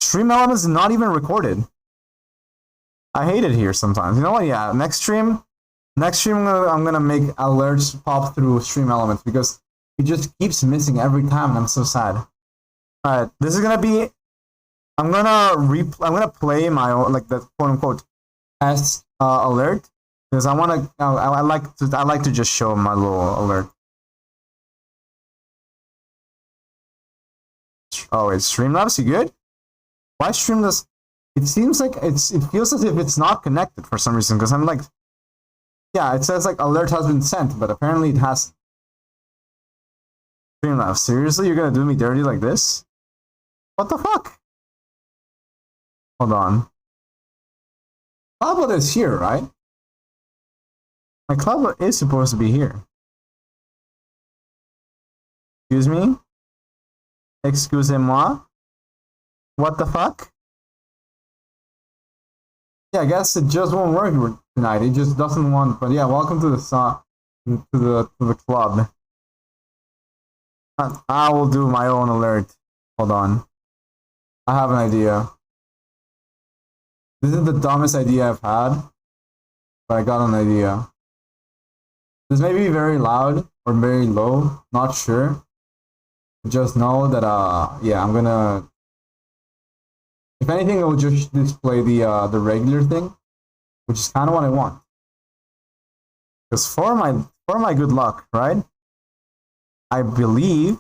Speaker 2: Stream Elements is not even recorded. I hate it here sometimes. You know what? Yeah, next stream I'm gonna make alerts pop through Stream Elements because it just keeps missing every time and I'm so sad. Alright, this is gonna be... I'm gonna play my own, like, the quote-unquote test alert because I like to just show my little alert. Oh, it's Streamlabs, you good? Why Streamlabs? It seems like it feels as if it's not connected for some reason, because I'm like, yeah, it says like alert has been sent, but apparently it has. Streamlabs, seriously? You're gonna do me dirty like this? What the fuck? Hold on. Cloudblood is here, right? My Cloudblood is supposed to be here. Excuse me? Excusez-moi? What the fuck? Yeah, I guess it just won't work tonight. It just doesn't want. But yeah, welcome to the club. I will do my own alert. Hold on. I have an idea. This is the dumbest idea I've had, but I got an idea. This may be very loud or very low, not sure. Just know that yeah, I'm gonna. If anything, it will just display the regular thing, which is kind of what I want. Because for my good luck, right? I believe.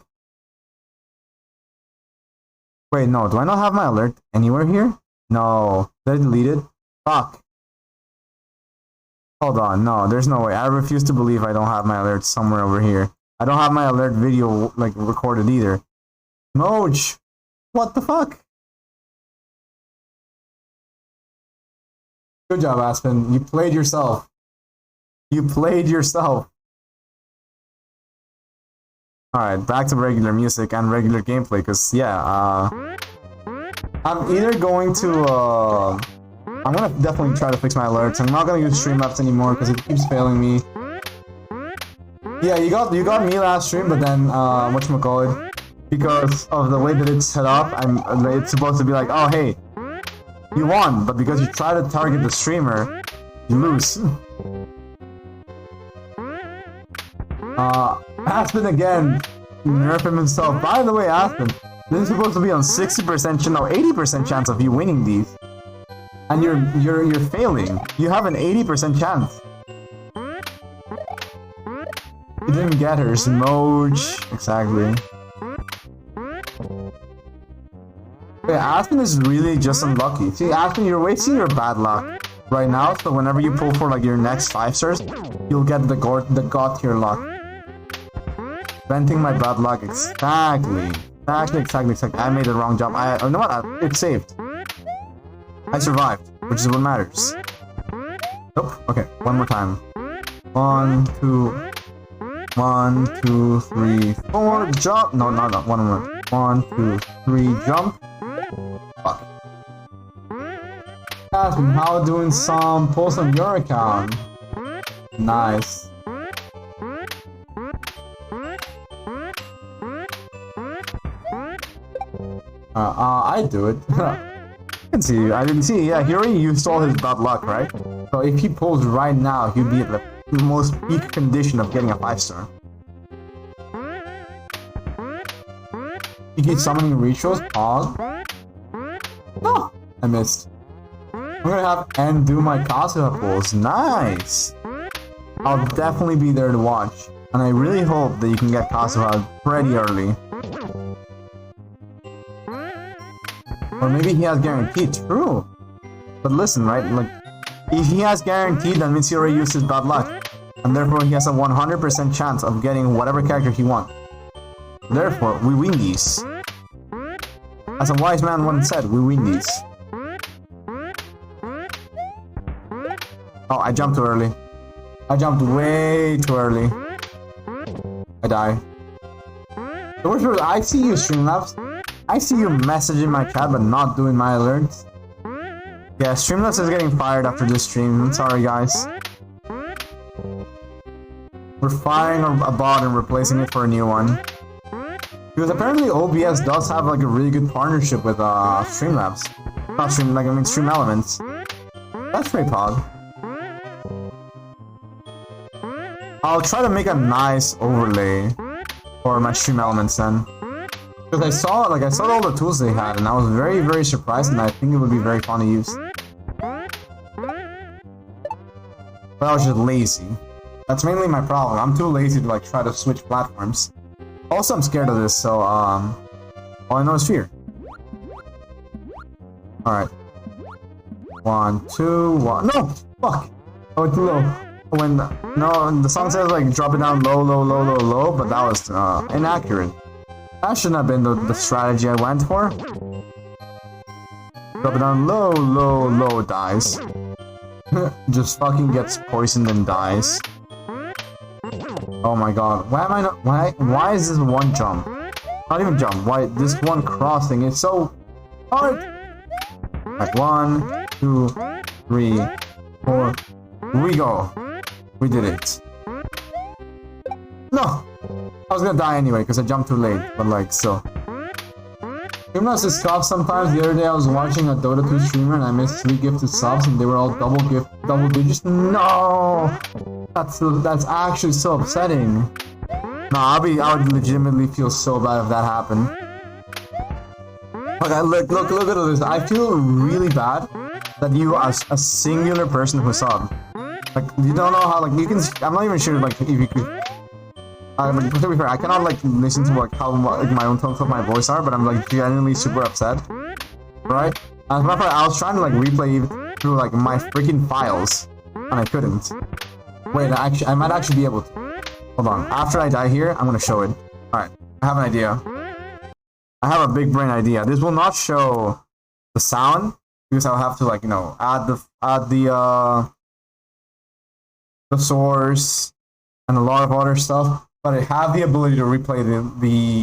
Speaker 2: Wait, no. Do I not have my alert anywhere here? No. Did I delete it? Fuck. Hold on. No, there's no way. I refuse to believe I don't have my alert somewhere over here. I don't have my alert video like recorded either. Moj! What the fuck? Good job, Aspen. You played yourself. You played yourself. Alright, back to regular music and regular gameplay, because, yeah, I'm either going to, I'm gonna definitely try to fix my alerts. I'm not gonna use Streamlabs anymore, because it keeps failing me. Yeah, you got me last stream, but then, whatchamacallit, because of the way that it's set up, it's supposed to be like, oh, hey, you won, but because you try to target the streamer, you lose. Aspen again, nerf him himself. By the way, Aspen, this is supposed to be on 60%, no, 80% chance of you winning these, and you're failing. You have an 80% chance. You didn't get her, Smoj. Exactly. Yeah, Aspen is really just unlucky. See, Aspen, you're wasting your bad luck right now, so whenever you pull for like your next 5 stars, you'll get the god tier luck. Venting my bad luck, exactly. Exactly. I made the wrong jump. You know what? It's saved. I survived, which is what matters. Nope. Okay, one more time. 1, 2, 3, 4, jump. No, one more. 1, 2, 3, jump. Fuck. Asking how doing some posts on your account. Nice. I do it. I can see. I didn't see. Yeah, he already used all his bad luck, right? So if he pulls right now, he'd be at the most peak condition of getting a 5-star. You keep summoning rituals. Pause. No, I missed. I'm gonna have N do my Kazuha pulls. Nice. I'll definitely be there to watch, and I really hope that you can get Kazuha pretty early. Or maybe he has guaranteed. True. But listen, right? Like, if he has guaranteed, that means he already used his bad luck, and therefore he has a 100% chance of getting whatever character he wants. Therefore, we win these. As a wise man once said, we win these. Oh, I jumped too early. I jumped way too early. I die. I see you, Streamlabs. I see you messaging my chat but not doing my alerts. Yeah, Streamlabs is getting fired after this stream. I'm sorry, guys. We're firing a bot and replacing it for a new one. Because apparently OBS does have like a really good partnership with Streamlabs. Not Stream, like I mean Stream Elements. That's pretty pog. I'll try to make a nice overlay for my Stream Elements then. Because I saw all the tools they had, and I was very, very surprised, and I think it would be very fun to use. But I was just lazy. That's mainly my problem. I'm too lazy to like try to switch platforms. Also, I'm scared of this, so all I know is fear. All right. 1, 2, 1. No, fuck. Oh, too low. When the song says like drop it down low, but that was inaccurate. That shouldn't have been the strategy I went for. Drop it down low, dies. Just fucking gets poisoned and dies. Oh my god, why am I not, why is this one jump? Not even jump, why this one crossing is so hard? Like 1, 2, 3, 4, here we go. We did it. No! I was gonna die anyway because I jumped too late, but like, still. Streamlabs is tough sometimes. The other day I was watching a Dota 2 streamer and I missed 3 gifted subs and they were all double digits. No! That's actually so upsetting. No, I would legitimately feel so bad if that happened. Okay, look at this. I feel really bad that you as a singular person who subbed. Like, you don't know how, like, you can, I'm not even sure, like, if you could, like, to be fair, I cannot, like, listen to, like, how, like, my own tones of my voice are, but I'm, like, genuinely super upset, right? As a matter of fact, I was trying to, like, replay it through, like, my freaking files, and I couldn't. Wait, I might actually be able to. Hold on, after I die here, I'm gonna show it. Alright, I have an idea. I have a big brain idea. This will not show the sound, because I'll have to, like, you know, add the source and a lot of other stuff, but I have the ability to replay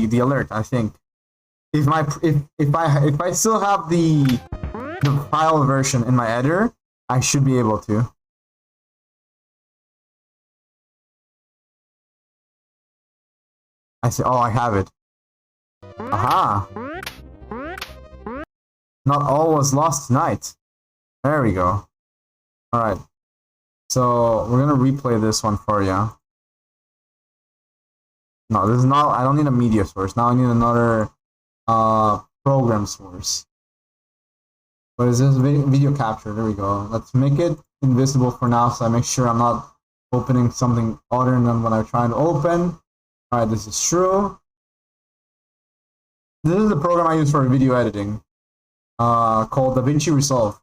Speaker 2: the alert. I think if I still have the file version in my editor, I should be able to. I say, oh, I have it. Aha! Not all was lost tonight. There we go. All right. So we're gonna replay this one for you. No, this is not. I don't need a media source. Now I need another program source. What is this? Video capture. There we go. Let's make it invisible for now, so I make sure I'm not opening something other than what I'm trying to open. All right, this is true. This is the program I use for video editing, called DaVinci Resolve.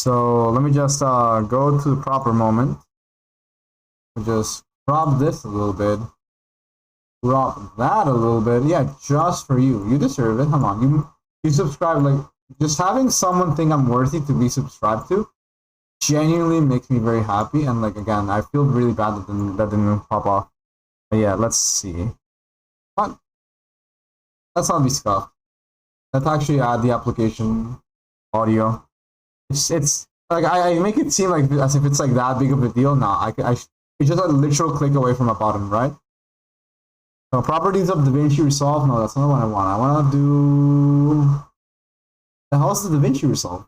Speaker 2: So let me just go to the proper moment. Just crop this a little bit. Crop that a little bit. Yeah, just for you. You deserve it. Come on. You subscribe. Like, just having someone think I'm worthy to be subscribed to genuinely makes me very happy. And like, again, I feel really bad that didn't pop off. But yeah, let's see. What? Let's not be scuffed. Let's actually add the application audio. It's like I make it seem like as if it's like that big of a deal. Nah, it's just a literal click away from a button, right? So properties of DaVinci Resolve. No, that's not what I want. I want to do. The hell's the DaVinci Resolve?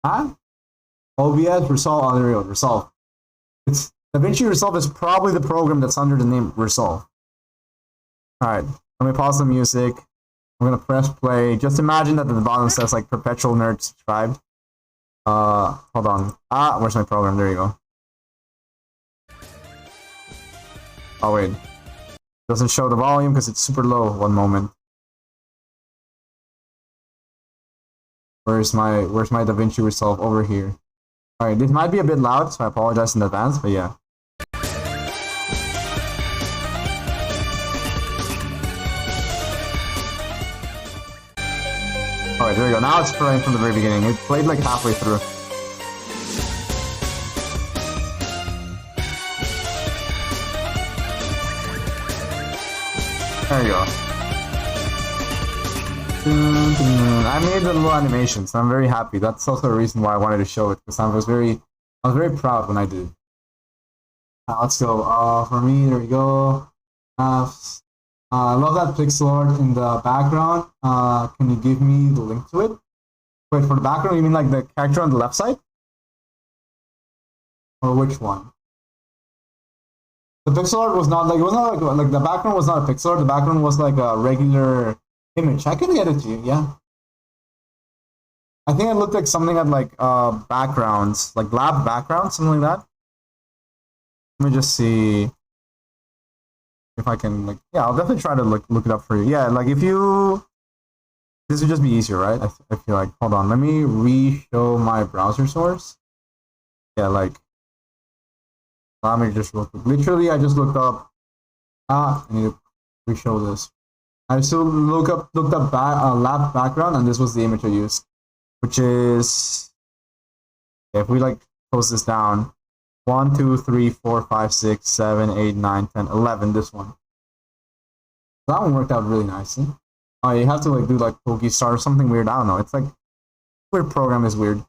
Speaker 2: Huh? OBS Resolve, Unreal Resolve. It's DaVinci Resolve is probably the program that's under the name Resolve. All right, let me pause the music. I'm gonna press play. Just imagine that at the bottom says like perpetual nerd subscribed. Hold on. Where's my program? There you go. Oh wait, doesn't show the volume because it's super low. One moment. Where's my DaVinci Resolve? Over here. All right, this might be a bit loud, so I apologize in advance. But yeah. Alright, there we go. Now it's playing from the very beginning. It played like halfway through. There you go. I made the little animation, so I'm very happy. That's also a reason why I wanted to show it, because I was very proud when I did. Let's go. For me, there we go. I love that pixel art in the background. Can you give me the link to it? Wait, for the background, you mean like the character on the left side? Or which one? The pixel art was not like, it was not like the background was not a pixel art, the background was like a regular image. I can get it to you, yeah. I think it looked like something at like backgrounds, like lab backgrounds, something like that. Let me just see if I can, like, yeah, I'll definitely try to look it up for you. Yeah, like if you, this would just be easier, right? I feel like, hold on, let me re-show my browser source. Yeah, like, let me just look, literally I just looked up, I need to re-show this. I just looked up lab background, and this was the image I used, which is, if we like close this down, 1, 2, 3, 4, 5, 6, 7, 8, 9, 10, 11, this one. That one worked out really nicely. Oh, you have to like do like PokeStar or something weird. I don't know. It's like, weird program is weird.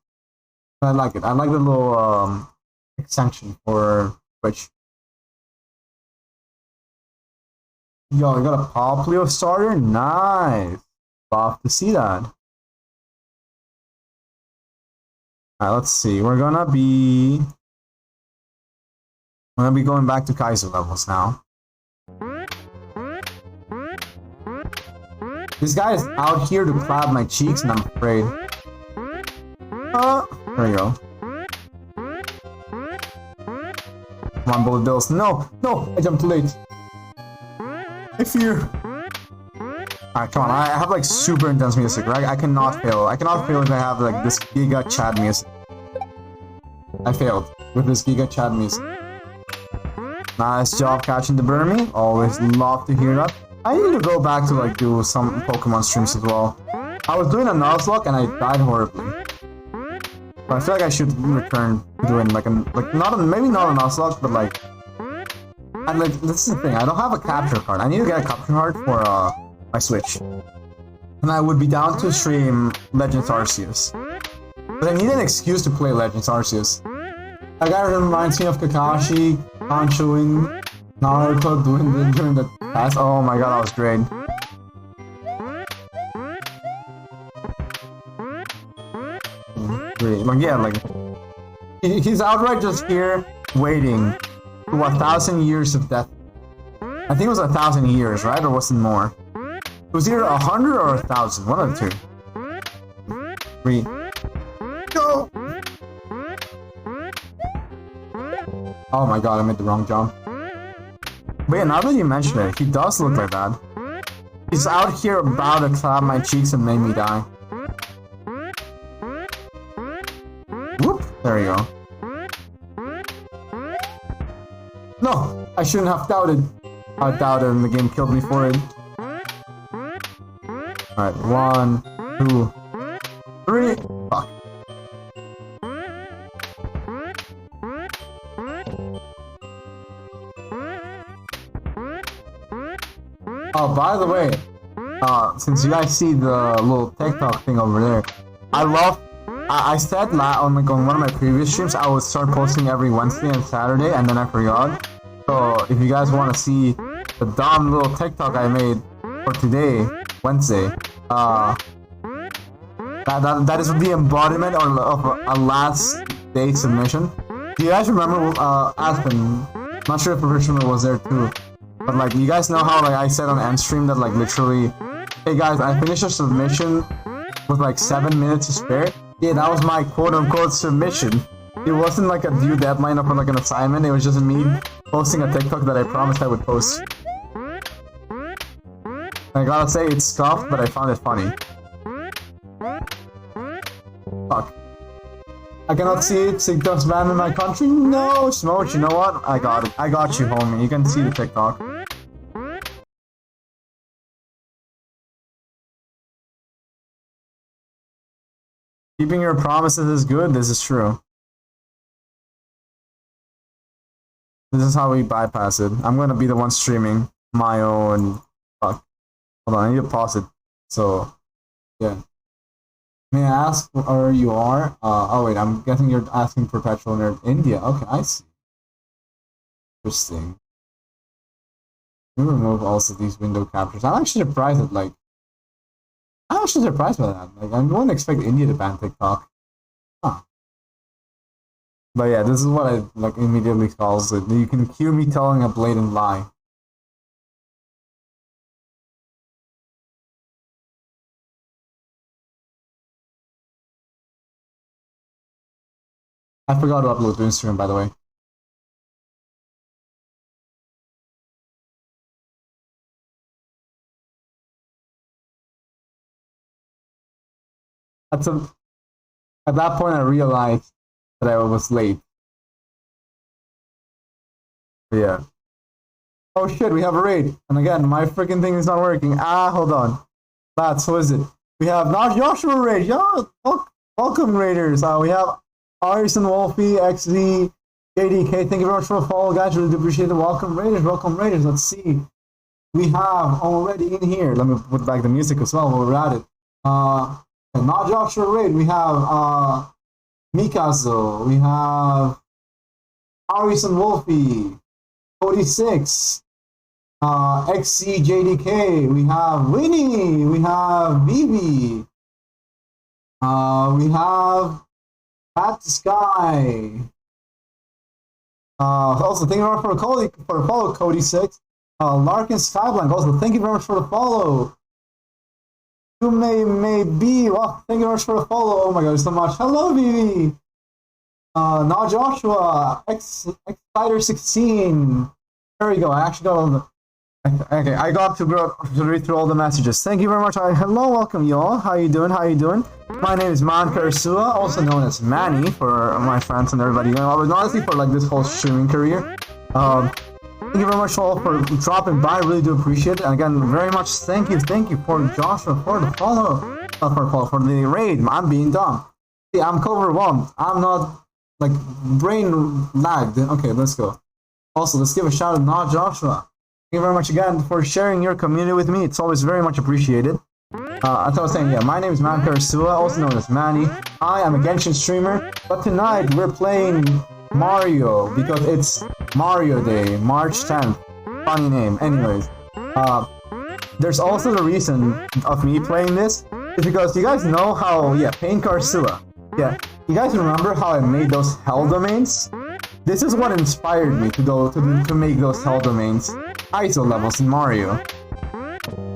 Speaker 2: But I like it. I like the little extension for Twitch. Yo, you got a Poplio starter? Nice. Love to see that. Alright, let's see. We're gonna be going back to Kaizo levels now. This guy is out here to clap my cheeks, and I'm afraid. There we go. Come on, bullet bills. No, no, I jumped too late. I fear. Alright, come on. I have like super intense music, right? I cannot fail. I cannot fail if I have like this Giga Chad music. I failed with this Giga Chad music. Nice job catching the Burmy. Always love to hear that. I need to go back to like do some Pokemon streams as well. I was doing a Nuzlocke and I died horribly. But I feel like I should return to doing like maybe not a Nuzlocke, but like, and like this is the thing. I don't have a capture card. I need to get a capture card for my Switch, and I would be down to stream Legends Arceus. But I need an excuse to play Legends Arceus. That guy reminds me of Kakashi, Kancho in Naruto during the past. Oh my god, that was great. Great. Like, yeah, like he's outright just here waiting for 1,000 years of death. I think it was 1,000 years, right? Or was it more? It was either 100 or 1,000. One of the two. 3. Go! Oh my god, I made the wrong jump. But yeah, now that you mention it, he does look like that. He's out here about to clap my cheeks and make me die. Mario. No! I shouldn't have doubted. I doubted and the game killed me for it. Alright, 1, 2, 3. Fuck. Oh, by the way, since you guys see the little TikTok thing over there, I said on one of my previous streams I would start posting every Wednesday and Saturday, and then I forgot. So if you guys want to see the dumb little TikTok I made for today, Wednesday, that is the embodiment of a last day submission. Do you guys remember Aspen? Not sure if Professional was there too. But like, you guys know how like I said on end stream that like literally, hey guys, I finished a submission with like 7 minutes to spare. Yeah, that was my quote-unquote submission. It wasn't like a due deadline of like an assignment. It was just me posting a TikTok that I promised I would post. I gotta say it's scuffed, but I found it funny. Fuck. I cannot see it. TikTok's banned in my country. No, Smoke. You know what? I got it. I got you, homie. You can see the TikTok. Keeping your promises is good. This is true. This is how we bypass it. I'm gonna be the one streaming my own. Fuck. Hold on, I need to pause it. So, yeah. May I ask where you are? Oh wait, I'm guessing you're asking Perpetual Nerd India. Okay, I see. Interesting. We remove also these window captures. I'm actually surprised at like. I'm actually surprised by that. Like, I wouldn't expect India to ban TikTok. Huh. But yeah, this is what I like immediately calls it. You can cue me telling a blatant lie. I forgot to upload to Instagram, by the way. At that point, I realized that I was late. But yeah. Oh shit, we have a raid. And again, my freaking thing is not working. Hold on. Lads, who is it? We have not Joshua raid. Yo, welcome raiders. We have Arison Wolfie, XV, JDK. Thank you very much for the follow, guys. Really do appreciate it. Welcome raiders. Welcome raiders. Let's see. We have already in here. Let me put back the music as well while we're at it. Not Joshua raid. We have Mikazo. We have Arison Wolfie, 46. XCJDK, we have Winnie, we have Vivi, we have Pat Sky. Also, thank you very much for the follow, Cody6. Larkin Skyblank, also, thank you very much for the follow. You may be, well, thank you very much for the follow. Oh my god, so much. Hello, Vivi. Not Joshua, Exciter16. There we go, I actually got all the. Okay, I got to read through all the messages. Thank you very much. Hello, welcome y'all. How you doing? How you doing? My name is Man Karsua, also known as Manny for my friends and everybody. But honestly, for like this whole streaming career. Thank you very much all for dropping by. I really do appreciate it. And again, very much thank you for Joshua for the follow, for the raid. I'm being dumb. See, I'm overwhelmed. I'm not like brain lagged. Okay, let's go. Also, let's give a shout out to Joshua. Thank you very much again for sharing your community with me. It's always very much appreciated. As I was saying, yeah, my name is Man Karsua, also known as Manny. I am a Genshin streamer, but tonight we're playing Mario because it's Mario Day, March 10th. Funny name. Anyways, there's also the reason of me playing this is because you guys know how, yeah, Pain Karsua. Yeah, you guys remember how I made those hell domains? This is what inspired me to make those hell domains. Kaizo levels in Mario.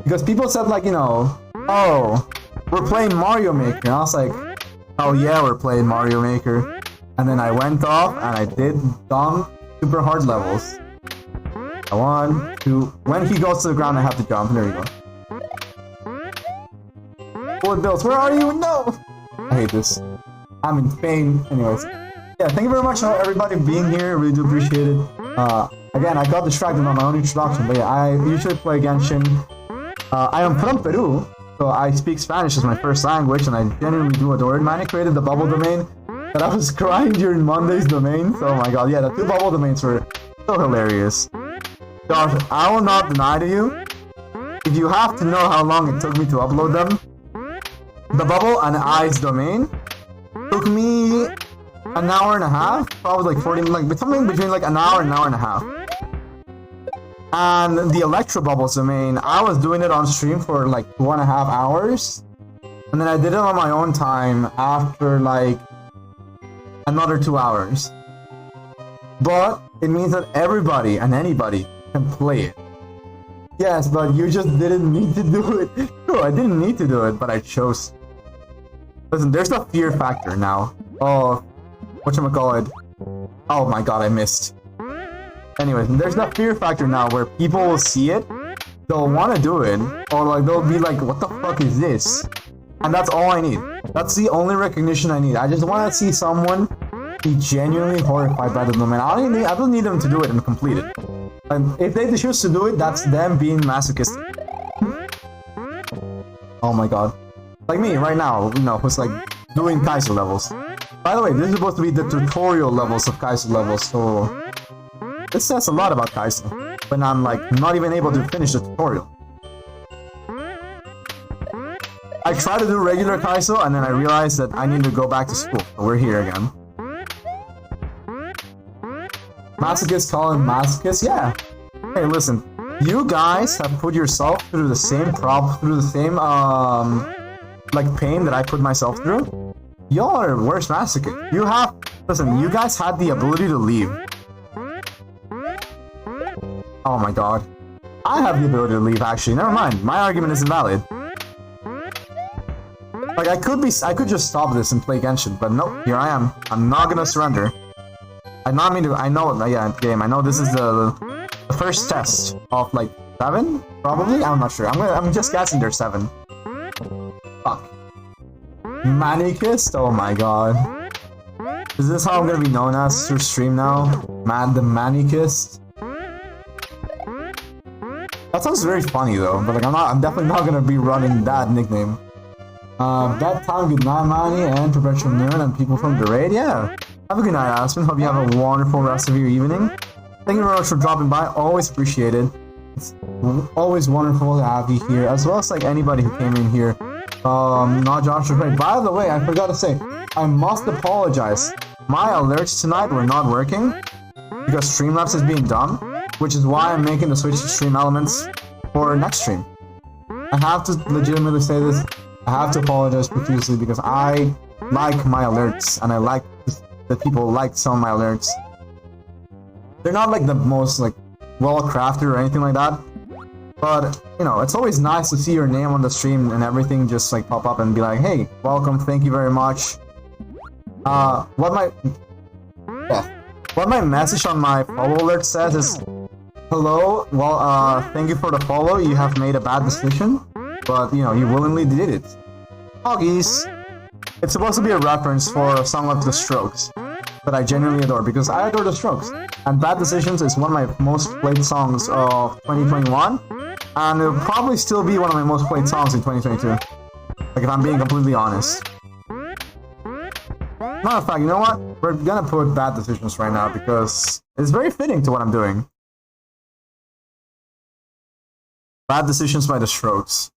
Speaker 2: Because people said like, you know, oh, we're playing Mario Maker. And I was like, oh yeah, we're playing Mario Maker. And then I went off and I did dumb, super hard levels. 1, 2, when he goes to the ground I have to jump. There you go. Bullet Bills, where are you? No! I hate this. I'm in pain. Anyways. Yeah, thank you very much everybody being here. Really do appreciate it. Again, I got distracted on my own introduction, but yeah, I usually play Genshin. I am from Peru, so I speak Spanish as my first language, and I genuinely do adore it. Man, I created the bubble domain, but I was crying during Monday's domain. So, oh my god, yeah, the 2 bubble domains were so hilarious. Josh, I will not deny to you, if you have to know how long it took me to upload them, the bubble and eyes domain took me an hour and a half, probably like 40, like something between like an hour and a half. And the Electro Bubbles domain, I was doing it on stream for like 2.5 hours, and then I did it on my own time after like another 2 hours. But it means that everybody and anybody can play it. Yes, but you just didn't need to do it. No, I didn't need to do it, but I chose. Listen, there's a fear factor now. Oh, whatchamacallit? Oh my god, I missed. Anyways, there's that fear factor now where people will see it, they'll want to do it, or like they'll be like, what the fuck is this? And that's all I need. That's the only recognition I need. I just want to see someone be genuinely horrified by the domain. I don't need them to do it and complete it. And if they choose to do it, that's them being masochistic. Oh my god. Like me right now, you know, who's like doing Kaizo levels. By the way, this is supposed to be the tutorial levels of Kaizo levels, so this says a lot about Kaizo, when I'm like not even able to finish the tutorial. I try to do regular Kaizo and then I realized that I need to go back to school. So we're here again. Masochist calling masochist? Yeah. Hey, listen. You guys have put yourself through the same like pain that I put myself through. Y'all are worse masochists. You have, listen, you guys had the ability to leave. Oh my god. I have the ability to leave, actually. Never mind. My argument is invalid. Like, I could just stop this and play Genshin, but nope, here I am. I'm not gonna surrender. I know, yeah, game. I know this is the first test of like 7, probably. I'm not sure. I'm just guessing there's 7. Fuck. Manicist? Oh my god. Is this how I'm gonna be known as through stream now? Man, the Manicist. That sounds very funny though, but like I'm definitely not gonna be running that nickname. Bedtime, good night, Manny, and perpetual noon, and people from the raid. Yeah. Have a good night, Aspen. Hope you have a wonderful rest of your evening. Thank you very much for dropping by. Always appreciate it. It's always wonderful to have you here, as well as like anybody who came in here. Not Joshua Craig. By the way, I forgot to say, I must apologize. My alerts tonight were not working because Streamlabs is being done, which is why I'm making the switch to Stream Elements for next stream. I have to legitimately say this. I have to apologize profusely because I like my alerts and I like that people like some of my alerts. They're not like the most like well crafted or anything like that, but you know, it's always nice to see your name on the stream and everything just like pop up and be like, hey, welcome, thank you very much. What my message on my follow alert says is, hello, well, thank you for the follow, you have made a bad decision, but you know, you willingly did it. Hoggies. It's supposed to be a reference for a song of The Strokes that I genuinely adore, because I adore The Strokes. And Bad Decisions is one of my most played songs of 2021, and it'll probably still be one of my most played songs in 2022. Like, if I'm being completely honest. Matter of fact, you know what? We're gonna put Bad Decisions right now, because it's very fitting to what I'm doing. Bad Decisions by The Strokes.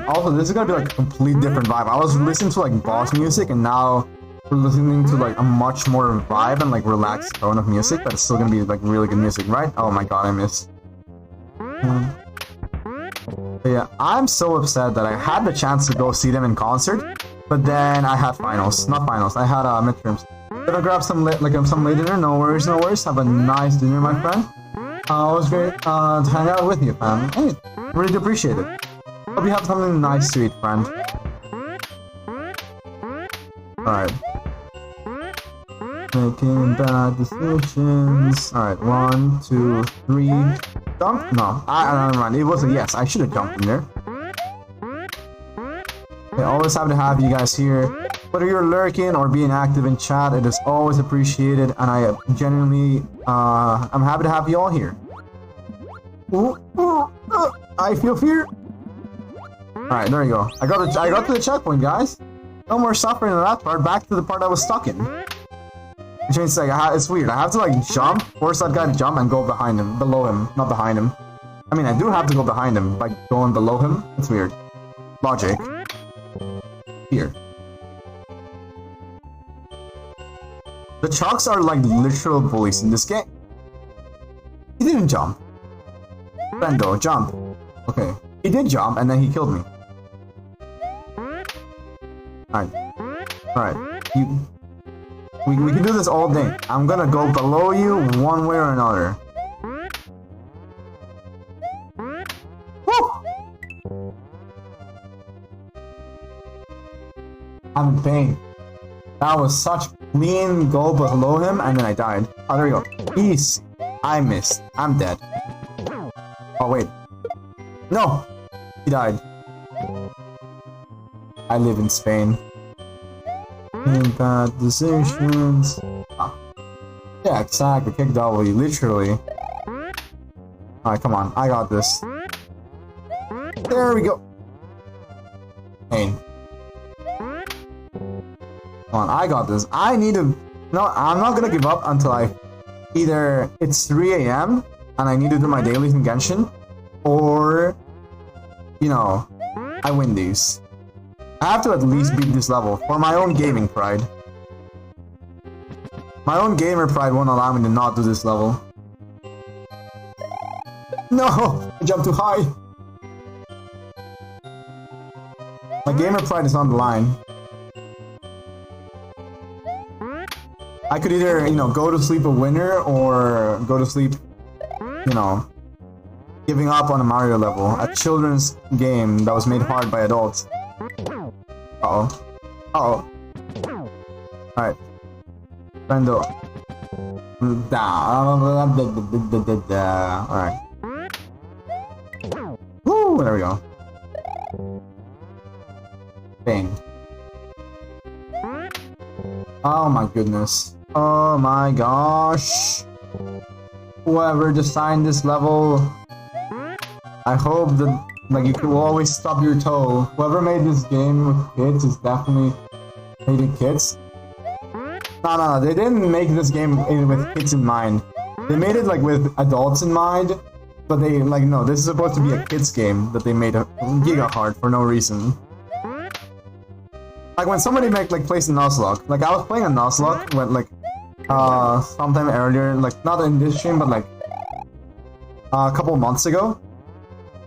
Speaker 2: Also, this is gonna be like a complete different vibe. I was listening to like boss music, and now we're listening to like a much more vibe and like relaxed tone of music, but it's still gonna be like really good music, right? Oh my god, I missed. But yeah, I'm so upset that I had the chance to go see them in concert, but then I had finals. Not finals, I had midterms. Gonna grab some late dinner, no worries, no worries. Have a nice dinner, my friend. It was great to hang out with you, man. Hey, really do appreciate it. Hope you have something nice to eat, friend. Alright. Making bad decisions. Alright, 1, 2, 3. Jump? No, never mind. It was a yes. I should have jumped in there. Okay, always happy to have you guys here. Whether you're lurking or being active in chat, it is always appreciated, and I genuinely, I'm happy to have you all here. I feel fear. Alright, there you go. I got to the checkpoint, guys. No more suffering on that part. Back to the part I was stuck in. Which means like it's weird. I have to like jump, force that guy to jump, and go behind him, below him, not behind him. I mean, I do have to go behind him by going below him. It's weird. Logic. Here. The Chalks are like literal bullies in this game. He didn't jump. Brendo, jump. Okay. He did jump, and then he killed me. Alright. Alright. We can do this all day. I'm gonna go below you one way or another. Woo! I'm in pain. That was such clean go below him, and then I died. Oh, there we go. Easy. I missed. I'm dead. Oh, wait. No! He died. I live in Spain. In bad decisions. Ah. Yeah, exactly. Kick W, literally. Alright, come on. I got this. There we go. Pain. Come on, I got this. I need to... No, I'm not gonna give up until either it's 3 AM and I need to do my dailies in Genshin, or, you know, I win these. I have to at least beat this level for my own gaming pride. My own gamer pride won't allow me to not do this level. No! I jumped too high! My gamer pride is on the line. I could either, you know, go to sleep a winner, or go to sleep, you know, giving up on a Mario level, a children's game that was made hard by adults. Uh-oh. Uh-oh. Alright. Brendo. Alright. Woo! There we go. Bang. Oh my goodness. Oh my gosh. Whoever designed this level, I hope that like you can always stub your toe. Whoever made this game with kids is definitely hated kids. No, they didn't make this game with kids in mind. They made it like with adults in mind, but they like, no, this is supposed to be a kids game that they made a giga hard for no reason. Like when somebody plays a Nuzlocke, like I was playing a Nuzlocke when sometime earlier, like not in this stream, but like a couple months ago,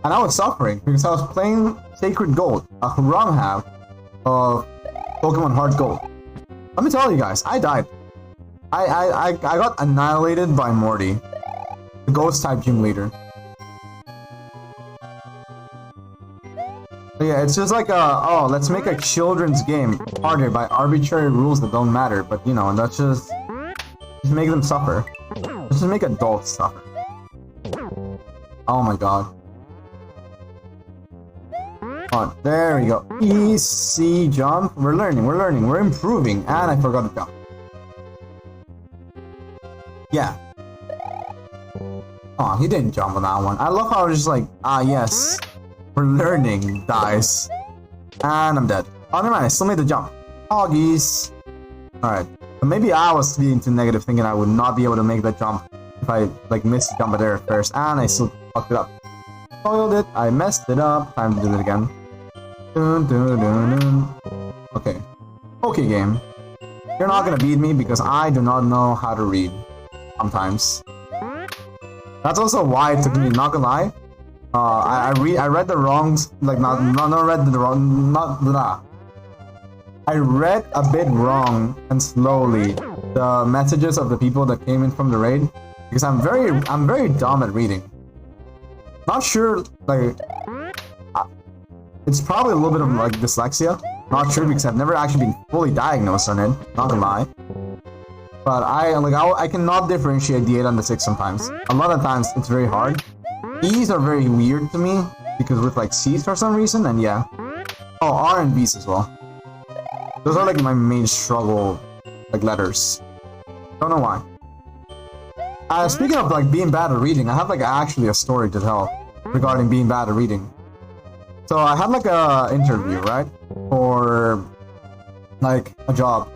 Speaker 2: and I was suffering because I was playing Sacred Gold, a wrong half of Pokemon Heart Gold. Let me tell you guys, I died. I got annihilated by Morty, the Ghost type gym leader. But yeah, it's just like oh, let's make a children's game harder by arbitrary rules that don't matter, but you know, that's just make them suffer. Let's just make adults suffer. Oh my god. Oh, there we go. Easy jump. We're learning, we're improving, and I forgot to jump. Yeah. Oh, he didn't jump on that one. I love how I was just like, yes. We're learning, guys. And I'm dead. Oh, never mind, I still made the jump. Oh, geez. Alright. But maybe I was being too negative, thinking I would not be able to make that jump if I, like, missed the jump there at first. And I still fucked it up. Spoiled it. I messed it up. Time to do it again. Dun, dun, dun, dun. Okay. Okay, game. You're not gonna beat me because I do not know how to read. Sometimes. That's also why it took me, not gonna lie. I read the wrongs, like I read a bit wrong and slowly the messages of the people that came in from the raid, because I'm very dumb at reading. Not sure, like it's probably a little bit of like dyslexia. Not sure because I've never actually been fully diagnosed on it. Not gonna lie. But I cannot differentiate the 8 and the 6 sometimes. A lot of times it's very hard. E's are very weird to me because with like C's for some reason, and yeah. Oh, R and V's as well. Those are like my main struggle, like letters. Don't know why. Speaking of like being bad at reading, I have like actually a story to tell regarding being bad at reading. So I had like a interview, right, for like a job.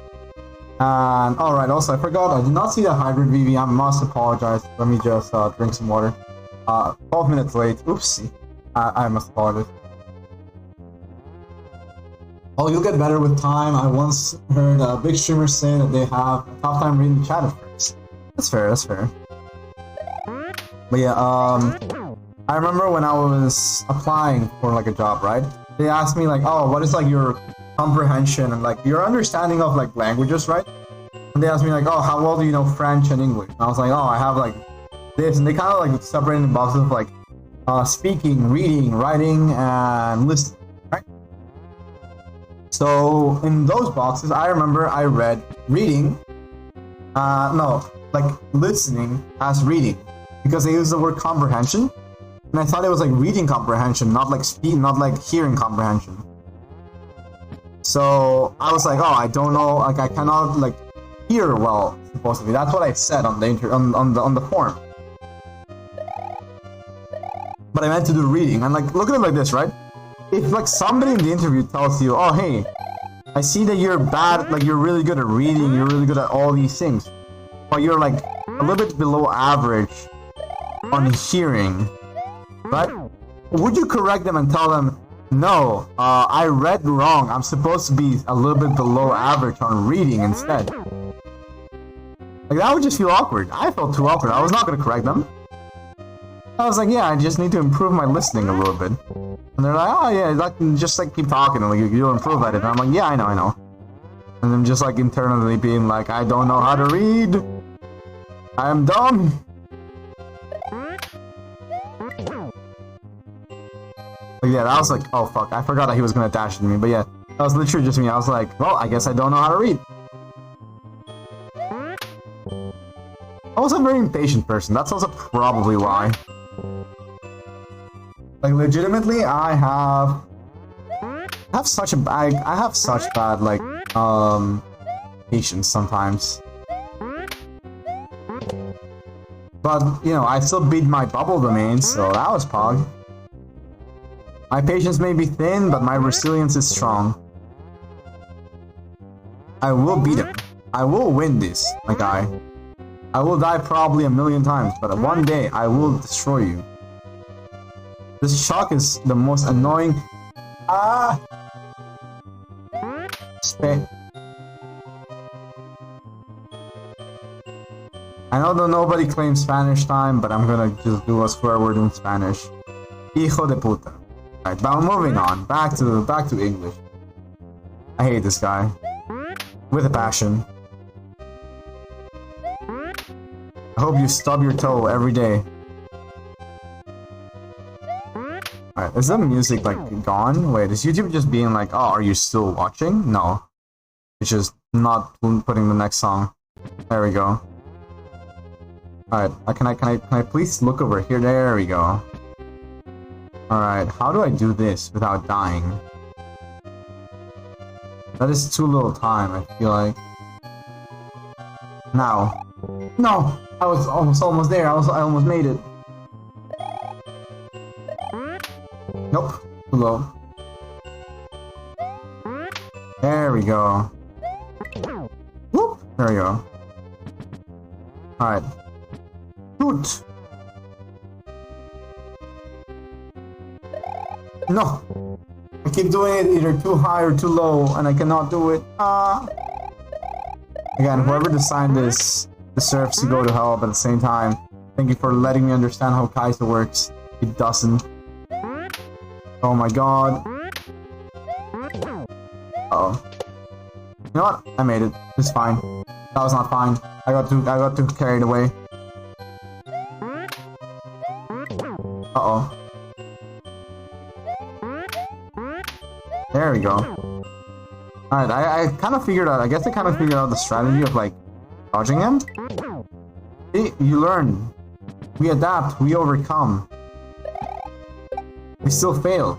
Speaker 2: And alright, also I forgot, I did not see the hybrid VV. I must apologize. Let me just drink some water. 12 minutes late. Oopsie. I must apologize. Oh, you'll get better with time. I once heard a big streamer say that they have a tough time reading the chat at first. That's fair, that's fair. But yeah, I remember when I was applying for like a job, right? They asked me like, oh, what is like your comprehension and like your understanding of like languages, right? And they asked me like, oh, how well do you know French and English? And I was like, oh, I have like this, and they kind of like separated in boxes of like speaking, reading, writing, and listening, right? So in those boxes, I remember I read reading, no, like listening as reading, because they use the word comprehension, and I thought it was like reading comprehension, not like not like hearing comprehension. So I was like, oh, I don't know, like I cannot like hear well, supposedly. That's what I said on the on the form. But I meant to do reading, and like look at it like this, right? If like somebody in the interview tells you, oh hey, I see that you're bad, like you're really good at reading, you're really good at all these things, but you're like a little bit below average on hearing, right? Would you correct them and tell them, no, I read wrong, I'm supposed to be a little bit below average on reading instead? Like that would just feel awkward. I felt too awkward. I was not going to correct them. I was like, yeah, I just need to improve my listening a little bit. And they're like, oh yeah, like, just like keep talking and like you'll improve at it. And I'm like, yeah, I know. And I'm just like internally being like, I don't know how to read. I am dumb. But yeah, that was like, oh fuck, I forgot that he was gonna dash at me. But yeah, that was literally just me. I was like, well, I guess I don't know how to read. I was a very impatient person. That's also probably why. Like legitimately, I have such a I have such bad like patience sometimes. But you know, I still beat my bubble domain, so that was pog. My patience may be thin, but my resilience is strong. I will beat him. I will win this, my guy. I will die probably a million times, but one day I will destroy you. This shock is the most annoying. Ah! Spit. I know that nobody claims Spanish time, but I'm gonna just do a swear word in Spanish. Hijo de puta. Alright, but moving on. Back to English. I hate this guy. With a passion. I hope you stub your toe every day. Alright, is the music like gone? Wait, is YouTube just being like, oh, are you still watching? No. It's just not putting the next song. There we go. Alright, can I please look over here? There we go. Alright, how do I do this without dying? That is too little time, I feel like. Now. No! I was almost there. I almost made it. Nope. Too low. There we go. Whoop! There we go. Alright. Shoot! No! I keep doing it either too high or too low, and I cannot do it. Again, whoever designed this deserves to go to hell, but at the same time, thank you for letting me understand how Kaizo works. It doesn't. Oh my god. Uh-oh. You know what? I made it. It's fine. That was not fine. I got too carried away. Uh-oh. There we go. Alright, I kind of figured out, I guess I kind of figured out the strategy of like dodging him. See, you learn. We adapt, we overcome. We still fail.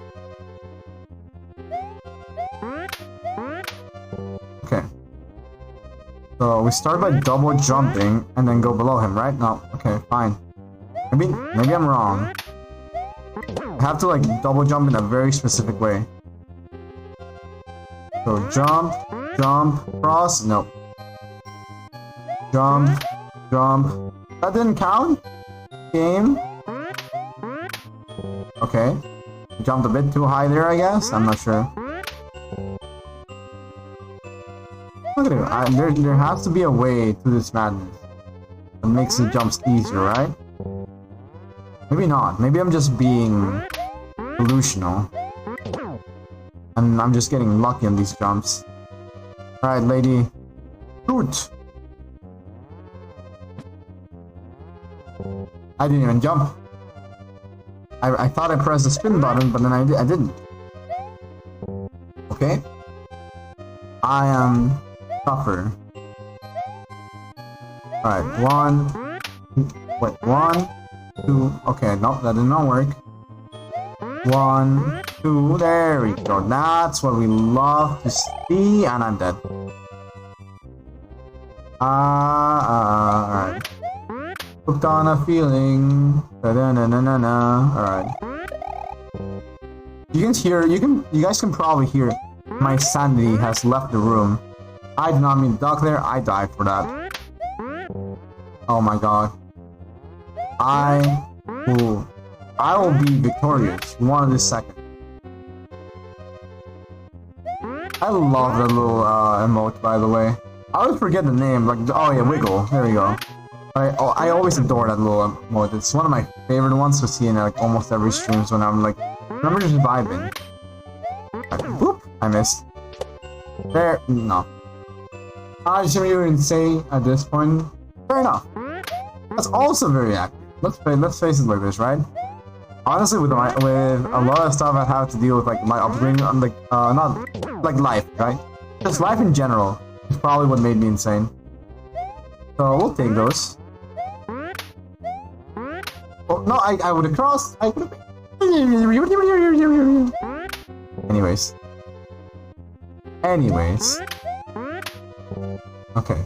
Speaker 2: So we start by double jumping and then go below him, right? No, okay, fine. Maybe I'm wrong. I have to like double jump in a very specific way. So jump, jump, cross, no. Jump, jump. That didn't count? Game? Okay. Jumped a bit too high there, I guess? I'm not sure. Look at it. There has to be a way to this madness that makes the jumps easier, right? Maybe not. Maybe I'm just being delusional. And I'm just getting lucky on these jumps. Alright, lady. Shoot! I didn't even jump. I thought I pressed the spin button, but then I didn't. Okay. I am tougher. Alright, 1. Wait, 1, 2. Okay, nope, that did not work. 1, 2. There we go. That's what we love to see, and I'm dead. Alright. Hooked on a feeling. Alright. You guys can probably hear my sanity has left the room. I did not mean to duck there, I died for that. Oh my god. I will be victorious one of this second. I love that little emote, by the way. I always forget the name, like, oh yeah, Wiggle, there we go. I always adore that little emote. It's one of my favorite ones to see in like almost every streams when I'm like, remember just vibing. Like, boop, I missed. There, no. I just even say at this point, fair enough. That's also very accurate. Let's face it like this, right? Honestly, with a lot of stuff I have to deal with, like my upbringing, like not like life, right? Just life in general is probably what made me insane. So we'll take those. Oh no, I would have crossed. I would have. Anyways. Okay.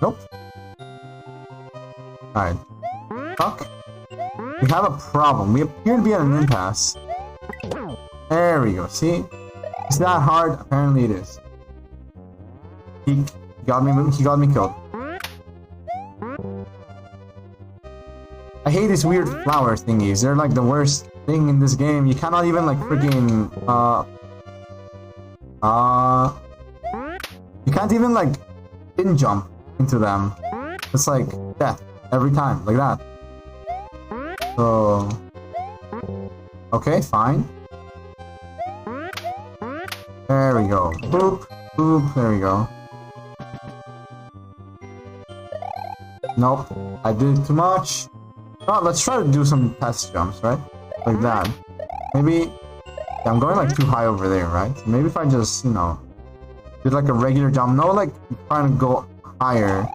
Speaker 2: Nope. Alright. Fuck. We have a problem. We appear to be at an impasse. There we go. See? It's not hard. Apparently it is. He got me killed. I hate these weird flower thingies. They're like the worst thing in this game. You cannot even like freaking you can't even like in jump into them. It's like death every time, like that. So okay, fine. There we go. Boop, boop, there we go. Nope, I did too much. Oh, let's try to do some test jumps, right? Like that. Maybe... Yeah, I'm going like too high over there, right? So maybe if I just, you know, did like a regular jump. No, like trying to go higher.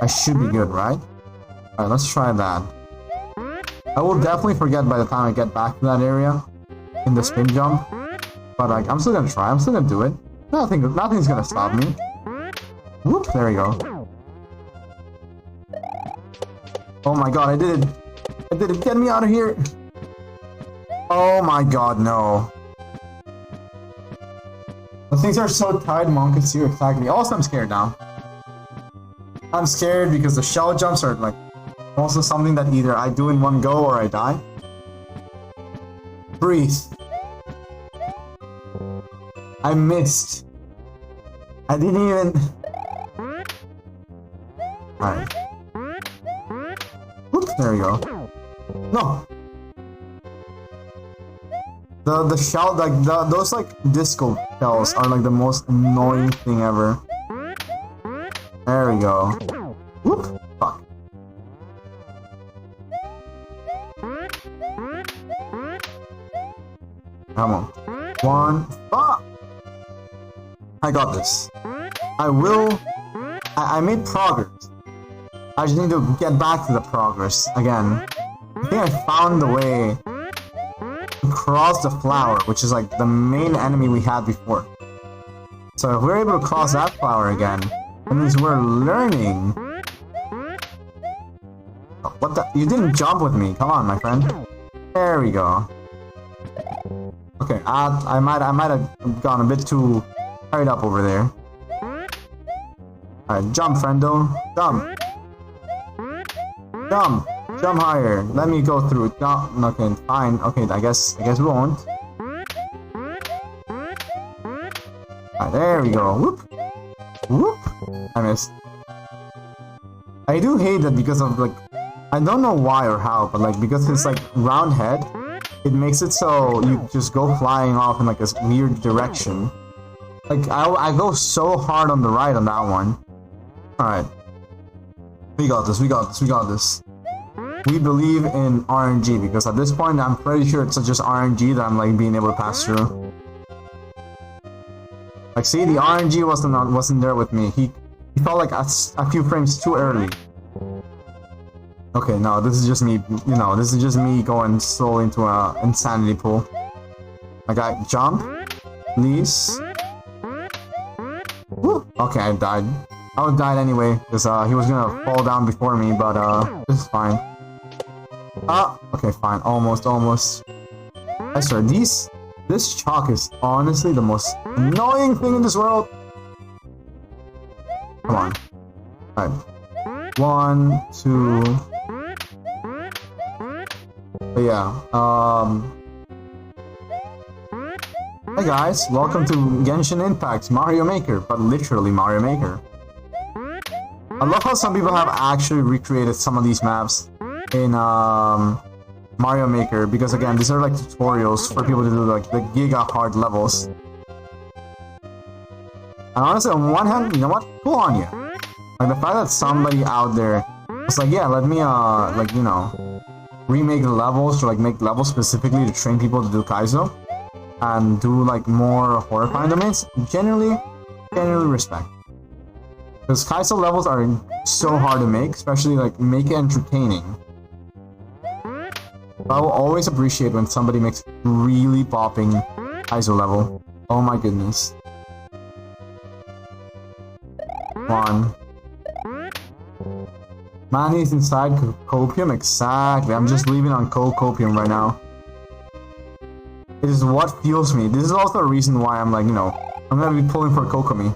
Speaker 2: I should be good, right? Alright, let's try that. I will definitely forget by the time I get back to that area in the spin jump. But like, I'm still gonna try. I'm still gonna do it. Nothing's gonna stop me. Whoop, there we go. Oh my god, I did it! I did it! Get me out of here! Oh my god, no. The things are so tight, Mom can see exactly. Also, I'm scared now. I'm scared because the shell jumps are like also something that either I do in one go or I die. Breathe. I missed. I didn't even... Alright. There we go. No! The shell, like, those, like, disco shells are, like, the most annoying thing ever. There we go. Whoop! Fuck. Come on. One. Fuck! I got this. I will... I made progress. I just need to get back to the progress again. I think I found the way to cross the flower, which is like the main enemy we had before. So if we're able to cross that flower again, that means we're learning. Oh, what the? You didn't jump with me. Come on, my friend. There we go. Okay, I might have gone a bit too hurried up over there. Alright, jump, friendo. Jump. Jump. Jump higher. Let me go through. No, okay, fine. Okay, I guess we won't. Alright, there we go. Whoop. Whoop. I missed. I do hate that because of like, I don't know why or how, but like because it's like round head, it makes it so you just go flying off in like a weird direction. Like I go so hard on the right on that one. Alright. We got this, we got this, we got this. We believe in RNG because at this point I'm pretty sure it's just RNG that I'm like being able to pass through. Like see, the RNG wasn't there with me. He felt like a few frames too early. Okay, no, this is just me, you know, this is just me going slowly into a insanity pool. I got jump, please. Woo. Okay, I died. I would have died anyway, because he was gonna fall down before me, but this is fine. Okay, fine, almost. I swear, this chalk is honestly the most annoying thing in this world. Come on. Alright. 1, 2... But yeah, Hey guys, welcome to Genshin Impact's Mario Maker, but literally Mario Maker. I love how some people have actually recreated some of these maps in Mario Maker, because again, these are like tutorials for people to do like the giga hard levels. And honestly, on one hand, you know what? Cool on you. Like the fact that somebody out there was like, yeah, let me like, you know, remake the levels, or like make levels specifically to train people to do Kaizo and do like more horrifying domains. Generally respect. Because Kaizo levels are so hard to make, especially like make it entertaining. I will always appreciate when somebody makes really popping Kaizo level. Oh my goodness. One. Man, he's inside Copium? Exactly. I'm just leaving on Copium right now. It is what fuels me. This is also a reason why I'm like, you know, I'm gonna be pulling for Kokomi.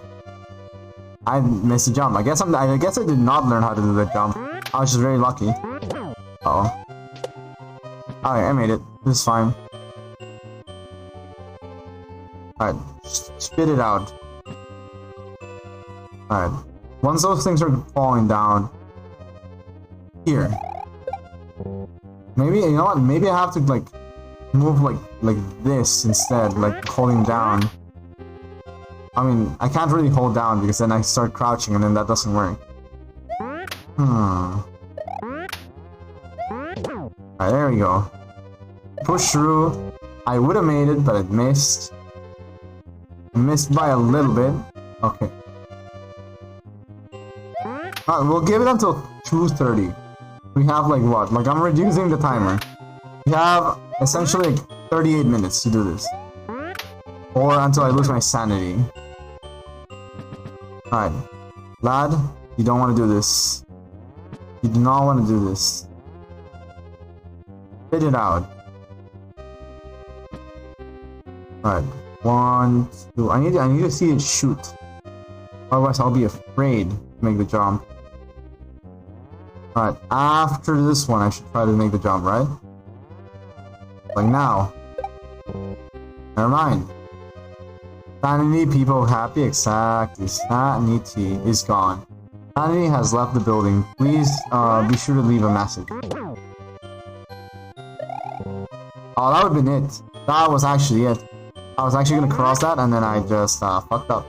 Speaker 2: I missed a jump. I guess I did not learn how to do that jump. I was just very lucky. Uh-oh. Alright, I made it. This is fine. Alright, spit it out. Alright. Once those things are falling down... Here. Maybe, you know what? Maybe I have to, like, move like this instead, like holding down. I mean, I can't really hold down because then I start crouching and then that doesn't work. Alright, there we go. Push through. I would have made it, but it missed. Missed by a little bit. Okay. We'll give it until 2:30. We have like what? Like I'm reducing the timer. We have essentially like 38 minutes to do this. Or until I lose my sanity. Alright. Lad, you don't want to do this. You do not want to do this. Spit it out. Alright. 1, 2. I need to see it shoot. Otherwise I'll be afraid to make the jump. Alright, after this one I should try to make the jump, right? Like now. Never mind. Sanity, people happy? Exactly. Sanity is gone. Sanity has left the building. Please be sure to leave a message. Oh, that would have been it. That was actually it. I was actually gonna cross that and then I just fucked up.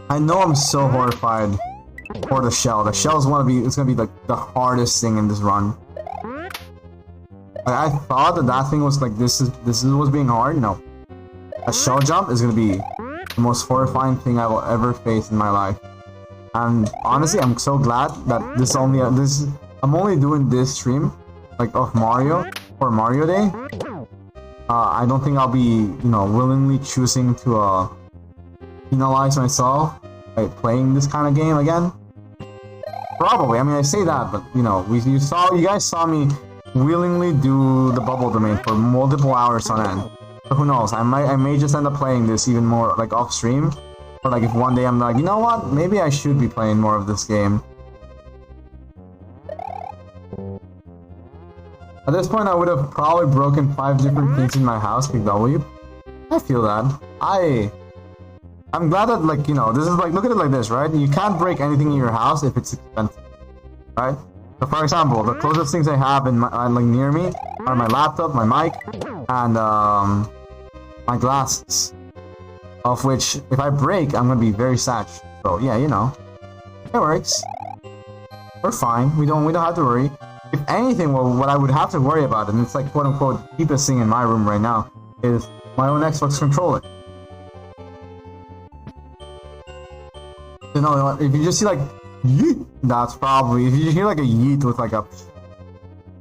Speaker 2: I know I'm so horrified for the shell. The shell is it's gonna be like the hardest thing in this run. I thought that thing was like this was being hard. No, a shell jump is gonna be the most horrifying thing I will ever face in my life. And honestly, I'm so glad that I'm only doing this stream like of Mario for Mario Day. I don't think I'll be, willingly choosing to penalize myself by playing this kind of game again. Probably. I mean, I say that, but you guys saw me willingly do the bubble domain for multiple hours on end. So who knows? I may just end up playing this even more like off stream, or like if one day I'm like, you know what? Maybe I should be playing more of this game. At this point, I would have probably broken 5 different things in my house, PW. I feel that. I'm glad that, like, this is like, look at it like this, right? You can't break anything in your house if it's expensive, right? So, for example, the closest things I have in my, like, near me are my laptop, my mic, and my glasses. Of which, if I break, I'm gonna be very sad. So, yeah, it works. We're fine. We don't have to worry. If anything, well, what I would have to worry about, and it's like quote unquote cheapest thing in my room right now, is my own Xbox controller. If you just see like yeet, that's probably, if you hear like a yeet with like a,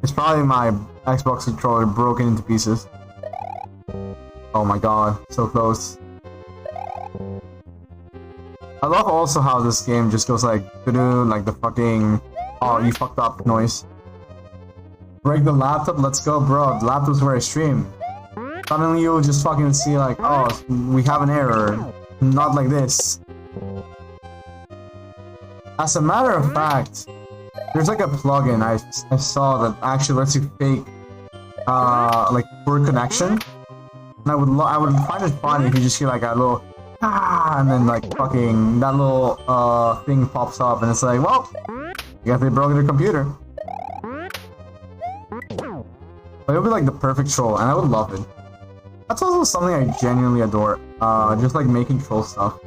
Speaker 2: it's probably my Xbox controller broken into pieces. Oh my god, so close. I love also how this game just goes like, like the fucking, oh you fucked up noise. Break the laptop, let's go, bro. The laptop's where I stream. Suddenly you'll just fucking see like, oh, we have an error. Not like this. As a matter of fact, there's like a plugin I saw that actually lets you fake like poor connection. And I would find it funny if you just hear like a little and then like fucking that little thing pops up and it's like, well, I guess they broke their computer. It would be like the perfect troll, and I would love it. That's also something I genuinely adore. Just like making troll stuff.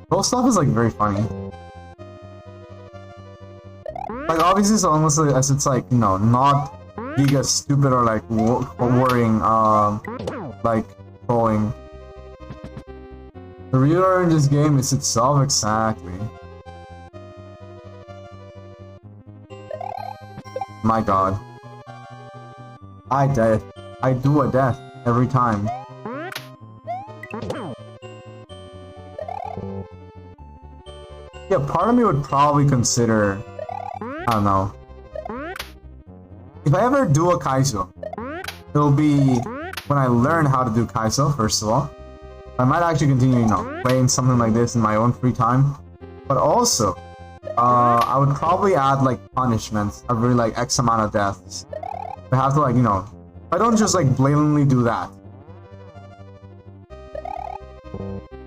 Speaker 2: Troll stuff is like very funny. Like obviously, so almost as it's like not giga stupid or like worrying, like trolling. The real in this game is itself exactly. My god. I do a death every time. Yeah, part of me would probably consider, I don't know. If I ever do a Kaizo, it'll be when I learn how to do Kaizo, first of all. I might actually continue, playing something like this in my own free time. But also, I would probably add like punishments every like X amount of deaths. I have to like, I don't just like blatantly do that.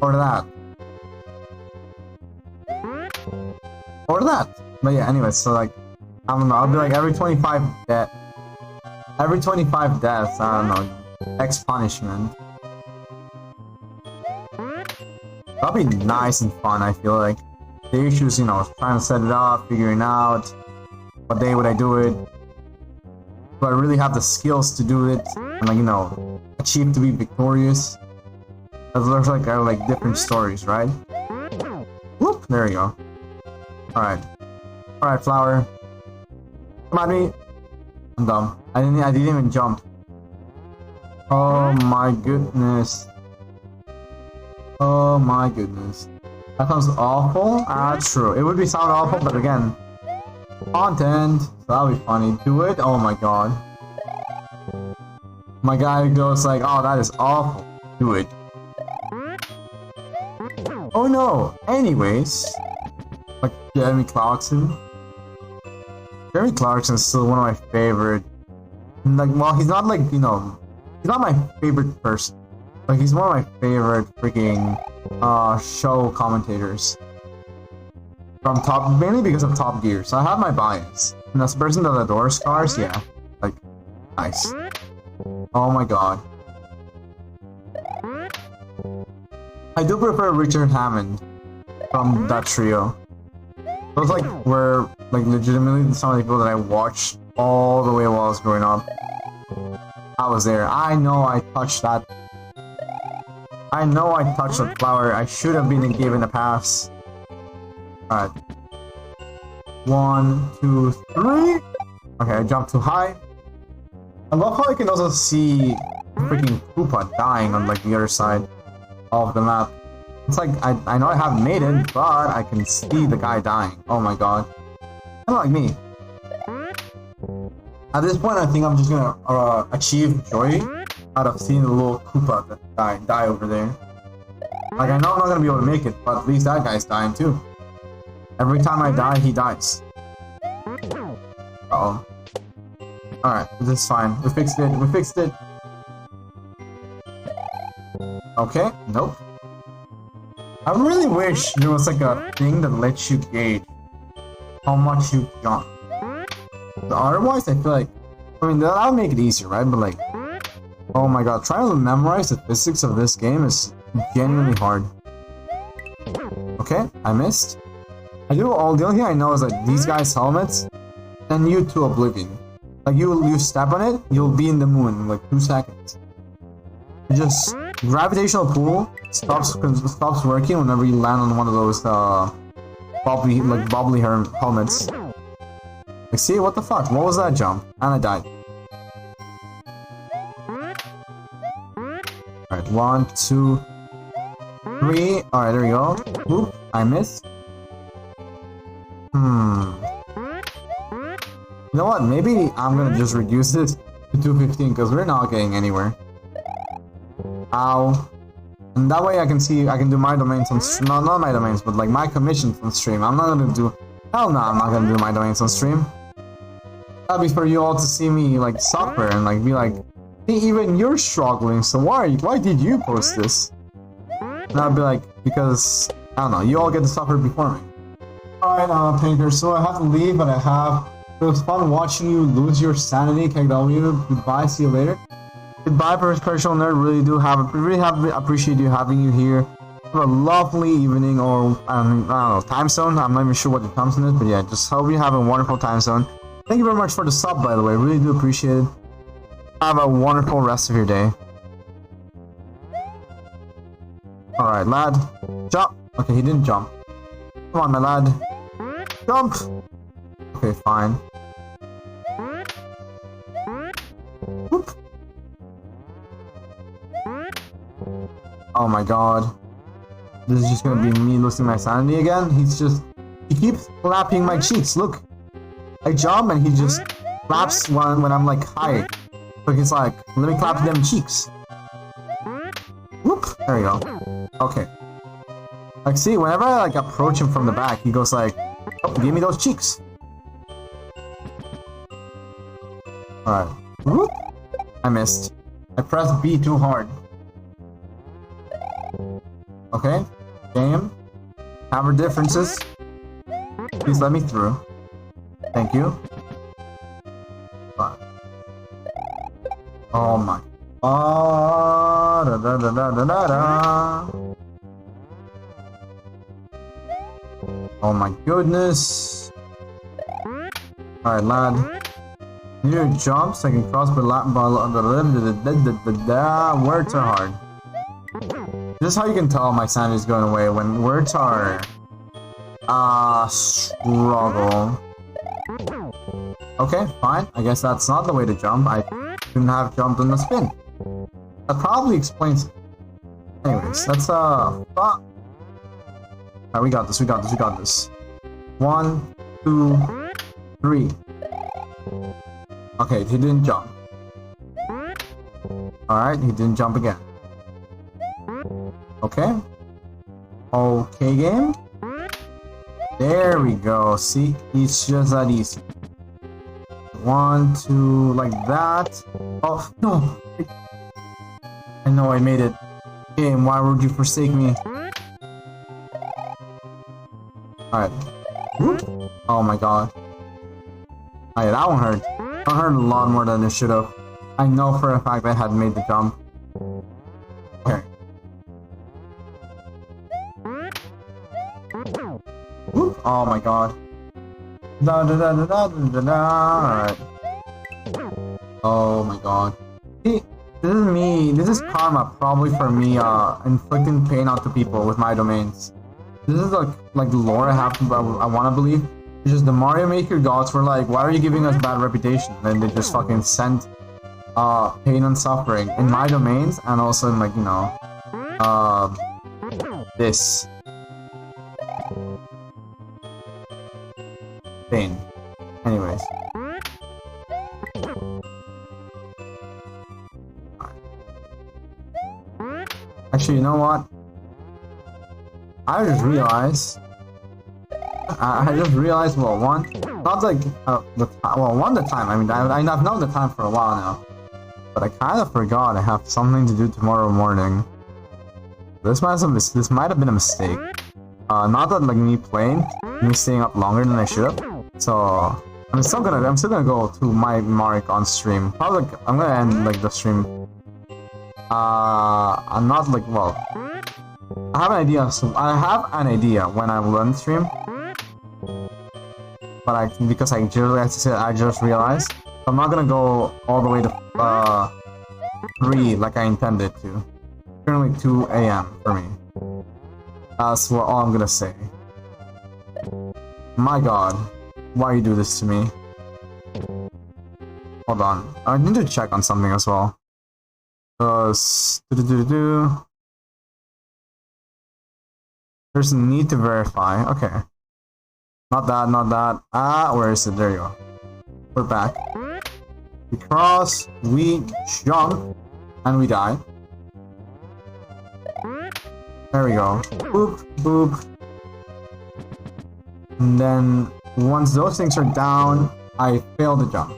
Speaker 2: Or that. Or that. But yeah, anyways, so like, I don't know, I'll be like every 25 deaths, I don't know, X punishment. That'll be nice and fun, I feel like. The issues, trying to set it up, figuring out what day would I do it. Do I really have the skills to do it? And like, achieve to be victorious? Those are like different stories, right? Whoop, there you go. Alright. Alright, flower. Come at me. I'm dumb. I didn't even jump. Oh my goodness. Oh my goodness. That sounds awful? True. It would be sound awful, but again, content. So that'll be funny. Do it? Oh my god. My guy goes like, oh, that is awful. Do it. Oh no. Anyways. Like Jeremy Clarkson. Jeremy Clarkson is still one of my favorite. Like, well, he's not like, he's not my favorite person. Like, he's one of my favorite freaking show commentators. From mainly because of Top Gear. So I have my bias. And as a person that adores cars, yeah. Like, nice. Oh my god. I do prefer Richard Hammond from that trio. Those like were like legitimately some of the people that I watched all the way while I was growing up. I was there. I know I touched that. I know I touched that flower. I should have been given a pass. Alright. 1, 2, 3. Okay, I jumped too high. I love how I can also see freaking Koopa dying on like the other side of the map. It's like, I know I haven't made it, but I can see the guy dying. Oh my god. Kind of like me. At this point, I think I'm just gonna achieve joy out of seeing the little Koopa that die over there. Like, I know I'm not gonna be able to make it, but at least that guy's dying too. Every time I die, he dies. Uh-oh. Alright, this is fine. We fixed it. We fixed it. Okay, nope. I really wish there was like a thing that lets you gauge how much you jump. So otherwise, I feel like, I mean, that would make it easier, right? But like, oh my god, trying to memorize the physics of this game is genuinely hard. Okay, I missed. The only thing I know is that these guys' helmets send you to oblivion. Like, you step on it, you'll be in the moon in like 2 seconds. Just gravitational pull stops working whenever you land on one of those bubbly helmets. Like, see, what the fuck? What was that jump? And I died. Alright, 1, 2, 3. Alright, there we go. Oop, I missed. You know what? Maybe I'm gonna just reduce this to 215 because we're not getting anywhere. Ow. And that way I can do my domains on stream. No, not my domains, but like my commissions on stream. I'm not gonna do. Hell no, I'm not gonna do my domains on stream. That'd be for you all to see me like suffer and like be like, hey, even you're struggling, so why did you post this? And I'd be like, because I don't know, you all get to suffer before me. Alright, Pinker, so I have to leave, but it was fun watching you lose your sanity, KW. Goodbye, see you later. Goodbye, Perpetual Nerd. Really appreciate having you here. Have a lovely evening, or I don't know, time zone. I'm not even sure what the time zone is, but yeah, just hope you have a wonderful time zone. Thank you very much for the sub, by the way. Really do appreciate it. Have a wonderful rest of your day. Alright, lad. Jump! Okay, he didn't jump. Come on, my lad. Jump! Okay, fine. Whoop. Oh my god. This is just gonna be me losing my sanity again. He keeps clapping my cheeks, look. I jump and he just claps when I'm like high. So he's like, let me clap them cheeks. Whoop! There we go. Okay. Like, see, whenever I like approach him from the back, he goes like, oh, give me those cheeks. Alright. Whoop! I missed. I pressed B too hard. Okay. Game. Have our differences. Please let me through. Thank you. Oh my. Oh, da da da da da da da. Oh my goodness. Alright, lad. Need to jump so I can cross the words are hard. This is how you can tell my sanity is going away, when words are struggle. Okay, fine. I guess that's not the way to jump. I shouldn't have jumped on the spin. That probably explains it. Anyways, let's Alright, we got this, we got this, we got this. 1, 2, 3. Okay, he didn't jump. Alright, he didn't jump again. Okay. Okay, game. There we go. See, it's just that easy. 1, 2, like that. Oh, no! I know I made it. Game, why would you forsake me? Alright. Oh my god. Oh yeah, that one hurt. That hurt a lot more than it should have. I know for a fact I had made the jump. Okay. Oh my god. Da da da da da da da. Alright. Oh my god. See, this is me. This is karma, probably for me inflicting pain onto people with my domains. This is like the lore I have to, I want to believe. It's just the Mario Maker gods were like, why are you giving us bad reputation? And they just fucking sent pain and suffering in my domains and also in like, you know, this pain. Anyways. Actually, you know what? I just realized. I just realized, well, one, not like the time. I mean, I've known the time for a while now, but I kind of forgot I have something to do tomorrow morning. This might have been a mistake. Not that like me staying up longer than I should have. So I'm still gonna go to my mark on stream. Probably like, I'm gonna end like the stream. I'm not like, well, I have an idea. So I have an idea when I will end stream. But because I just realized, I'm not gonna go all the way to 3 like I intended to. Currently 2 AM for me. That's all I'm gonna say. My god, why you do this to me? Hold on, I need to check on something as well. There's a need to verify. Okay. Not that. Ah, where is it? There you go. We're back. We cross, we jump, and we die. There we go. Boop, boop. And then, once those things are down, I fail the jump.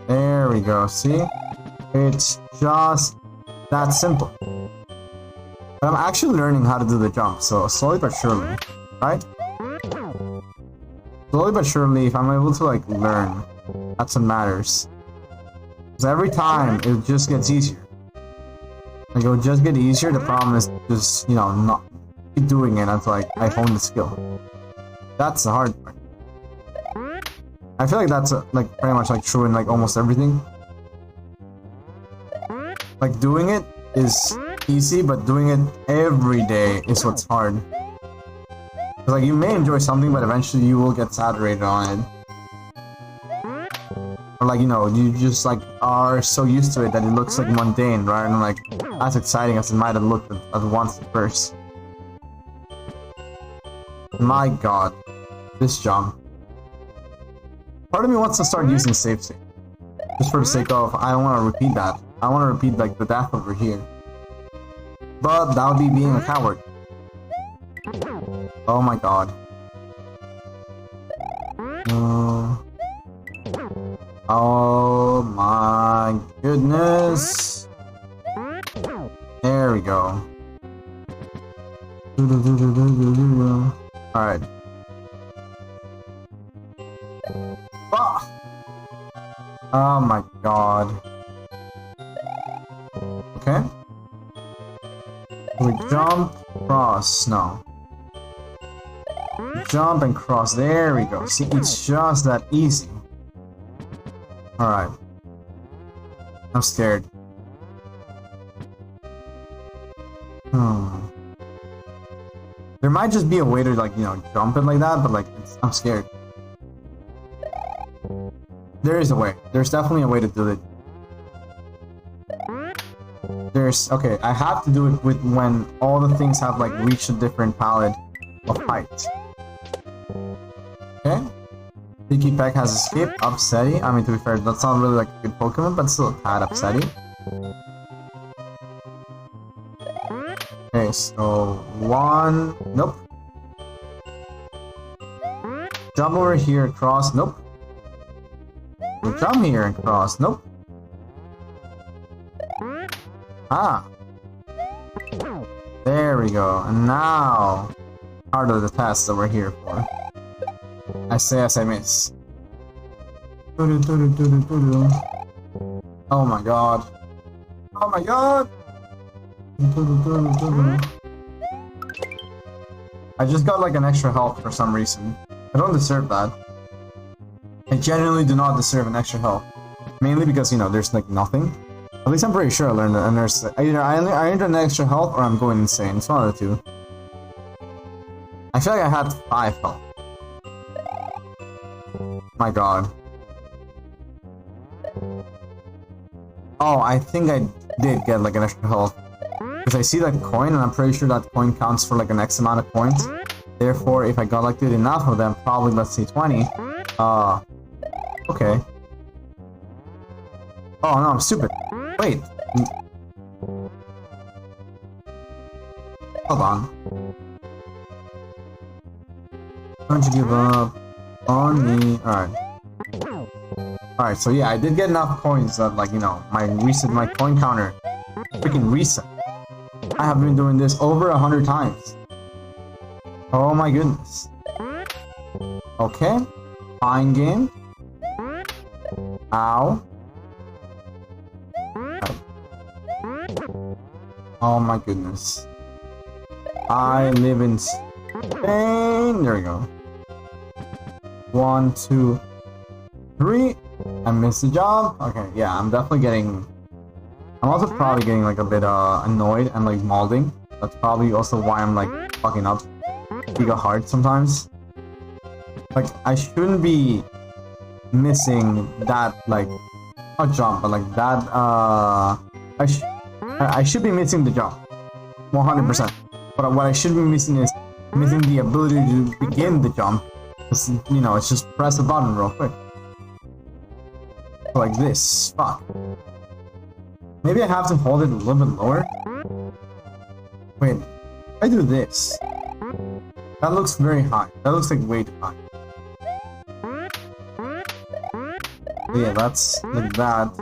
Speaker 2: There we go, see? It's just that simple. But I'm actually learning how to do the jump, so slowly but surely, right? Slowly but surely, if I'm able to like learn, that's what matters. Because every time, it just gets easier. Like, it'll just get easier, the problem is just, you know, not keep doing it until like, I hone the skill. That's the hard part. I feel like that's like pretty much like true in like almost everything. Like doing it is easy, but doing it every day is what's hard. Cause like you may enjoy something, but eventually you will get saturated on it. Or like, you know, you just like are so used to it that it looks like mundane rather than like as exciting as it might have looked at once at first. My god, this jump. Part of me wants to start using save state. Just for the sake of, I don't want to repeat that. I want to repeat like the death over here. But that would be being a coward. Oh my god. Oh my goodness. There we go. Alright. Oh my god. Okay. We jump, cross, no. Jump and cross, there we go. See, it's just that easy. Alright. I'm scared. There might just be a way to like, you know, jump it like that, but like, I'm scared. There is a way. There's definitely a way to do it. Okay, I have to do it with when all the things have like reached a different palette of height. Okay? Picky Peck has escaped. Upsetty. I mean, to be fair, that's not really like a good Pokemon, but still a tad upsetty. Okay, so one. Nope. Jump over here, cross. Nope. We'll jump here and cross. Nope. Ah. There we go. And now, part of the test that we're here for. I say as I miss. Oh my god. Oh my god. I just got like an extra health for some reason. I don't deserve that. I genuinely do not deserve an extra health. Mainly because, you know, there's like nothing. At least I'm pretty sure I learned it, and there's either I earned an extra health or I'm going insane. It's one of the two. I feel like I had 5 health. My god. Oh, I think I did get like an extra health. Because I see that coin and I'm pretty sure that coin counts for like an X amount of coins. Therefore, if I collected enough of them, probably let's say 20. Okay. Oh no, I'm stupid. Wait. Hold on. Don't you give up on me. Alright. Alright, so yeah, I did get enough coins that, like, you know, my coin counter freaking reset. I have been doing this over 100 times. Oh my goodness. Okay. Fine game. Ow. Oh my goodness. I live in Spain. There we go. 1, 2, 3. I missed the job. Okay, yeah, I'm definitely getting... I'm also probably getting like a bit annoyed and like molding. That's probably also why I'm like fucking up giga hard sometimes. Like, I shouldn't be missing that, like, not jump, but like that, I should be missing the jump. 100%. But what I should be missing is missing the ability to begin the jump. Just, you know, it's just press a button real quick. Like this. Fuck. Maybe I have to hold it a little bit lower. Wait, if I do this. That looks very high. That looks like way too high. Yeah, that's like that.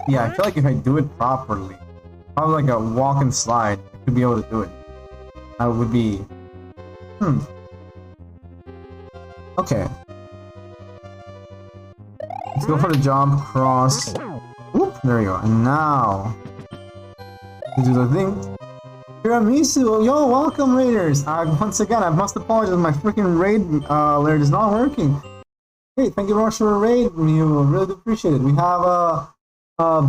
Speaker 2: Yeah, I feel like if I do it properly, probably like a walk and slide, I could be able to do it. That would be... Okay. Let's go for the jump, cross. Whoop, there we go. And now... to do the thing. Tiramisu, yo, welcome Raiders! Once again, I must apologize, my freaking raid alert is not working. Hey, thank you very much for the raid, Mew. Really do appreciate it. We have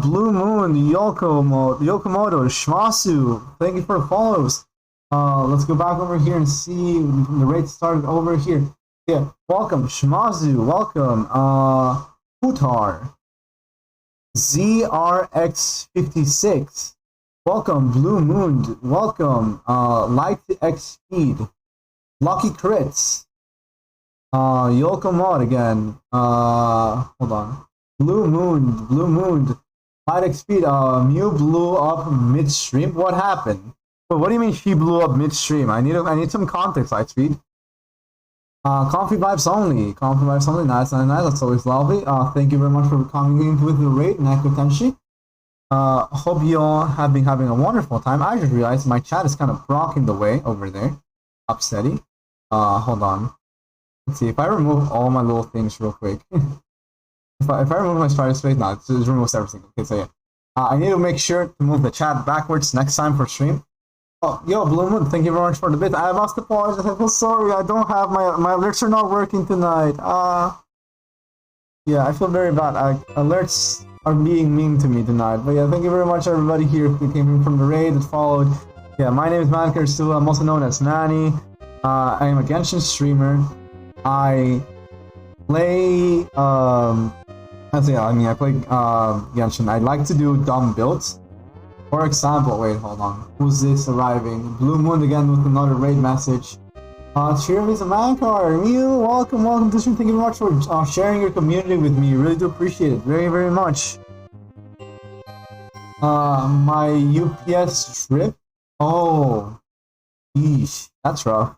Speaker 2: Blue Moon, Yokomoto, Shmasu. Thank you for the follows. Let's go back over here and see the raid started over here. Yeah, welcome Shmazu, welcome Putar, ZRX56. Welcome, Blue Moon. Welcome, Light X Speed, Lucky Crits, Yoko Mod again. Hold on. Blue Moon, Light X Speed. Mew blew up midstream. What happened? Wait, what do you mean she blew up midstream? I need some context, Light Speed. Comfy vibes only. Comfy vibes only. Nice. That's always lovely. Thank you very much for coming in with the raid, Neko Tenshi. Hope you all have been having a wonderful time. I just realized my chat is kind of blocking the way over there. Upsetty. Hold on. Let's see, if I remove all my little things real quick. if I remove my spider space, no, it just removes everything. Okay, so yeah. I need to make sure to move the chat backwards next time for stream. Oh, yo, Blue Moon, thank you very much for the bit. I must apologize. I feel sorry. I don't have my alerts are not working tonight. Yeah, I feel very bad. Alerts are being mean to me tonight. But yeah, thank you very much everybody here who came in from the raid that followed. Yeah, my name is Manker Sula. I'm also known as Manny. I am a Genshin streamer. I play I play Genshin. I like to do dumb builds. For example, wait, hold on. Who's this arriving? Blue Moon again with another raid message. Cheers, Mankar, Mew, welcome to the stream. Thank you very much for sharing your community with me. Really do appreciate it, very much. My UPS trip. Oh, yeesh, that's rough.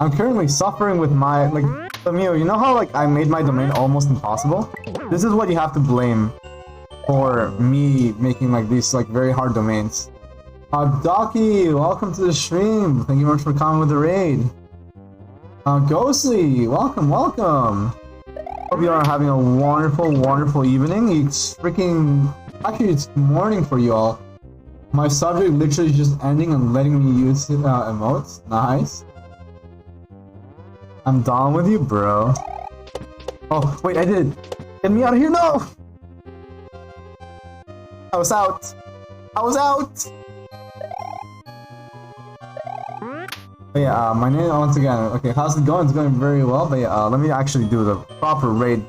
Speaker 2: I'm currently suffering with my Mew. You know how I made my domain almost impossible? This is what you have to blame for me making these very hard domains. Docky, welcome to the stream. Thank you very much for coming with the raid. Ghostly, welcome. Hope you are having a wonderful evening. It's actually it's morning for you all. My subject literally is just ending and letting me use emotes. Nice. I'm down with you, bro. Oh, wait, I did it. Get me out of here, no! I was out. But yeah, my name once again. Okay, how's it going? It's going very well. But yeah, let me actually do the proper raid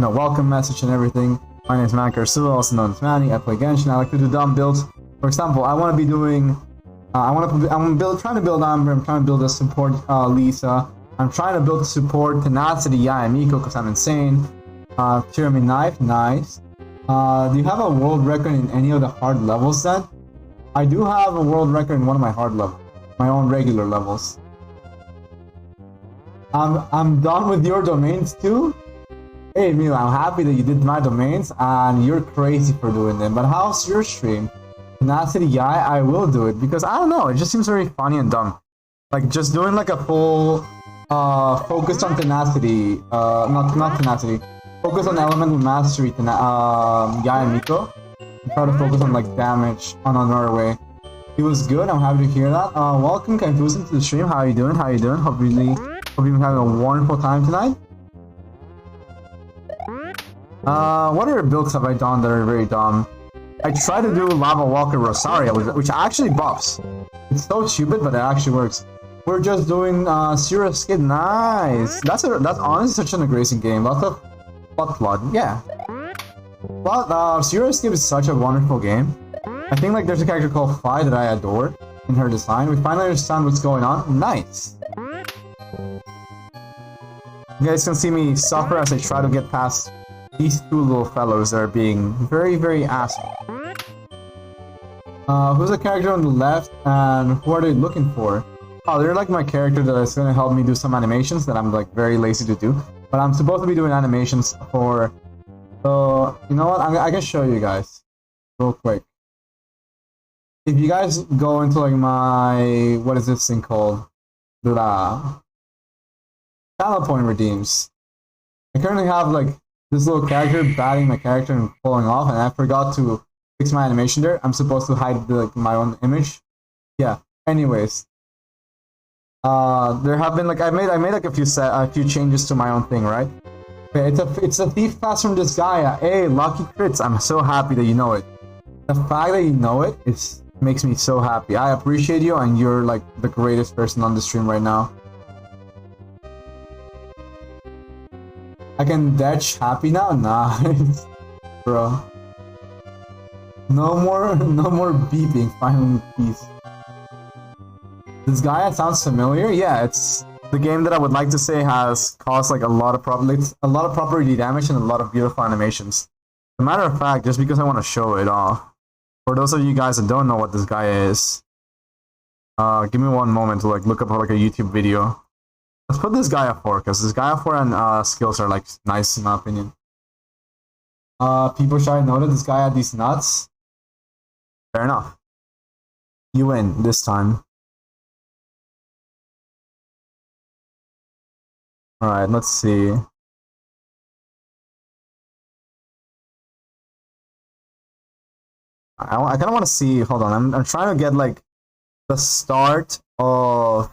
Speaker 2: welcome message and everything. My name is Matt Garcia, also known as Manny. I play Genshin. I like to do dumb builds. For example, I want to be doing. I'm trying to build Amber. I'm trying to build a support Lisa. I'm trying to build support Tenacity, Yaya, and Miko because I'm insane. Tirami Knife, nice. Do you have a world record in any of the hard levels then? I do have a world record in one of my hard levels. My own regular levels. I'm done with your domains too? Hey Mila, I'm happy that you did my domains and you're crazy for doing them. But how's your stream? Tenacity, yeah, I will do it because I don't know, it just seems very funny and dumb. Like just doing like a full focus on tenacity, not tenacity. Focus on elemental mastery, Yaya and Miko. And try to focus on like damage on another way. It was good, I'm happy to hear that. Welcome Confusion to the stream. How are you doing? Hope you're having a wonderful time tonight. What other builds have I done that are very dumb? I tried to do Lava Walker Rosaria, which actually buffs. It's so stupid, but it actually works. We're just doing Zero Skid. Nice. That's honestly such an aggressive game. Lots of blood. Yeah. But Zero Skid is such a wonderful game. I think like there's a character called Fi that I adore in her design. We finally understand what's going on. Nice. You guys can see me suffer as I try to get past these two little fellows that are being very, very asshole. Who's the character on the left and who are they looking for? Oh, they're like my character that is going to help me do some animations that I'm like very lazy to do. But I'm supposed to be doing animations for... So, you know what? I can show you guys real quick. If you guys go into like my... What is this thing called? The channel point redeems. I currently have like this little character batting my character and pulling off, and I forgot to fix my animation there. I'm supposed to hide like my own image. Yeah. Anyways, there have been like I made like a few changes to my own thing, right? Okay, it's a thief class from this guy. Hey, lucky crits! I'm so happy that you know it. The fact that you know it makes me so happy. I appreciate you, and you're like the greatest person on the stream right now. I can dash happy now? Nice. Bro. No more beeping, finally peace. This guy sounds familiar? Yeah, it's the game that I would like to say has caused like a lot of property damage and a lot of beautiful animations. As a matter of fact, just because I want to show it off. For those of you guys that don't know what this guy is, give me one moment to like look up like a YouTube video. Let's put this guy up for, because this guy up for and skills are like nice in my opinion. People should know that this guy had these nuts. Fair enough. You win this time. Alright, let's see. I kind of want to see, hold on, I'm trying to get like the start of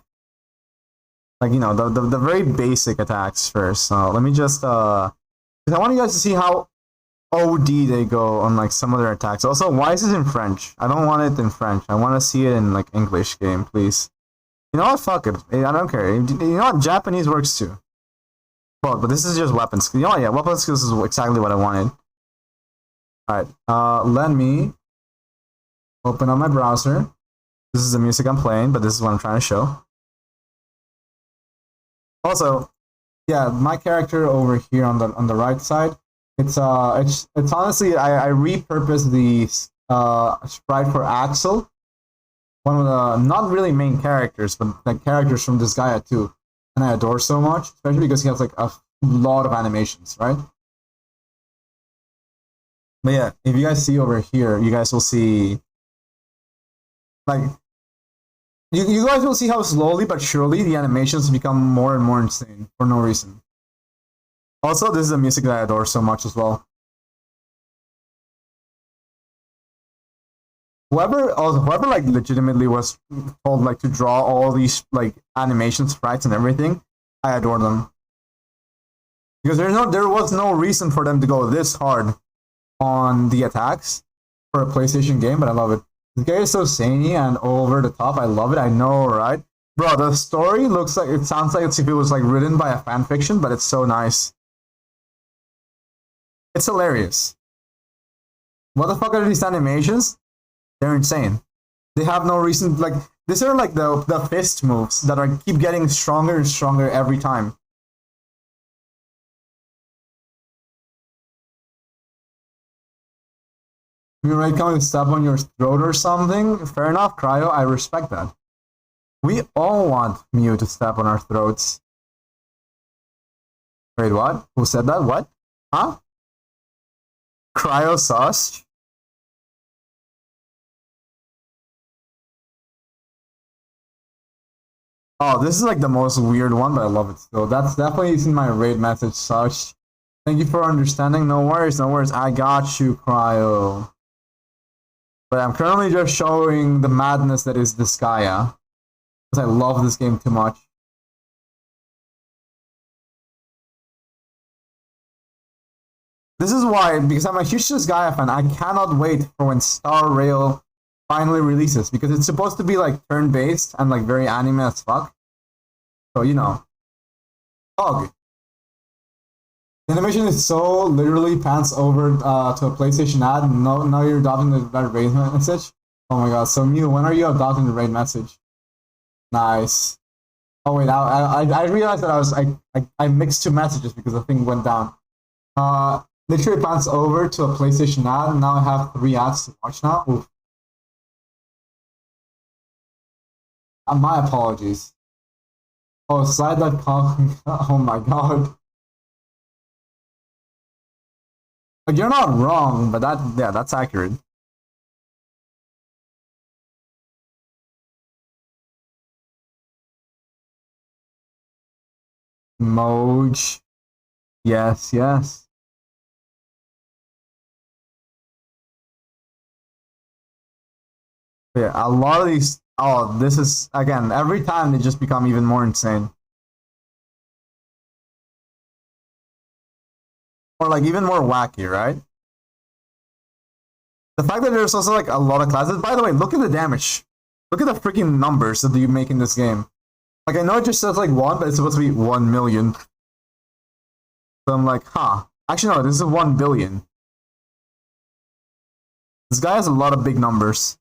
Speaker 2: like, you know, the very basic attacks first. So let me just because I want you guys to see how OD they go on like some of their attacks. Also, why is this in French? I don't want it in French. I want to see it in like English game, please. You know what? Fuck it. I don't care. You know what? Japanese works too. Well, but this is just weapons. You know what? Yeah, weapon skills is exactly what I wanted. Alright, let me open up my browser. This is the music I'm playing, but this is what I'm trying to show. Also, yeah, my character over here on the right side, it's honestly I repurposed the sprite for Axel, one of the not really main characters, but the characters from this guy too, and I adore so much, especially because he has like a lot of animations, right? But yeah, if you guys see over here, you guys will see like. You guys will see how slowly but surely the animations become more and more insane for no reason. Also, this is the music that I adore so much as well. Whoever like legitimately was told like to draw all these like animation sprites and everything, I adore them. Because there was no reason for them to go this hard on the attacks for a PlayStation game, but I love it. This guy is so zany and over the top. I love it. I know, right? Bro, the story sounds like it's if it was like written by a fan fiction, but it's so nice. It's hilarious. What the fuck are these animations? They're insane. They have no reason, like, these are like the fist moves that are keep getting stronger and stronger every time. You might come and step on your throat or something. Fair enough, Cryo, I respect that. We all want Mew to step on our throats. Wait, what? Who said that? What? Huh? Cryo sauce? Oh, this is like the most weird one, but I love it still. That's definitely in my raid message, Sush. Thank you for understanding. No worries, no worries. I got you, Cryo. But I'm currently just showing the madness that is Disgaea. Because I love this game too much. This is why, because I'm a huge Disgaea fan, I cannot wait for when Star Rail finally releases. Because it's supposed to be like turn-based and like very anime as fuck. So, you know. Ugh. The animation is so literally pants over to a PlayStation ad. No, now you're adopting the raid message. Oh my god, so Mew, when are you adopting the raid message? Nice. Oh wait, I realized that I mixed two messages because the thing went down. Literally pants over to a PlayStation ad, and now I have 3 ads to watch now. Oof. My apologies. Oh, slide.com. Oh my god. Like, you're not wrong, but that's accurate. Moj. Yes, yes. Yeah, a lot of these. Oh, this is again. Every time they just become even more insane, or like even more wacky, right? The fact that there's also like a lot of classes. By the way, look at the damage. Look at the freaking numbers that you make in this game. Like I know it just says like 1, but it's supposed to be 1,000,000. So I'm like, huh. Actually, no, this is 1,000,000,000. This guy has a lot of big numbers.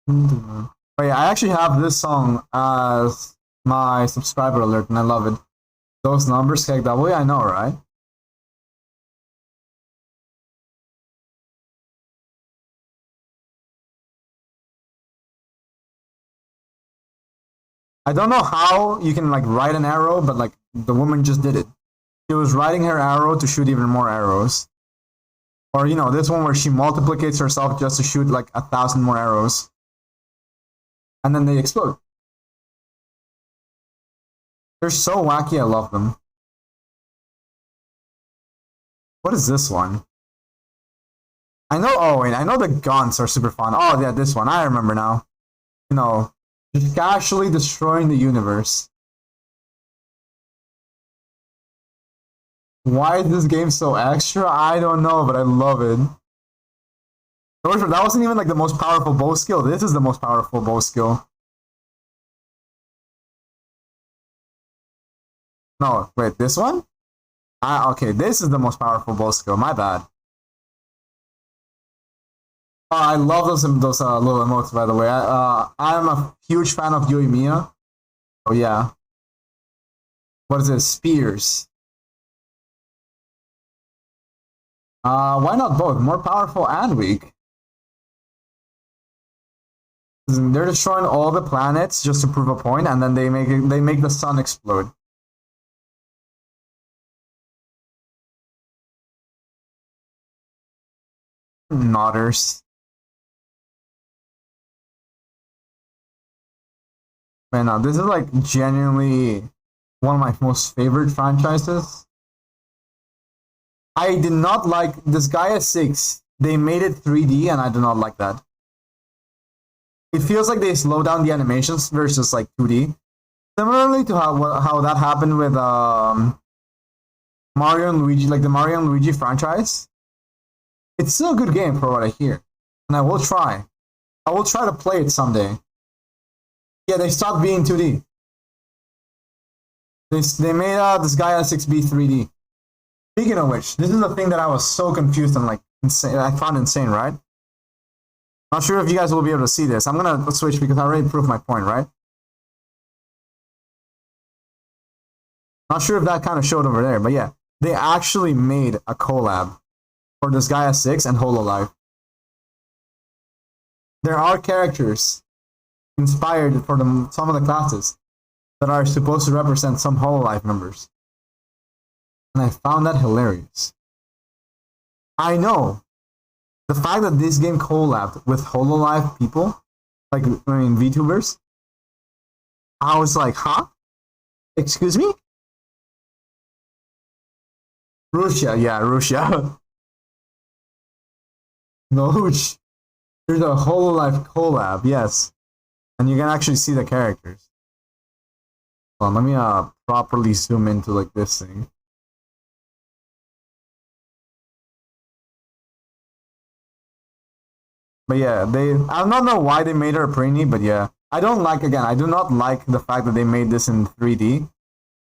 Speaker 2: Oh yeah, I actually have this song as my subscriber alert, and I love it. Those numbers, heck, that way I know, right? I don't know how you can like write an arrow, but like the woman just did it. She was writing her arrow to shoot even more arrows. Or you know, this one where she multiplicates herself just to shoot like 1,000 more arrows. And then they explode. They're so wacky, I love them. What is this one? I know, oh wait, I know the guns are super fun. Oh yeah, this one, I remember now. You know, just casually destroying the universe. Why is this game so extra? I don't know, but I love it. That wasn't even like the most powerful bow skill. This is the most powerful bow skill. No, wait, this one? Ah, okay, this is the most powerful bow skill. My bad. Oh, I love those little emotes, by the way. I'm a huge fan of Yoimiya. Oh yeah. What is it? Spears. Why not both? More powerful and weak. They're destroying all the planets just to prove a point, and then they make the sun explode. Nodders. Man, now this is like genuinely one of my most favorite franchises. I did not like this Gaia 6. They made it 3D, and I do not like that. It feels like they slow down the animations versus like 2D. Similarly to how that happened with Mario and Luigi, like the Mario and Luigi franchise. It's still a good game for what I hear, and I will try. I will try to play it someday. Yeah, they stopped being 2D. They made this Gaia 6B 3D. Speaking of which, this is the thing that I was so confused and like insane. I found insane, right? Not sure if you guys will be able to see this. I'm gonna switch because I already proved my point, right? Not sure if that kind of showed over there, but yeah, they actually made a collab for this Gaia 6 and Hololive. There are characters inspired for some of the classes that are supposed to represent some Hololive members. And I found that hilarious. I know the fact that this game collabed with Hololive people, like, I mean, VTubers, I was like, huh? Excuse me? Russia, yeah, Russia. No, there's a Hololive collab, yes. And you can actually see the characters. Hold on, let me properly zoom into like this thing. But yeah, I don't know why they made her preemie, but yeah. I do not like the fact that they made this in 3D.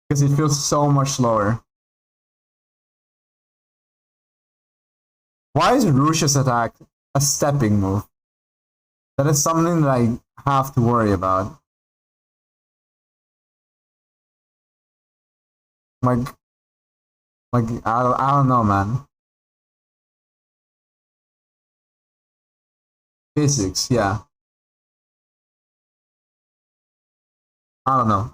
Speaker 2: Because it feels so much slower. Why is Russia's attack a stepping move? That is something that I have to worry about. Like I don't know, man. Physics, yeah. I don't know.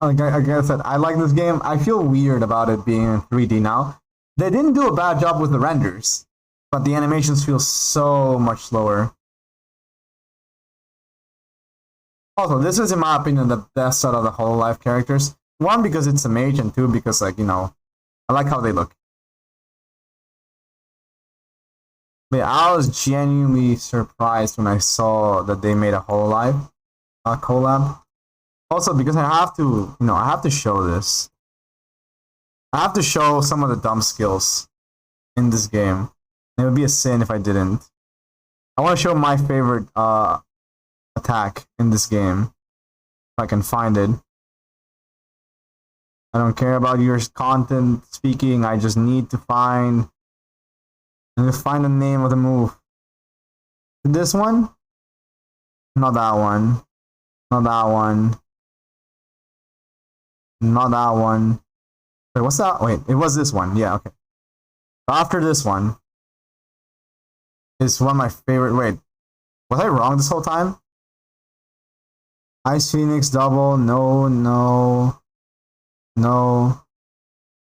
Speaker 2: Like I said, I like this game. I feel weird about it being in 3D now. They didn't do a bad job with the renders, but the animations feel so much slower. Also, this is, in my opinion, the best out of the Hololive characters. One, because it's a mage, and two, because, like, you know, I like how they look. But yeah, I was genuinely surprised when I saw that they made a Hololive collab. Also, because I have to, you know, I have to show this. I have to show some of the dumb skills in this game. It would be a sin if I didn't. I want to show my favorite attack in this game. If I can find it. I don't care about your content speaking. I just need to find the name of the move. This one? Not that one. Not that one. Not that one. Wait, what's that? Wait, it was this one. Yeah, okay. After this one is one of my favorite. Wait, was I wrong this whole time? Ice Phoenix double. No, no. No.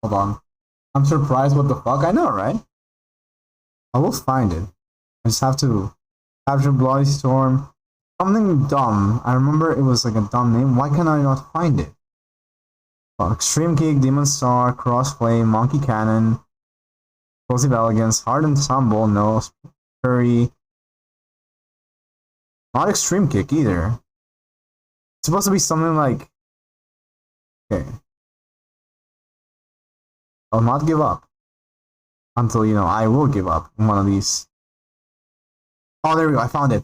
Speaker 2: Hold on. I'm surprised. What the fuck? I know, right? I will find it. I just have to capture Bloody Storm. Something dumb. I remember it was like a dumb name. Why can I not find it? Extreme Kick, Demon Star, Cross Flame, Monkey Cannon, Explosive Elegance, Hard Ensemble, no, Curry. Not Extreme Kick either. It's supposed to be something like... Okay. I'll not give up. Until, you know, I will give up in one of these. Oh, there we go, I found it.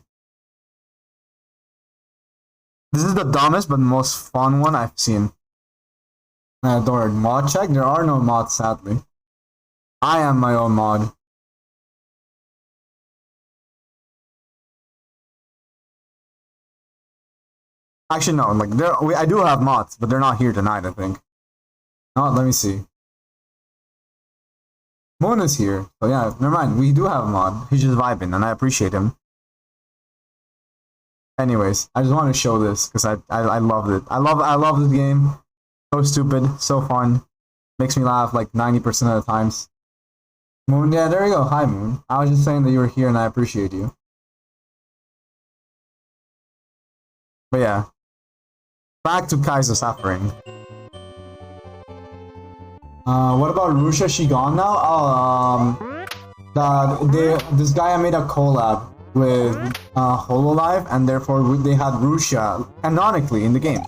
Speaker 2: This is the dumbest but most fun one I've seen. I adore it. Mod check? There are no mods, sadly. I am my own mod. Actually, no. Like, I do have mods, but they're not here tonight, I think. No, let me see. Moon is here. So yeah, never mind. We do have a mod. He's just vibing, and I appreciate him. Anyways, I just want to show this because I loved it. I love this game. So stupid, so fun. Makes me laugh like 90% of the times. Moon, yeah, there you go. Hi, Moon. I was just saying that you were here and I appreciate you. But yeah. Back to Kaizo suffering. What about Rusha? She gone now? Oh, this guy made a collab with Hololive, and therefore they had Rusha canonically in the game.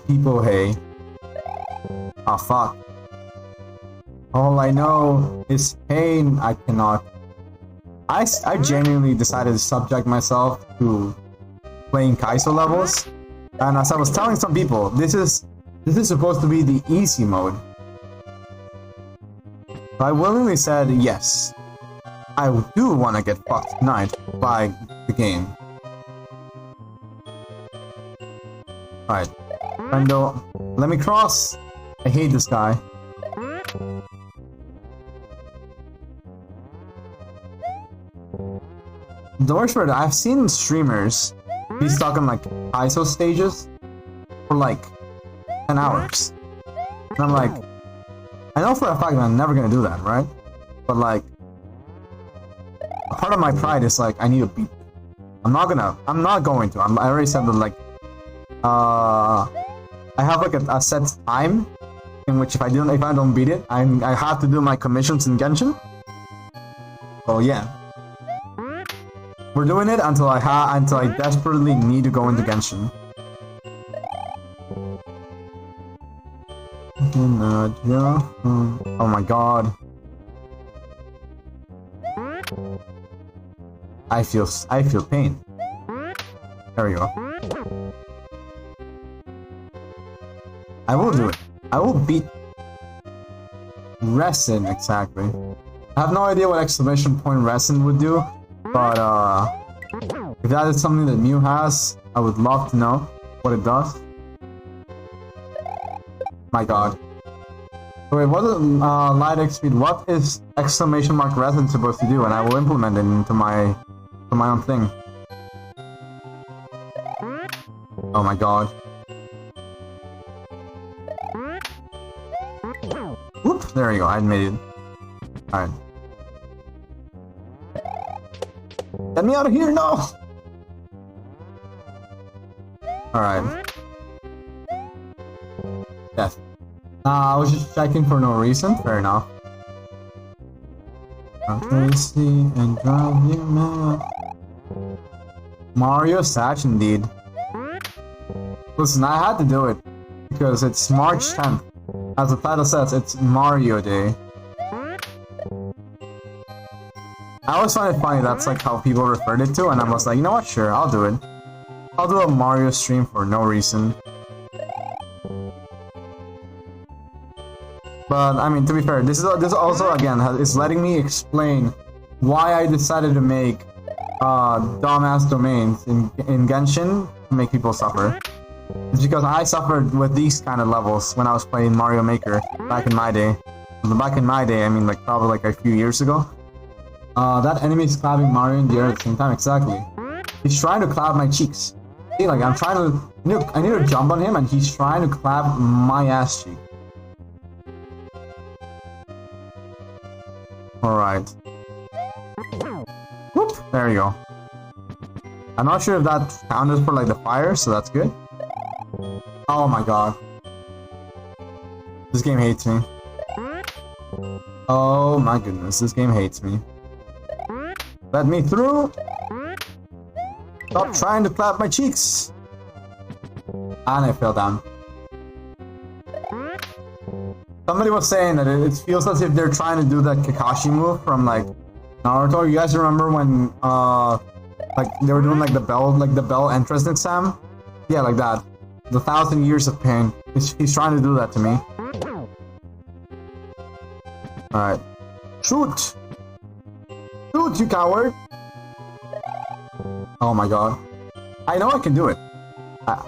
Speaker 2: People, hey. Oh fuck. All I know is pain. I cannot. I genuinely decided to subject myself to playing Kaizo levels, and as I was telling some people, this is supposed to be the easy mode. So I willingly said yes. I do want to get fucked tonight by the game. Alright. Friendo, let me cross. I hate this guy. The worst part, I've seen streamers be stuck on like ISO stages for like 10 hours. And I'm like, I know for a fact that I'm never gonna do that, right? But like, a part of my pride is like, I need to beat it. I'm not going to. I already said that like, I have like a set time in which if I don't beat it, I have to do my commissions in Genshin. So yeah. We're doing it until I desperately need to go into Genshin. Oh my god. I feel pain. There we go. I will do it. I will beat Resin exactly. I have no idea what exclamation point Resin would do. But if that is something that Mew has, I would love to know what it does. My god. So wait, what is light X speed? What is exclamation mark resin supposed to do? And I will implement it into my own thing. Oh my god. Whoop! There we go. I made it. Alright. Get me out of here, no! Alright. Yes. I was just checking for no reason. Fair enough. I'm crazy and drive you mad. Mario Satch, indeed. Listen, I had to do it because it's March 10th. As the title says, it's Mario Day. I always find it funny that's like how people referred it to, and I was like, you know what, sure, I'll do it. I'll do a Mario stream for no reason. But I mean, to be fair, this also again is letting me explain why I decided to make dumbass domains in Genshin to make people suffer. It's because I suffered with these kind of levels when I was playing Mario Maker back in my day. Back in my day, I mean like probably like a few years ago. That enemy is clapping Mario in the air at the same time, exactly. He's trying to clap my cheeks. See, like I'm trying to, I need to jump on him and he's trying to clap my ass cheek. Alright. Whoop! There you go. I'm not sure if that counted for like the fire, so that's good. Oh my god. This game hates me. Oh my goodness, this game hates me. Let me through! Stop trying to clap my cheeks! And I fell down. Somebody was saying that it feels as if they're trying to do that Kakashi move from like Naruto. You guys remember when like they were doing like the bell entrance exam? Yeah, like that. The 1,000 years of pain. He's trying to do that to me. Alright. Shoot! Shoot, you coward! Oh my god. I know I can do it.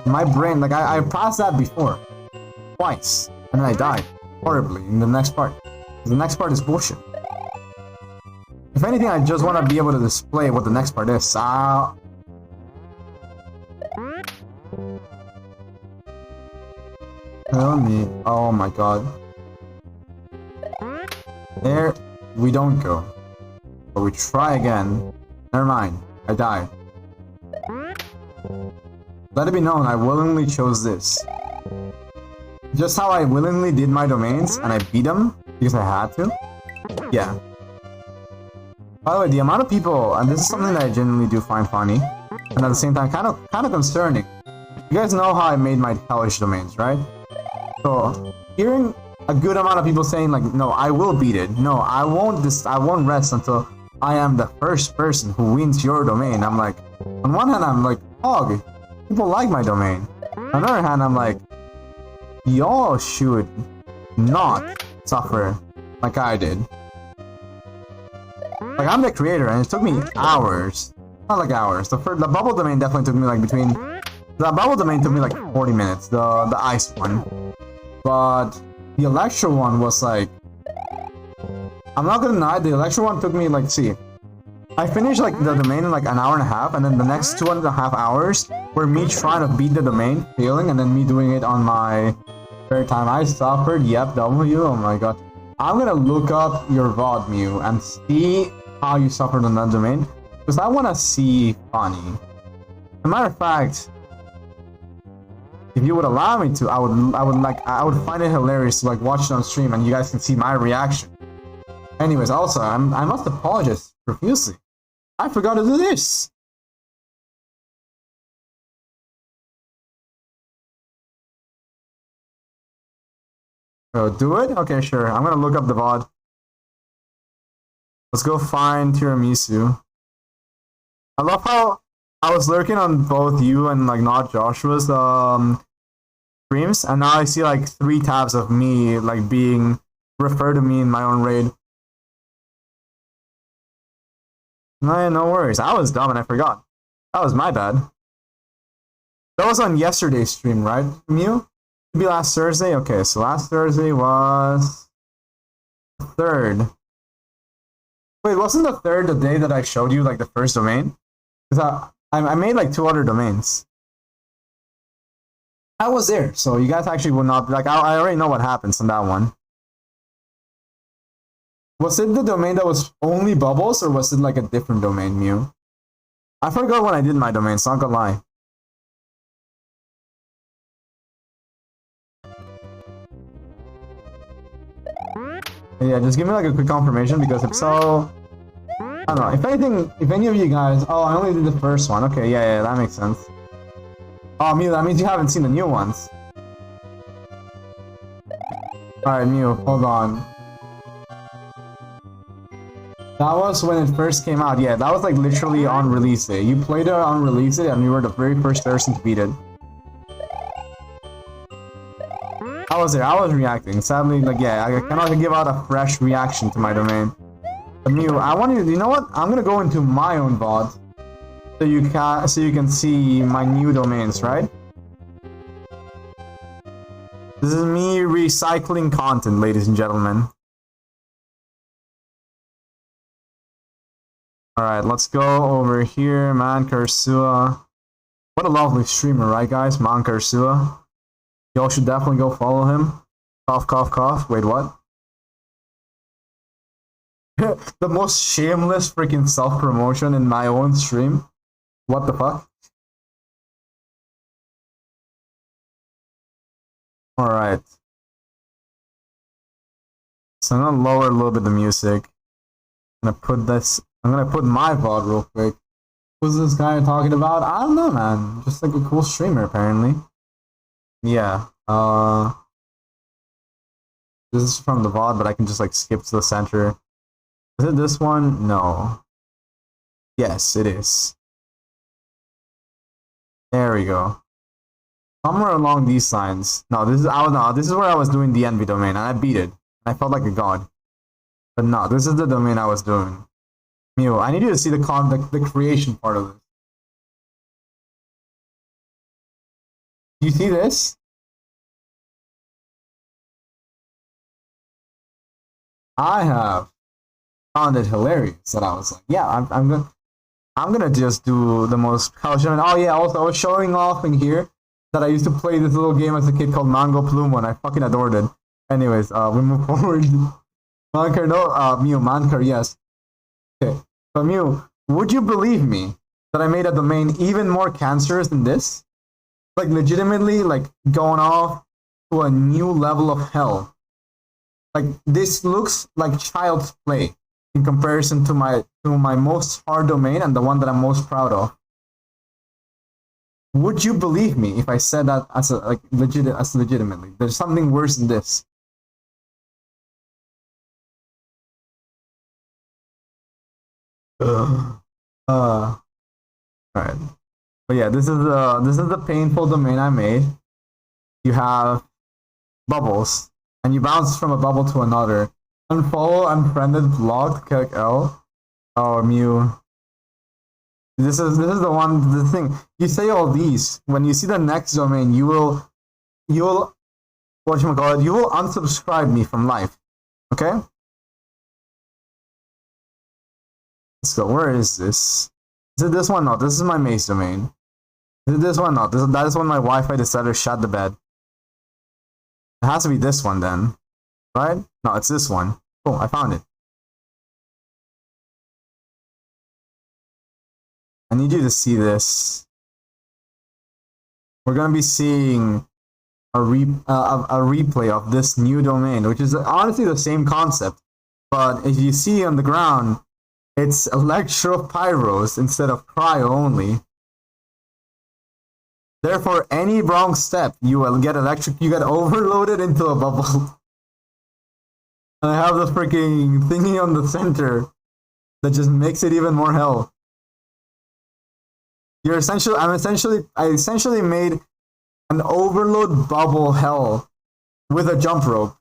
Speaker 2: My brain, like I passed that before. Twice. And then I died. Horribly in the next part. The next part is bullshit. If anything, I just want to be able to display what the next part is. Tell me. Oh my god. There we don't go. But we try again. Never mind. I died. Let it be known, I willingly chose this. Just how I willingly did my domains and I beat them because I had to. Yeah. By the way, the amount of people, and this is something that I genuinely do find funny, and at the same time kind of concerning. You guys know how I made my hellish domains, right? So hearing a good amount of people saying like, no, I will beat it. No, I won't rest until I am the first person who wins your domain. I'm like, on one hand, I'm like, oh, people like my domain. On the other hand, I'm like, y'all should not suffer like I did. Like, I'm the creator, and it took me hours. Not like hours. The bubble domain definitely took me like between... The bubble domain took me like 40 minutes, the ice one. But the Electro one was like... I'm not gonna deny, the Electro one took me like, see... I finished like the domain in like an hour and a half, and then the next 2.5 hours were me trying to beat the domain, failing, and then me doing it on my spare time. I suffered, yep, W, oh my god. I'm gonna look up your VOD, Mew, and see how you suffered on that domain, because I wanna see funny. As a matter of fact, if you would allow me to, I would find it hilarious to like watch it on stream, and you guys can see my reaction. Anyways, also, I must apologize profusely. I forgot to do this. Oh, do it? Okay, sure. I'm gonna look up the VOD. Let's go find Tiramisu. I love how I was lurking on both you and like not Joshua's streams, and now I see like 3 tabs of me like being referred to me in my own raid. No worries. I was dumb and I forgot. That was my bad. That was on yesterday's stream, right, Mew? It'd be last Thursday? Okay, so last Thursday was... the 3rd. Wait, wasn't the 3rd the day that I showed you, like, the first domain? Because I made, like, 2 other domains. I was there, so you guys actually would not... Like, I already know what happens on that one. Was it the domain that was only bubbles, or was it, like, a different domain, Mew? I forgot when I did my domain, so I'm not gonna lie. Yeah, just give me like a quick confirmation, because if so, I don't know. If anything, if any of you guys, oh, I only did the first one. Okay, yeah, that makes sense. Oh, Mew, that means you haven't seen the new ones. Alright, Mew, hold on. That was when it first came out. Yeah, that was like literally on release day. You played it on release day, and you were the very first person to beat it. I was there, I was reacting. Sadly, like, yeah, I cannot give out a fresh reaction to my domain. But Mew, I want you know what? I'm gonna go into my own VOD. So you can see my new domains, right? This is me recycling content, ladies and gentlemen. Alright, let's go over here. Man Kursua. What a lovely streamer, right, guys? Man Kursua. Y'all should definitely go follow him. Cough, cough, cough. Wait, what? The most shameless freaking self-promotion in my own stream. What the fuck? Alright. So I'm gonna lower a little bit the music. I'm gonna put my VOD real quick. Who's this guy talking about? I don't know, man. Just like a cool streamer, apparently. Yeah, this is from the VOD, but I can just like skip to the center. Is it this one? No. Yes, it is. There we go. Somewhere along these lines. No, this is where I was doing the envy domain, and I beat it. I felt like a god. But no, this is the domain I was doing. Mew, I need you to see the creation part of this. You see this? I have found it hilarious that I was like, yeah, I'm gonna just do the most casual. Oh yeah, also I was showing off in here that I used to play this little game as a kid called Mango Plumo, and I fucking adored it. Anyways, we move forward. Mankar, no, Mew, Mankar, yes. Okay, so Mew, would you believe me that I made a domain even more cancerous than this? Like legitimately, like going off to a new level of hell. Like this looks like child's play in comparison to my most hard domain and the one that I'm most proud of. Would you believe me if I said that as legitimately? There's something worse than this. Alright. But yeah, this is the painful domain I made. You have bubbles, and you bounce from a bubble to another. Unfollow, unfriended, blocked, click L. Oh, Mew. This is the thing. You say all these. When you see the next domain, you'll whatchamacallit, you will unsubscribe me from life. Okay? Let's go. Where is this? Is it this one? No, this is my maze domain. Is it this one? No, that is when my Wi-Fi decided to shut the bed. It has to be this one then. Right? No, it's this one. Cool, I found it. I need you to see this. We're gonna be seeing a replay of this new domain, which is honestly the same concept. But if you see on the ground, it's electropyros instead of cryo only. Therefore, any wrong step, you will get you get overloaded into a bubble. And I have the freaking thingy on the center that just makes it even more hell. I essentially made an overload bubble hell with a jump rope.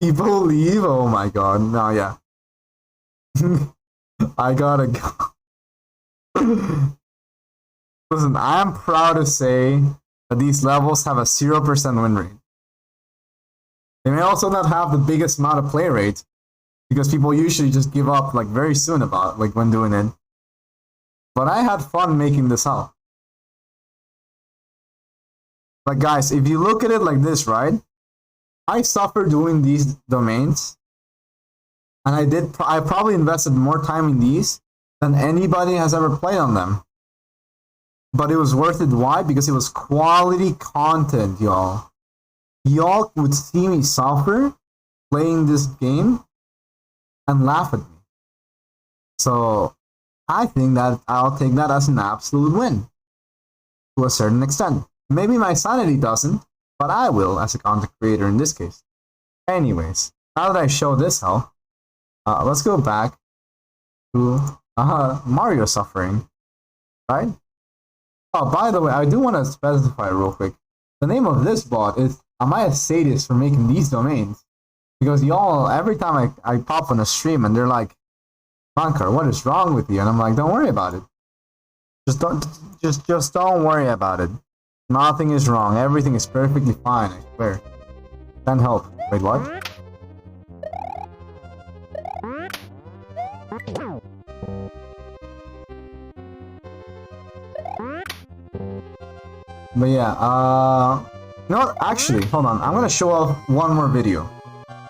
Speaker 2: People leave? Oh my god. No, yeah. I gotta go. Listen, I am proud to say that these levels have a 0% win rate. They may also not have the biggest amount of play rate, because people usually just give up like very soon about like when doing it. But I had fun making this up. Like guys, if you look at it like this, right? I suffer doing these domains, and I probably invested more time in these than anybody has ever played on them. But it was worth it. Why? Because it was quality content, y'all. Y'all would see me suffer playing this game and laugh at me. So I think that I'll take that as an absolute win to a certain extent. Maybe my sanity doesn't, but I will as a content creator in this case. Anyways, now that I show this how, let's go back to Mario suffering, right? Oh, by the way, I do want to specify real quick. The name of this bot is Am I a Sadist for making these domains? Because y'all, every time I pop on a stream and they're like, Mankar, what is wrong with you? And I'm like, don't worry about it. Just don't worry about it. Nothing is wrong. Everything is perfectly fine, I swear. Can't help. Wait, what? But yeah, you know what? Actually, hold on. I'm gonna show off one more video.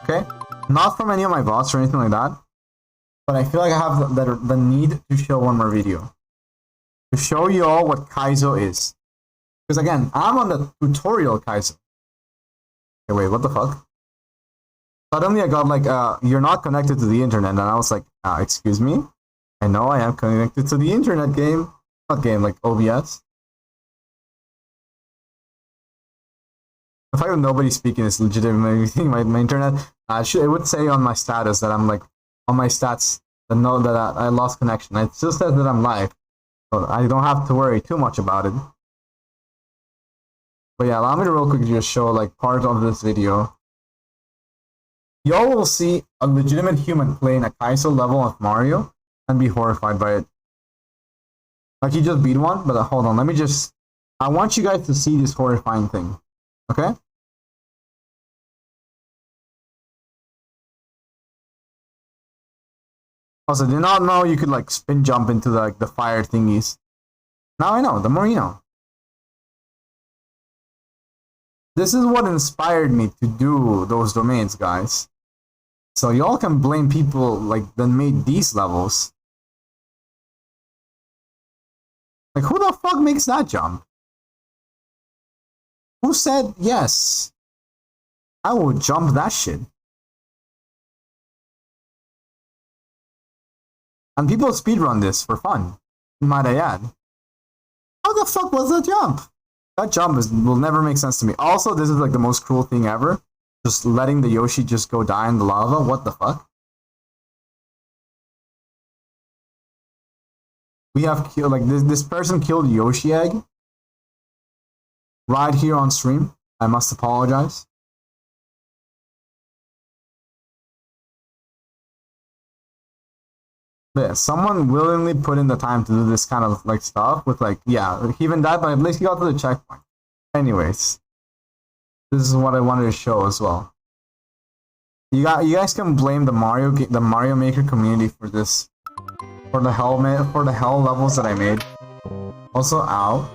Speaker 2: Okay? Not from any of my bots or anything like that. But I feel like I have the need to show one more video. To show you all what Kaizo is. Because again, I'm on the tutorial Kaizo. Okay, wait, what the fuck? Suddenly I got like, you're not connected to the internet. And I was like, excuse me? I know I am connected to the internet game. Not game, like OBS. The fact that nobody's speaking is legitimately my internet. It would say on my status that I'm like, on my stats, that know that I lost connection. It still says that I'm live. So I don't have to worry too much about it. But yeah, allow me to real quick just show like part of this video. Y'all will see a legitimate human playing a Kaizo level of Mario and be horrified by it. Like he just beat one, but hold on, I want you guys to see this horrifying thing. Okay? Also, did not know you could like spin jump into the fire thingies. Now I know, the more you know. This is what inspired me to do those domains, guys. So y'all can blame people like that made these levels. Like who the fuck makes that jump? Who said yes? I will jump that shit. And people speedrun this for fun, might I add. How the fuck was that jump? That jump will never make sense to me. Also, this is like the most cruel thing ever. Just letting the Yoshi just go die in the lava. What the fuck? We have killed, like, this person killed Yoshi Egg right here on stream. I must apologize. But yeah, someone willingly put in the time to do this kind of like stuff with like, yeah, he even died, but at least he got to the checkpoint. Anyways, this is what I wanted to show as well. You guys can blame the Mario Maker community for this, for the hell levels that I made. Also, ow.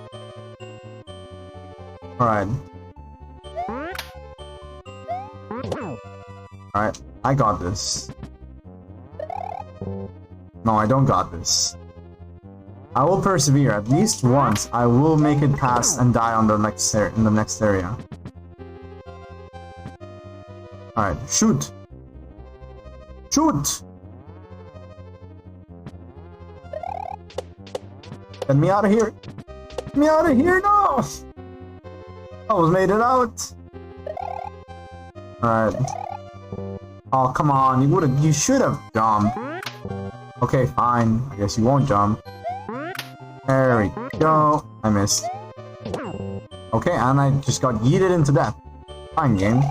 Speaker 2: All right. Alright, I got this. No, I don't got this. I will persevere. At least once, I will make it past and die on the next in the next area. Alright, shoot! Shoot! Get me out of here! Get me out of here! No! I almost made it out! Alright. Oh, come on, you should have jumped. Okay, fine. I guess you won't jump. There we go. I missed. Okay, and I just got yeeted into death. Fine, game.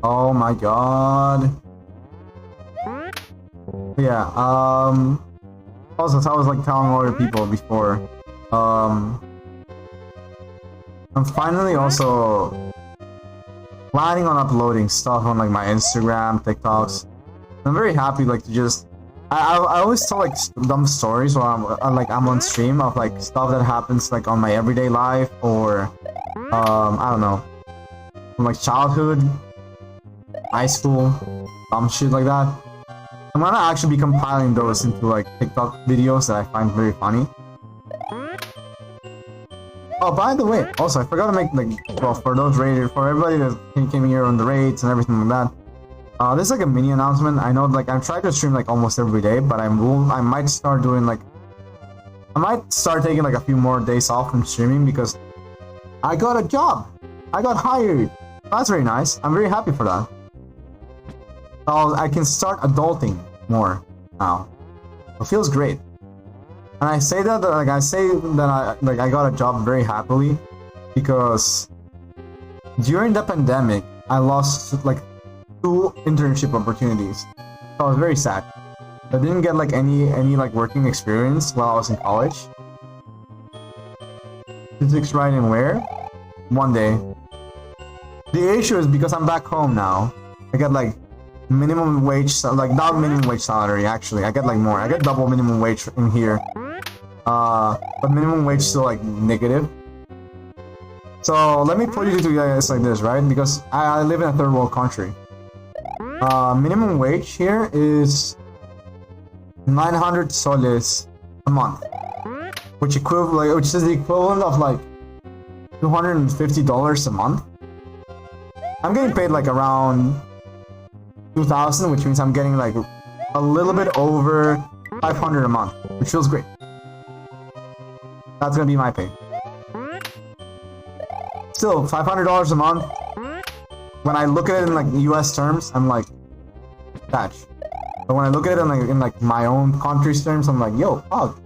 Speaker 2: Oh my god. Yeah, also, as I was like telling other people before, I'm finally also planning on uploading stuff on like my Instagram, TikToks. I'm very happy like to just I always tell like dumb stories while I'm on stream of like stuff that happens like on my everyday life or I don't know, from like childhood, high school, dumb shit like that. I'm gonna actually be compiling those into like TikTok videos that I find very funny. Oh, by the way, also I forgot to make like, well, for those raiders, for everybody that came here on the raids and everything like that. This is like a mini announcement. I know like I'm trying to stream like almost every day, but I might start doing like, I might start taking like a few more days off from streaming because I got a job. I got hired. That's very nice. I'm very happy for that. So I can start adulting more now. It feels great. And I say that like I got a job very happily because during the pandemic I lost like 2 internship opportunities. So I was very sad. I didn't get like any like working experience while I was in college. Physics right and where? One day. The issue is because I'm back home now. I get like minimum wage, like not minimum wage salary actually. I get like more. I get double minimum wage in here. But minimum wage still like negative. So let me put it to you guys like this, right? Because I live in a third world country. Minimum wage here is 900 soles a month, which is the equivalent of like $250 a month. I'm getting paid like around 2,000, which means I'm getting like a little bit over 500 a month, which feels great. That's gonna be my pay. Still, $500 a month. When I look at it in like US terms, I'm like, thatch. But when I look at it in like my own country's terms, I'm like, yo, fuck.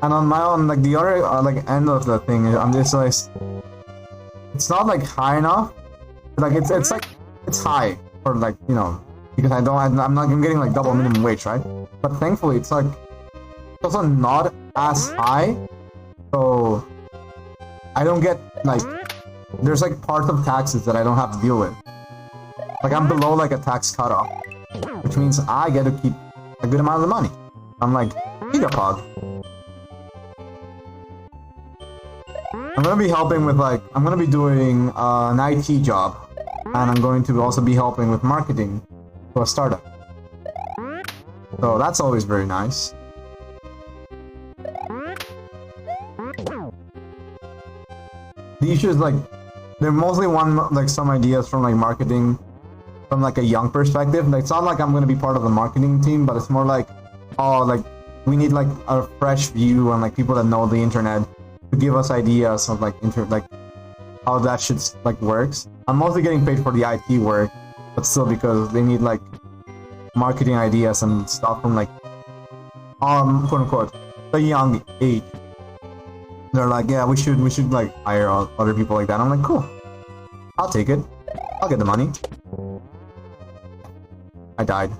Speaker 2: And on my own, like the other like end of the thing, I'm just like, it's not like high enough. Like it's like it's high for like, you know, because I'm getting like double minimum wage, right? But thankfully, it's like it's also not as high, so I don't get like there's like parts of taxes that I don't have to deal with. Like I'm below like a tax cutoff, which means I get to keep a good amount of the money. I'm like gigapog. I'm gonna be helping with like I'm gonna be doing an IT job, and I'm going to also be helping with marketing for a startup. So that's always very nice. The issue is like they're mostly like some ideas from like marketing from like a young perspective. Like, it's not like I'm gonna be part of the marketing team, but it's more like, oh, like we need like a fresh view and like people that know the internet to give us ideas of like how that shit like works. I'm mostly getting paid for the IT work, but still because they need like marketing ideas and stuff from like quote unquote a young age. They're like, yeah, we should like hire other people like that. I'm like, cool, I'll take it. I'll get the money. I died.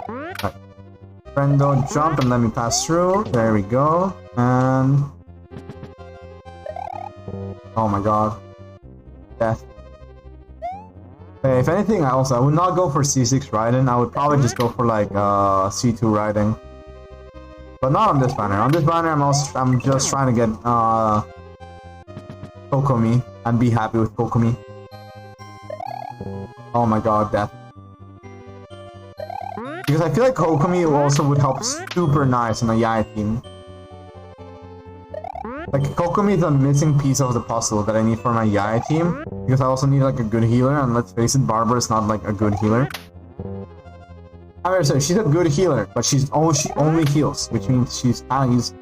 Speaker 2: Right. Friendo, jump and let me pass through. There we go. And oh my god, death. If anything, I would not go for C6 riding. I would probably just go for like C2 riding, but not on this banner. On this banner, I'm just trying to get Kokomi and be happy with Kokomi. Oh my god, death. Because I feel like Kokomi also would help super nice on a Yai team. Like, Kokomi is a missing piece of the puzzle that I need for my Yai team. Because I also need like a good healer, and let's face it, Barbara is not like a good healer. I'm gonna say, she's a good healer, but she only heals, which means she's kind of used.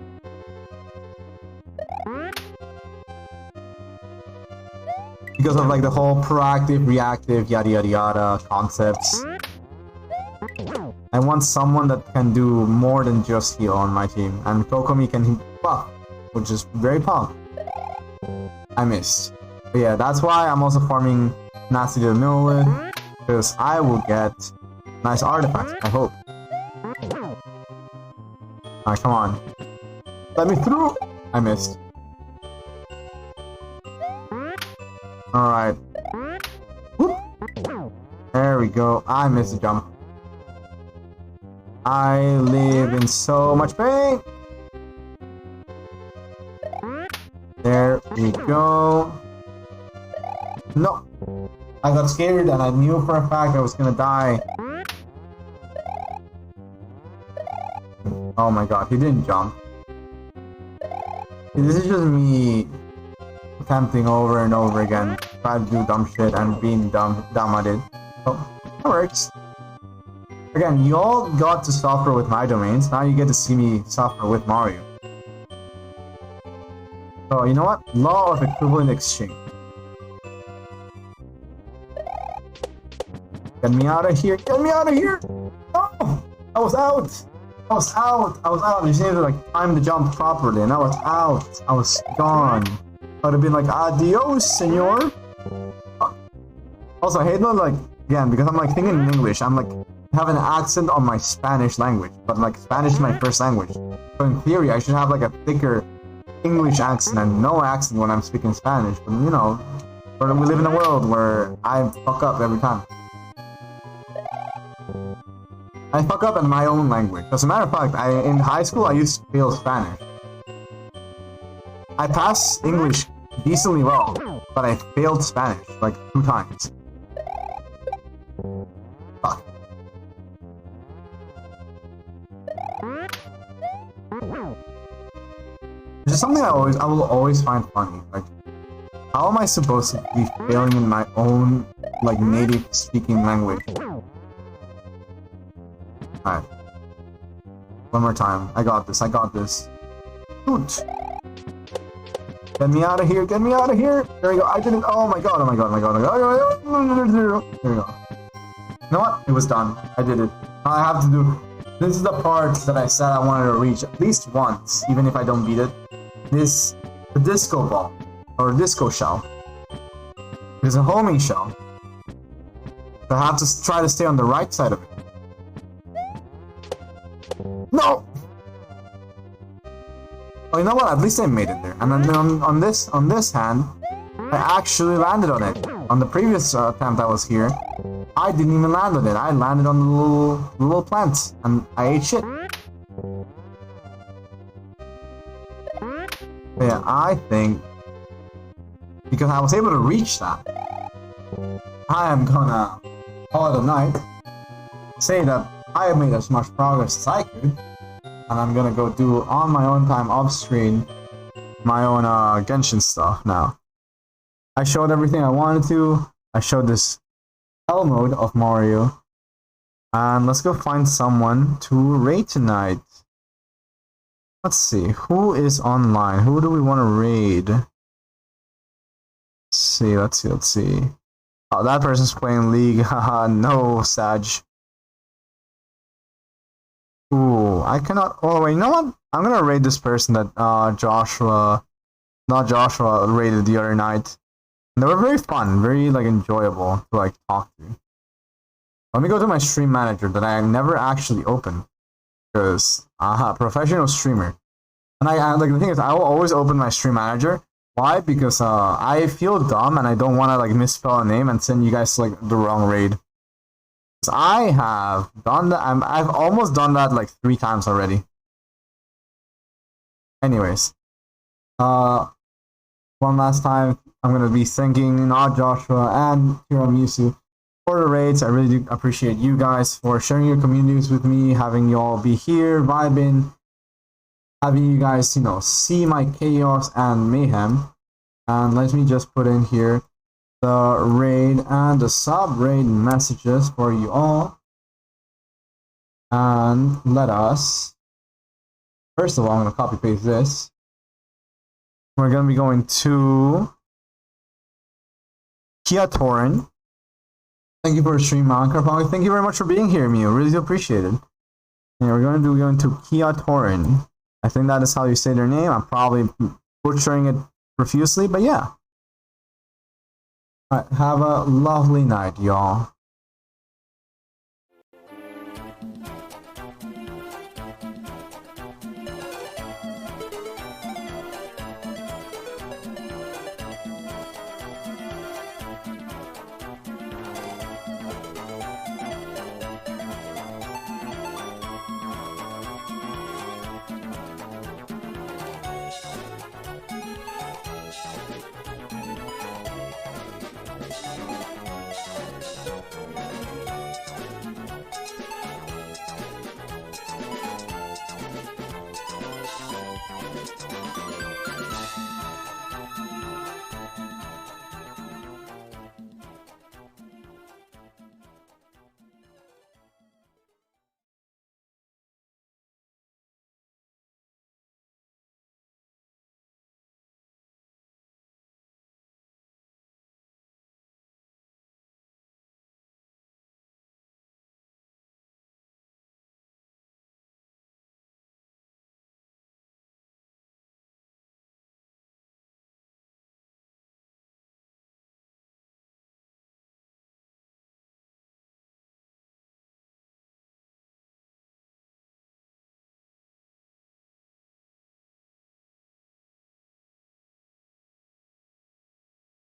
Speaker 2: Because of like the whole proactive, reactive, yada yada yada concepts. I want someone that can do more than just heal on my team, and Kokomi can buff, which is very punk. I missed. But yeah, that's why I'm also farming Nasty the Millwood, because I will get nice artifacts, I hope. Alright, come on. Let me through! I missed. Alright. There we go. I missed the jump. I live in so much pain! There we go. No! I got scared and I knew for a fact I was gonna die. Oh my god, he didn't jump. This is just me attempting over and over again, trying to do dumb shit and being dumb at it. So, that works. Again, you all got to suffer with my domains, now you get to see me suffer with Mario. So, you know what? Law of equivalent exchange. Get me out of here! Get me out of here! No! I was out! I was out! I was out! I just needed to like time the jump properly, and I was out! I was gone! I would have been like, adios, senor! Also, I hate that, like, again, because I'm like thinking in English, I'm like, have an accent on my Spanish language, but like, Spanish is my first language. So in theory, I should have like a thicker English accent and no accent when I'm speaking Spanish, but you know, we live in a world where I fuck up every time. I fuck up in my own language. As a matter of fact, in high school I used to fail Spanish. I passed English decently well, but I failed Spanish like 2 times. Fuck. This is something I will always find funny. Like, how am I supposed to be failing in my own like native speaking language? Alright. One more time. I got this. I got this. Shoot! Get me out of here! Get me out of here! There we go. I didn't. Oh my god! Oh my god! Oh my god! Oh my god! There we go. You know what? It was done. I did it. I have to do. This is the part that I said I wanted to reach at least once, even if I don't beat it. The disco ball or disco shell. There's a homing shell. So I have to try to stay on the right side of it. No! Oh, you know what? At least I made it there. And then on this hand, I actually landed on it. On the previous attempt I was here, I didn't even land on it. I landed on the little plants, and I ate shit. Yeah, I think because I was able to reach that, I am gonna call it a night. Say that I have made as much progress as I could, and I'm gonna go do on my own time off screen my own Genshin stuff now. I showed everything I wanted to. I showed this hell mode of Mario, and let's go find someone to raid tonight. Let's see, who is online? Who do we want to raid? Let's see. Oh, that person's playing League. Haha, no, Sag. Ooh, I cannot. Oh, wait, you know what? I'm gonna raid this person that not Joshua, raided the other night. And they were very fun, very like enjoyable to like talk to. Let me go to my stream manager that I never actually opened because professional streamer. And I like the thing is I will always open my stream manager. Why? Because I feel dumb and I don't want to like misspell a name and send you guys to, like the wrong raid. So I have done that. I've almost done that like 3 times already. Anyways, one last time, I'm gonna be thanking not Joshua and Tiramisu for the raids. I really do appreciate you guys for sharing your communities with me, having you all be here, vibing, having you guys, you know, see my chaos and mayhem. And let me just put in here the raid and the sub-raid messages for you all. And let us, first of all, I'm going to copy paste this. We're going to be going to Kia Torin. Thank you for the stream, Minecraft. Thank you very much for being here, Mew. Really do appreciate it. And we're going to be going to Kia Torin. I think that is how you say their name. I'm probably butchering it profusely, but yeah. Alright, have a lovely night, y'all.